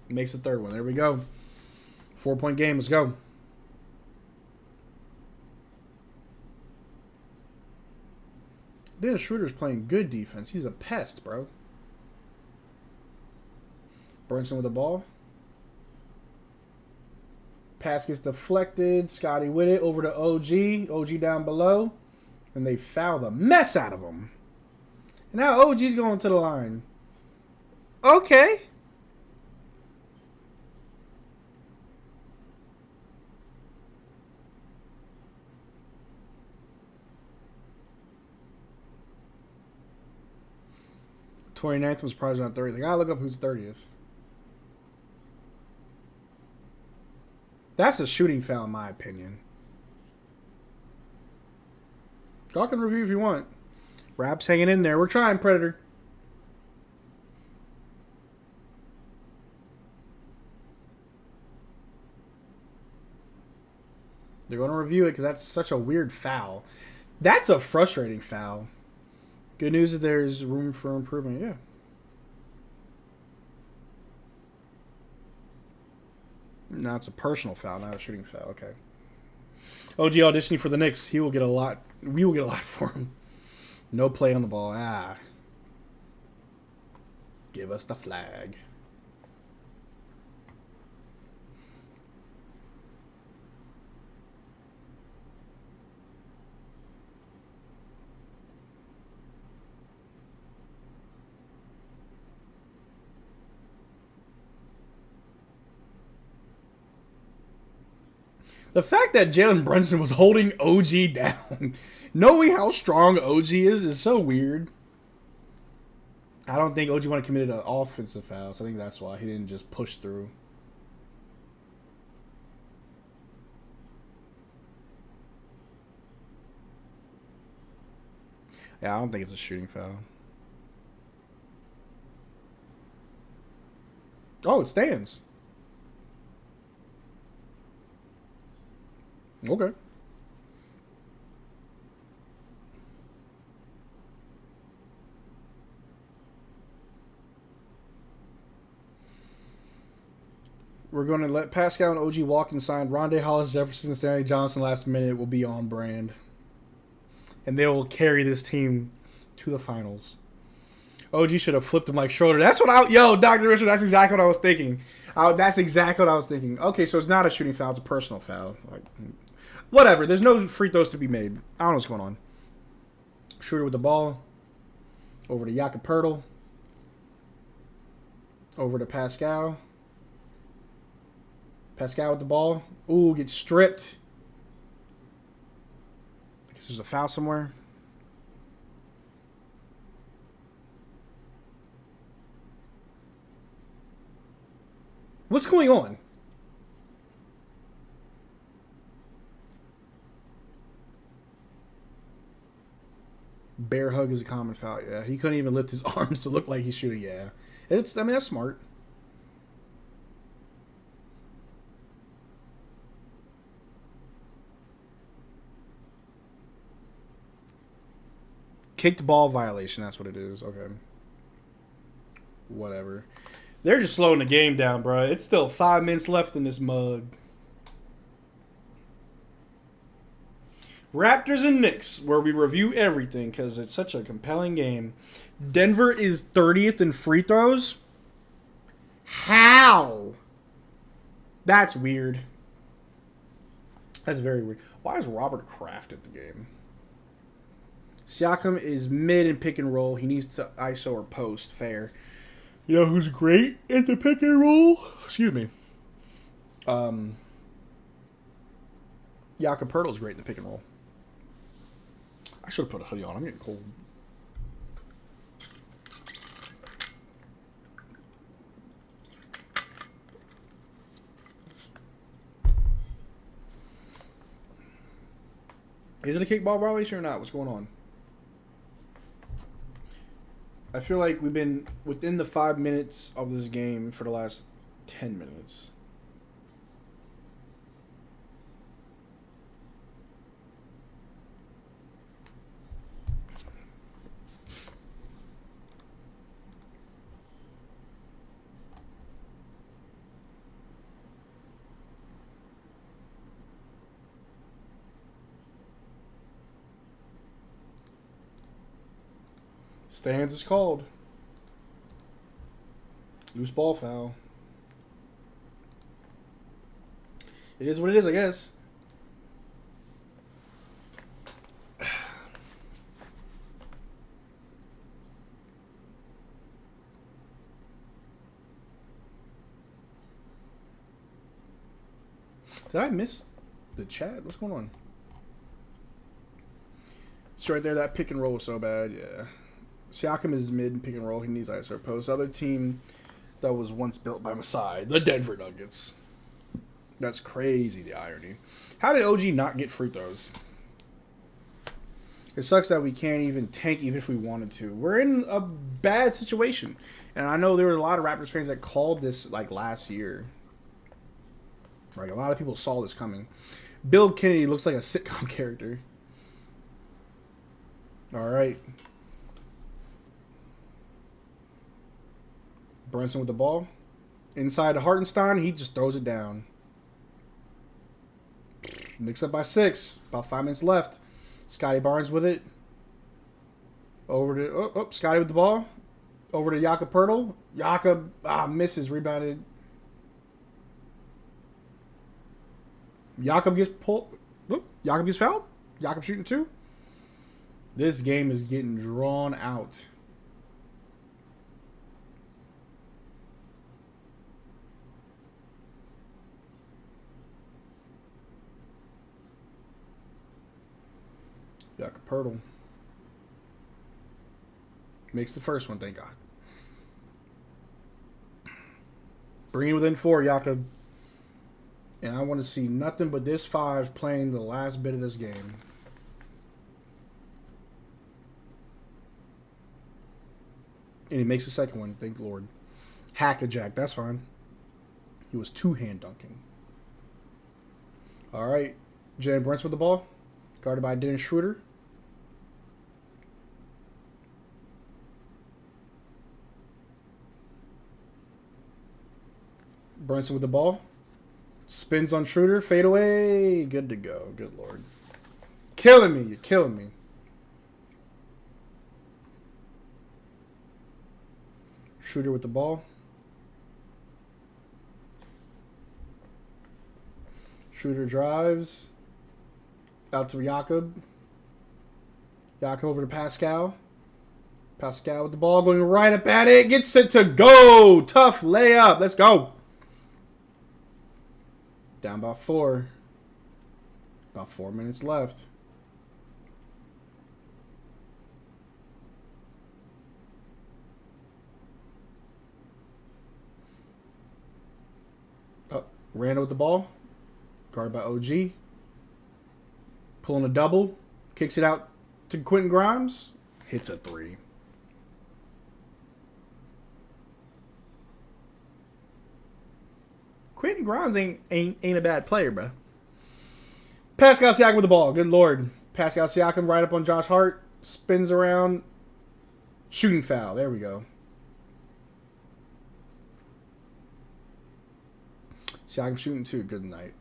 Makes the third one. There we go. 4-point game. Let's go. Dennis Schroeder's playing good defense. He's a pest, bro. Brunson with the ball. Pass gets deflected. Scotty with it over to OG. OG down below. And they foul the mess out of him. And now OG's going to the line. Okay. '29th was probably not 30th. I gotta look up who's 30th. That's a shooting foul in my opinion. Y'all can review if you want. Raps hanging in there. We're trying, Predator. They're going to review it because that's such a weird foul. That's a frustrating foul. Good news is there's room for improvement. Yeah. No, it's a personal foul, not a shooting foul. Okay. OG auditioning for the Knicks. He will get a lot. We will get a lot for him. No play on the ball. Ah. Give us the flag. The fact that Jalen Brunson was holding OG down, knowing how strong OG is so weird. I don't think OG wanted to commit an offensive foul, so I think that's why he didn't just push through. Yeah, I don't think it's a shooting foul. Oh, it stands. Okay. We're going to let Pascal and OG walk inside. Rondé Hollis, Jefferson, and Stanley Johnson last minute will be on brand. And they will carry this team to the finals. OG should have flipped him like Schroeder. That's what I... Yo, Dr. Richard, that's exactly what I was thinking. That's exactly what I was thinking. Okay, so it's not a shooting foul. It's a personal foul. Like... Whatever. There's no free throws to be made. I don't know what's going on. Schroeder with the ball. Over to Yakapurtle. Over to Pascal. Pascal with the ball. Ooh, gets stripped. There's a foul somewhere. What's going on? Bear hug is a common foul. Yeah, he couldn't even lift his arms to look like he's shooting. Yeah, I mean, that's smart. Kicked ball violation. That's what it is. Okay. Whatever. They're just slowing the game down, bro. It's still 5 minutes left in this mug. Raptors and Knicks, where we review everything because it's such a compelling game. Denver is 30th in free throws. How? That's weird. That's very weird. Why is Robert Kraft at the game? Siakam is mid in pick and roll. He needs to ISO or post. Fair. You know who's great at the pick and roll? Excuse me. Jakob Poeltl's great in the pick and roll. I should have put a hoodie on. I'm getting cold. Is it a kickball violation or not? What's going on? I feel like we've been within the 5 minutes of this game for the last 10 minutes. Stands is called. Loose ball foul. It is what it is, I guess. Did I miss the chat? What's going on? It's right there. That pick and roll was so bad. Yeah. Siakam is mid pick and roll. He needs ISO post. Other team that was once built by Masai, the Denver Nuggets. That's crazy, the irony. How did OG not get free throws? It sucks that we can't even tank even if we wanted to. We're in a bad situation. And I know there were a lot of Raptors fans that called this like last year. Like a lot of people saw this coming. Bill Kennedy looks like a sitcom character. All right. Brunson with the ball. Inside to Hartenstein. He just throws it down. Knicks up by 6. About 5 minutes left. Scotty Barnes with it. Over to... Scotty with the ball. Over to Jakob Poeltl. Jakob misses. Rebounded. Jakob gets pulled. Jakob gets fouled. Jakob shooting 2. This game is getting drawn out. Jakob Poeltl makes the first one, thank God. Bring it within 4, Jakob. And I want to see nothing but this 5 playing the last bit of this game. And he makes the second one, thank the Lord. Hack-a-jack, that's fine. He was 2-hand dunking. All right, Jalen Brunson with the ball. Guarded by Dennis Schroeder. Brunson with the ball. Spins on Schroeder. Fade away. Good to go. Good Lord. Killing me. You're killing me. Schroeder with the ball. Schroeder drives. Out to Jakob. Jakob over to Pascal. Pascal with the ball going right up at it. Gets it to go. Tough layup. Let's go. Down by 4. About 4 minutes left. Randall with the ball. Guarded by OG. Pulling a double. Kicks it out to Quentin Grimes. Hits a three. Quentin Grimes ain't a bad player, bro. Pascal Siakam with the ball. Good lord. Pascal Siakam right up on Josh Hart. Spins around. Shooting foul. There we go. Siakam shooting two. Good night.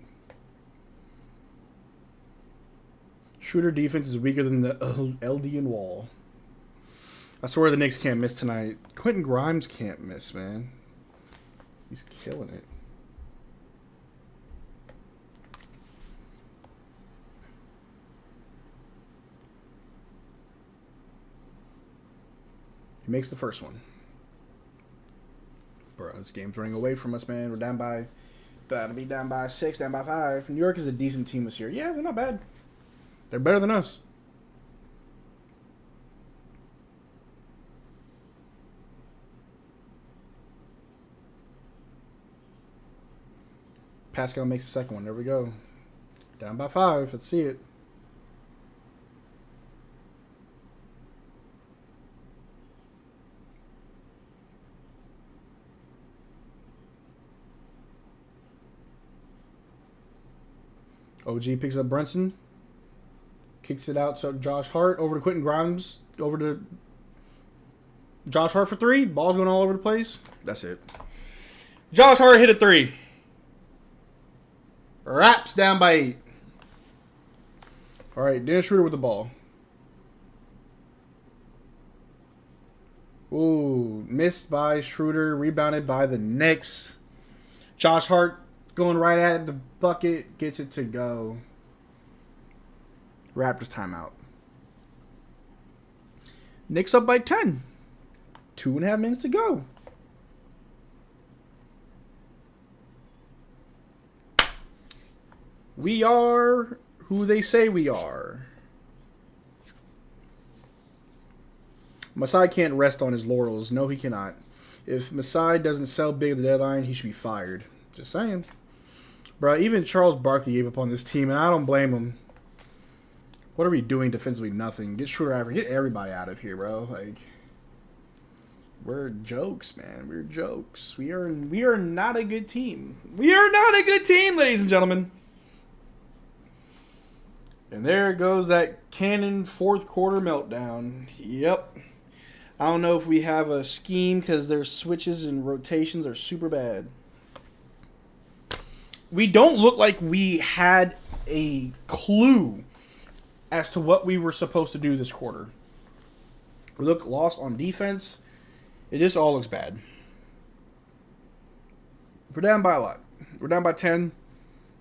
Shooter defense is weaker than the Eldian wall. I swear the Knicks can't miss tonight. Quentin Grimes can't miss, man. He's killing it. He makes the first one. Bro, this game's running away from us, man. We're down by... About to be down by 6, down by 5. New York is a decent team this year. Yeah, they're not bad. They're better than us. Pascal makes the second one. There we go. Down by 5. Let's see it. OG picks up Brunson. Kicks it out to Josh Hart. Over to Quentin Grimes. Over to Josh Hart for three. Ball's going all over the place. That's it. Josh Hart hit a three. Raps down by 8. All right, Dennis Schroeder with the ball. Ooh, missed by Schroeder. Rebounded by the Knicks. Josh Hart going right at the bucket. Gets it to go. Raptors timeout. Knicks up by 10. 2.5 minutes to go. We are who they say we are. Masai can't rest on his laurels. No, he cannot. If Masai doesn't sell big at the deadline, he should be fired. Just saying. Bro, even Charles Barkley gave up on this team, and I don't blame him. What are we doing defensively? Nothing. Get Schroeder out of here. Get everybody out of here, bro. Like, we're jokes, man. We're jokes. We are not a good team. We are not a good team, ladies and gentlemen. And there goes that cannon fourth quarter meltdown. Yep. I don't know if we have a scheme because their switches and rotations are super bad. We don't look like we had a clue as to what we were supposed to do this quarter. We look lost on defense. It just all looks bad. We're down by a lot. We're down by 10.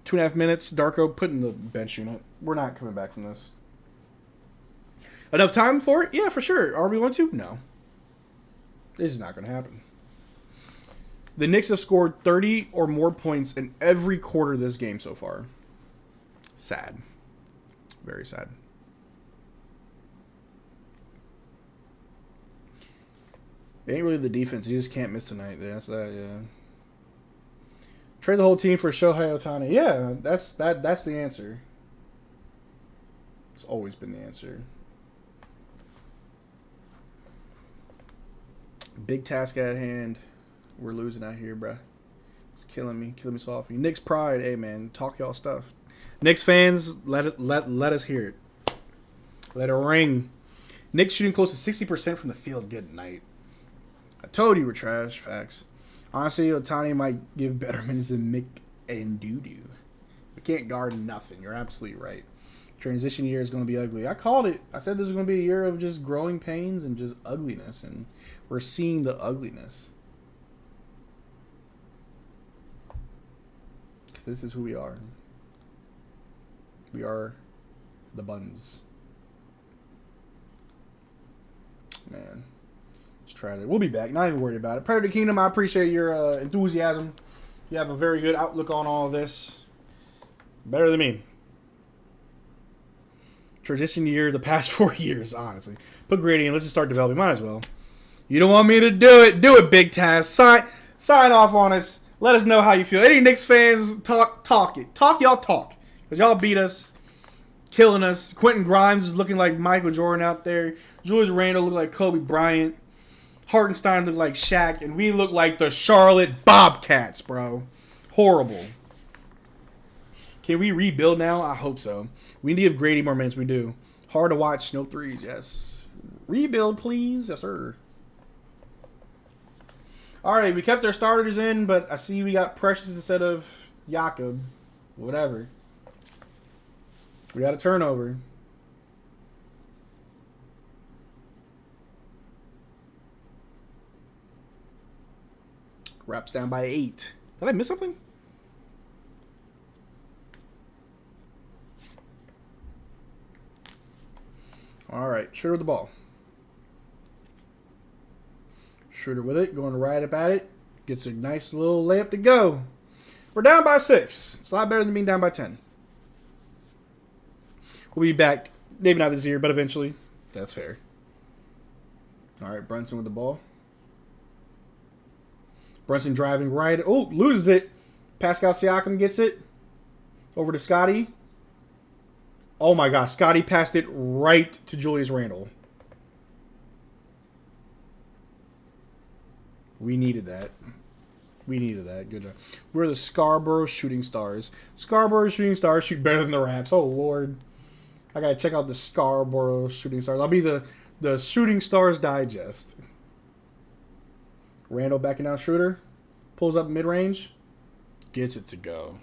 2.5 minutes. Darko put in the bench unit. We're not coming back from this. Enough time for it? Yeah, for sure. Are we going to? No. This is not going to happen. The Knicks have scored 30 or more points in every quarter of this game so far. Sad. Very sad. It ain't really the defense. You just can't miss tonight. That's that, yeah. Trade the whole team for Shohei Ohtani. Yeah, that's the answer. It's always been the answer. Big task at hand. We're losing out here, bruh. It's killing me softly. Knicks pride, hey man, talk y'all stuff. Knicks fans, let us hear it. Let it ring. Knicks shooting close to 60% from the field. Good night. I told you we're trash. Facts. Honestly, Ohtani might give better minutes than Mick and Doo-Doo. We can't guard nothing. You're absolutely right. Transition year is going to be ugly. I called it. I said this is going to be a year of just growing pains and just ugliness, and we're seeing the ugliness. Because this is who we are. We are the Buns. Man. Let's try it. We'll be back. Not even worried about it. Predator Kingdom, I appreciate your enthusiasm. You have a very good outlook on all of this. Better than me. Transition year the past 4 years, honestly. Put Grady in. Let's just start developing. Might as well. You don't want me to do it. Do it, Big Taz. Sign off on us. Let us know how you feel. Any Knicks fans, talk it. Y'all talk. Because y'all beat us. Killing us. Quentin Grimes is looking like Michael Jordan out there. Julius Randle looked like Kobe Bryant. Hartenstein looked like Shaq. And we look like the Charlotte Bobcats, bro. Horrible. Can we rebuild now? I hope so. We need to give Grady more minutes. We do. Hard to watch. No threes. Yes. Rebuild, please. Yes, sir. All right. We kept our starters in, but I see we got Precious instead of Jakob. Whatever. We got a turnover. Raps down by 8. Did I miss something? All right. Shooter with the ball. Shooter with it. Going right up at it. Gets a nice little layup to go. We're down by 6. It's a lot better than being down by 10. We'll be back. Maybe not this year, but eventually. That's fair. All right. Brunson with the ball. Brunson driving right. Oh, loses it. Pascal Siakam gets it. Over to Scotty. Oh my gosh. Scotty passed it right to Julius Randle. We needed that. We needed that. Good job. We're the Scarborough Shooting Stars. Scarborough Shooting Stars shoot better than the Raps. Oh, Lord. I got to check out the Scarborough Shooting Stars. I'll be the Shooting Stars Digest. Randall backing down Schroeder. Pulls up mid-range. Gets it to go.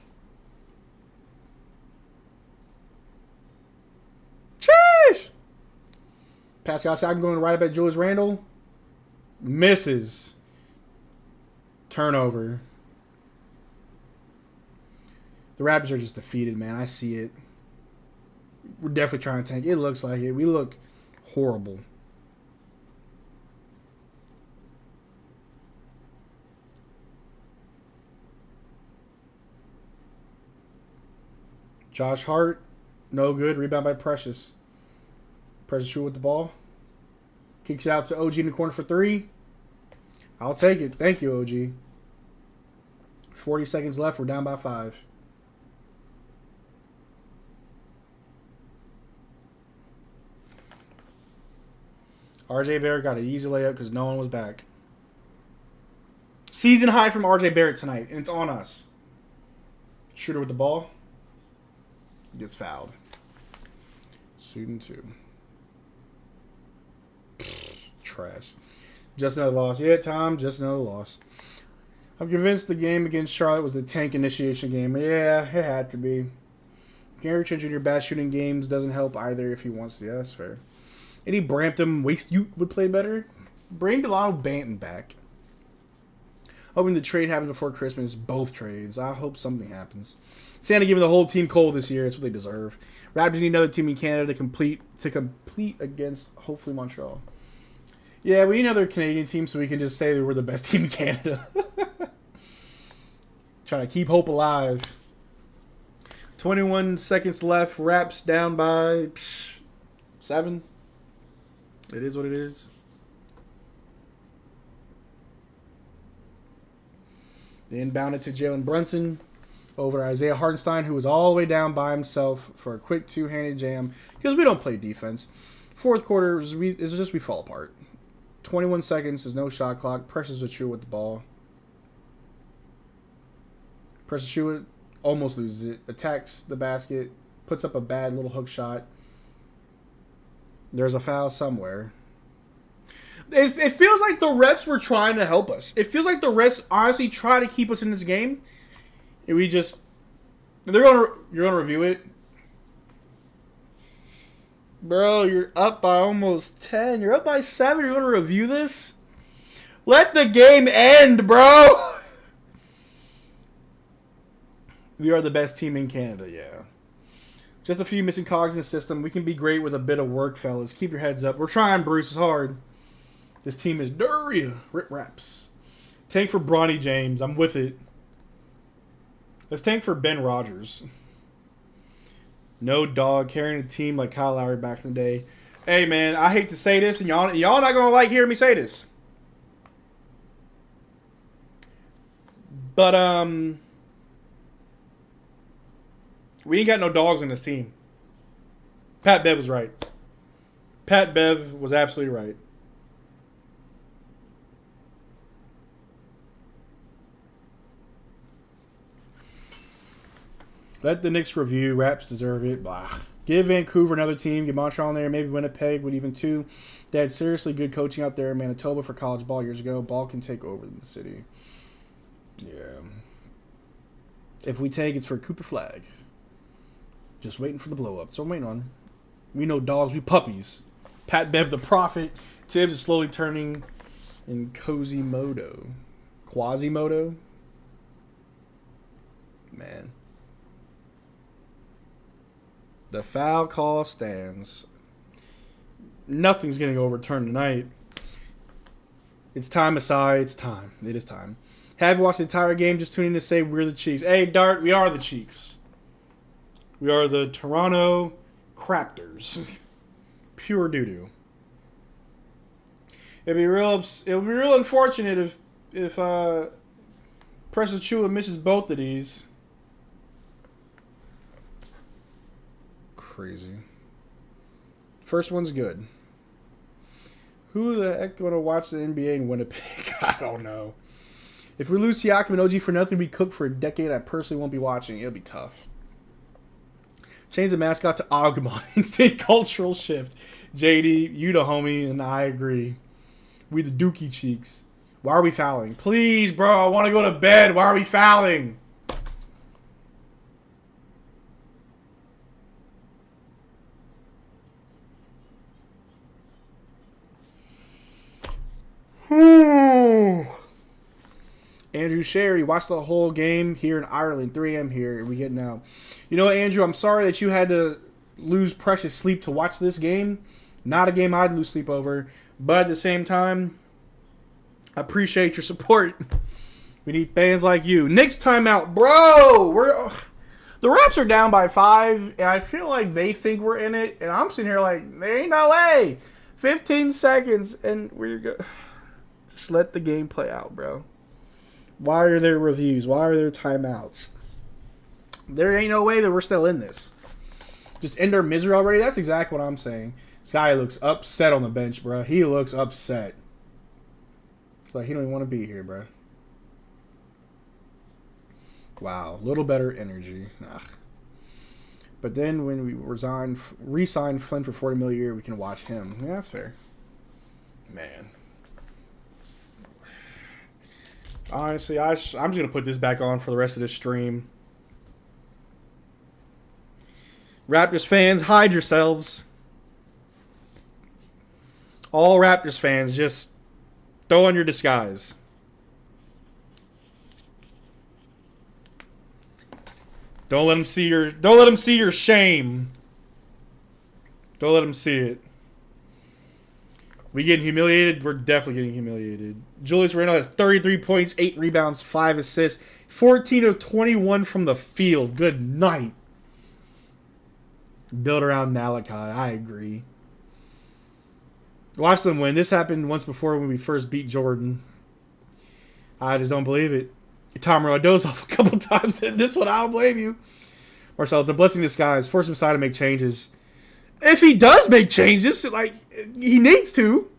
Sheesh! Pascal Siakam going right up at Julius Randle. Misses. Turnover. The Raptors are just defeated, man. I see it. We're definitely trying to tank. It looks like it. We look horrible. Josh Hart, no good. Rebound by Precious. Precious shoot with the ball. Kicks it out to OG in the corner for 3. I'll take it. Thank you, OG. 40 seconds left. We're down by 5. RJ Barrett got an easy layup because no one was back. Season high from RJ Barrett tonight, and it's on us. Shooter with the ball. Gets fouled. Shooting 2. Trash. Just another loss. Yeah, Tom, just another loss. I'm convinced the game against Charlotte was the tank initiation game. Yeah, it had to be. Gary Trent Jr. bad shooting games doesn't help either if he wants to. Yeah, that's fair. Any Brampton waste you would play better? Bring Delano Banton back. Hoping the trade happens before Christmas. Both trades. I hope something happens. Santa giving the whole team cold this year. That's what they deserve. Raptors need another team in Canada to complete against hopefully Montreal. Yeah, we need another Canadian team so we can just say that we're the best team in Canada. Trying to keep hope alive. 21 seconds left. Raps down by 7. It is what it is. They inbound it to Jalen Brunson. Over to Isaiah Hartenstein, who was all the way down by himself for a quick two-handed jam. Because we don't play defense. Fourth quarter, is just we fall apart. 21 seconds. There's no shot clock. Precious with Shua with the ball. Precious Shua almost loses it. Attacks the basket. Puts up a bad little hook shot. There's a foul somewhere. It feels like the refs were trying to help us. It feels like the refs honestly try to keep us in this game. And we just... you're going to review it? Bro, you're up by almost 10. You're up by 7. You're going to review this? Let the game end, bro! We are the best team in Canada, yeah. Just a few missing cogs in the system. We can be great with a bit of work, fellas. Keep your heads up. We're trying, Bruce. It's hard. This team is dirty. Rip Raps. Tank for Bronny James. I'm with it. Let's tank for Ben Rogers. No dog carrying a team like Kyle Lowry back in the day. Hey, man, I hate to say this, and y'all not going to like hearing me say this. But we ain't got no dogs in this team. Pat Bev was right. Pat Bev was absolutely right. Let the Knicks review. Raps deserve it. Blah. Give Vancouver another team. Get Montreal in there. Maybe Winnipeg with even two. They had seriously good coaching out there in Manitoba for college ball years ago. Ball can take over the city. Yeah. If we tank, it's for Cooper Flag. Just waiting for the blow up. So I'm waiting on. We know dogs. We puppies. Pat Bev the Prophet. Tibbs is slowly turning in Quasimodo. Quasimodo? Man. The foul call stands. Nothing's getting overturned tonight. It's time, Asai. It's time. It is time. Have you watched the entire game? Just tuning in to say we're the Cheeks. Hey, Dart, we are the Cheeks. We are the Toronto Raptors. Pure doo-doo. It'll be real unfortunate if Precious Chua misses both of these. Crazy. First one's good. Who the heck going to watch the NBA in Winnipeg? I don't know. If we lose Siakam and OG for nothing, we cook for a decade. I personally won't be watching. It'll be tough. Change the mascot to Agumon. Instant cultural shift. JD, you the homie, and I agree. We the Dookie Cheeks. Why are we fouling? Please, bro, I want to go to bed. Why are we fouling? Andrew Sherry watched the whole game here in Ireland. 3 a.m. here. We get now. You know what, Andrew? I'm sorry that you had to lose precious sleep to watch this game. Not a game I'd lose sleep over. But at the same time, I appreciate your support. We need fans like you. Knicks timeout. Bro! The Raps are down by 5, and I feel like they think we're in it. And I'm sitting here like, there ain't no way. 15 seconds, and we're good. Just let the game play out, bro. Why are there reviews? Why are there timeouts? There ain't no way that we're still in this. Just end our misery already? That's exactly what I'm saying. This guy looks upset on the bench, bro. He looks upset. It's like he don't even want to be here, bro. Wow. A little better energy. Ugh. But then when we re-sign Flynn for $40 million a year, we can watch him. Yeah, that's fair. Man. Honestly, I'm just going to put this back on for the rest of this stream. Raptors fans, hide yourselves. All Raptors fans, just throw on your disguise. Don't let them see your shame. Don't let them see it. We getting humiliated? We're definitely getting humiliated. Julius Randle has 33 points, 8 rebounds, 5 assists, 14 of 21 from the field. Good night. Build around Malachi. I agree. Watch them win. This happened once before when we first beat Jordan. I just don't believe it. Tom Morello dozed off a couple times in this one. I don't blame you. Marcel, it's a blessing in disguise. Force him aside to make changes. If he does make changes, like, he needs to.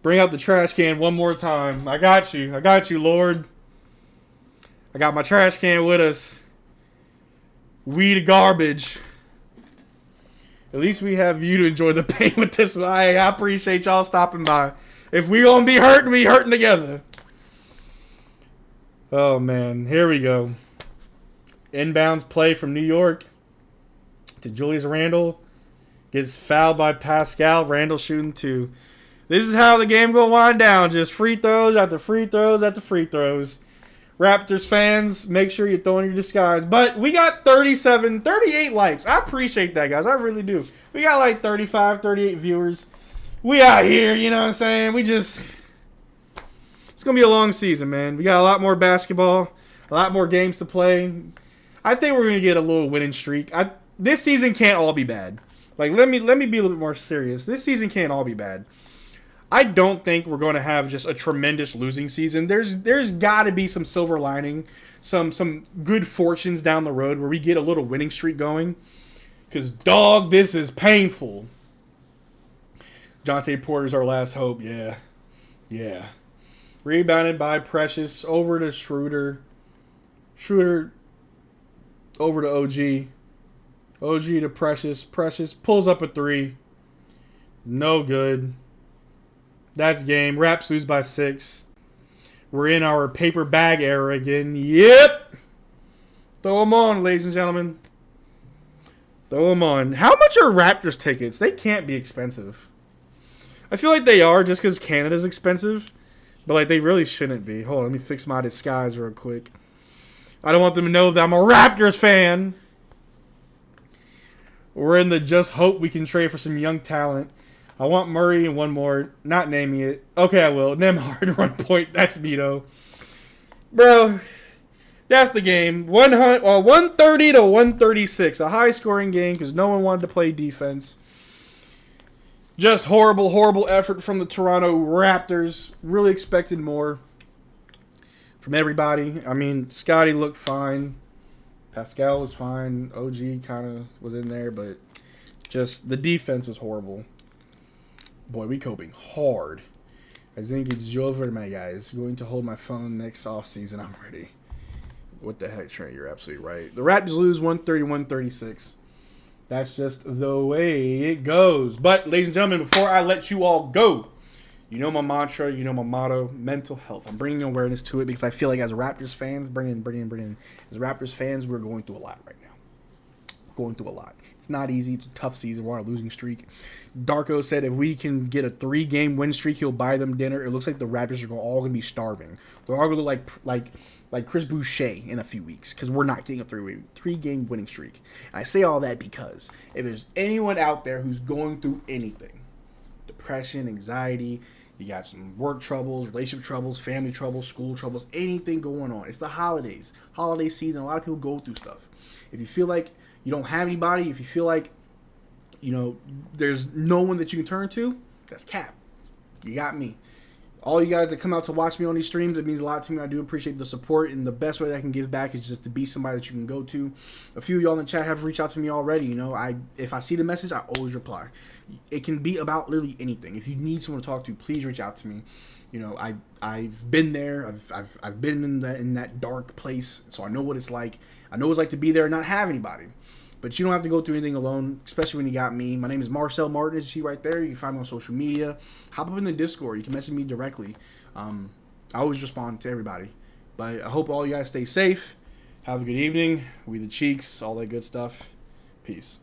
Bring out the trash can one more time. I got you. I got you, Lord. I got my trash can with us. We the garbage. At least we have you to enjoy the pain with this one. I appreciate y'all stopping by. If we gonna be hurting, we hurting together. Oh, man. Here we go. Inbounds play from New York to Julius Randle. Gets fouled by Pascal. Randle shooting 2. This is how the game going to wind down. Just free throws after free throws after free throws. Raptors fans, make sure you're throwing your disguise. But we got 38 likes. I appreciate that, guys. I really do. We got like 35, 38 viewers. We out here, you know what I'm saying? It's going to be a long season, man. We got a lot more basketball, a lot more games to play. I think we're going to get a little winning streak. This season can't all be bad. Like, let me be a little bit more serious. This season can't all be bad. I don't think we're going to have just a tremendous losing season. There's got to be some silver lining, some good fortunes down the road where we get a little winning streak going. Because, dog, this is painful. Jonte Porter's our last hope. Yeah. Yeah. Rebounded by Precious. Over to Schroeder. Schroeder over to OG. OG to Precious. Precious pulls up a three. No good. That's game. Raps lose by 6. We're in our paper bag era again. Yep. Throw them on, ladies and gentlemen. Throw them on. How much are Raptors tickets? They can't be expensive. I feel like they are just because Canada's expensive. But like they really shouldn't be. Hold on, let me fix my disguise real quick. I don't want them to know that I'm a Raptors fan. We're in the just hope we can trade for some young talent. I want Murray and one more. Not naming it. Okay, I will. Nemhard, run point. That's me, though. Bro, that's the game. 130 to 136. A high-scoring game because no one wanted to play defense. Just horrible, horrible effort from the Toronto Raptors. Really expected more from everybody. I mean, Scotty looked fine. Pascal was fine. OG kind of was in there, but just the defense was horrible. Boy, we coping hard. I think it's over, my guys. Going to hold my phone next offseason. I'm ready. What the heck, Trent? You're absolutely right. The Raptors lose 131-36. That's just the way it goes. But, ladies and gentlemen, before I let you all go, you know my mantra, you know my motto, mental health. I'm bringing awareness to it because I feel like as Raptors fans, bring in. As Raptors fans, we're going through a lot right now. We're going through a lot. It's not easy. It's a tough season. We're on a losing streak. Darko said if we can get a 3-game win streak, he'll buy them dinner. It looks like the Raptors are all going to be starving. They're all going to look like Chris Boucher in a few weeks because we're not getting a 3-game winning streak. And I say all that because if there's anyone out there who's going through anything, depression, anxiety, you got some work troubles, relationship troubles, family troubles, school troubles, anything going on. It's the holidays. Holiday season. A lot of people go through stuff. If you feel like you don't have anybody, if you feel like, you know, there's no one that you can turn to, that's cap. You got me. All you guys that come out to watch me on these streams, it means a lot to me. I do appreciate the support, and the best way that I can give back is just to be somebody that you can go to. A few of y'all in the chat have reached out to me already. You know, if I see the message, I always reply. It can be about literally anything. If you need someone to talk to, please reach out to me. You know, I've been there. I've been in that dark place, so I know what it's like. I know what it's like to be there and not have anybody. But you don't have to go through anything alone, especially when you got me. My name is Marcel Martin, as you see right there. You can find me on social media. Hop up in the Discord. You can message me directly. I always respond to everybody. But I hope all you guys stay safe. Have a good evening. We the Cheeks, all that good stuff. Peace.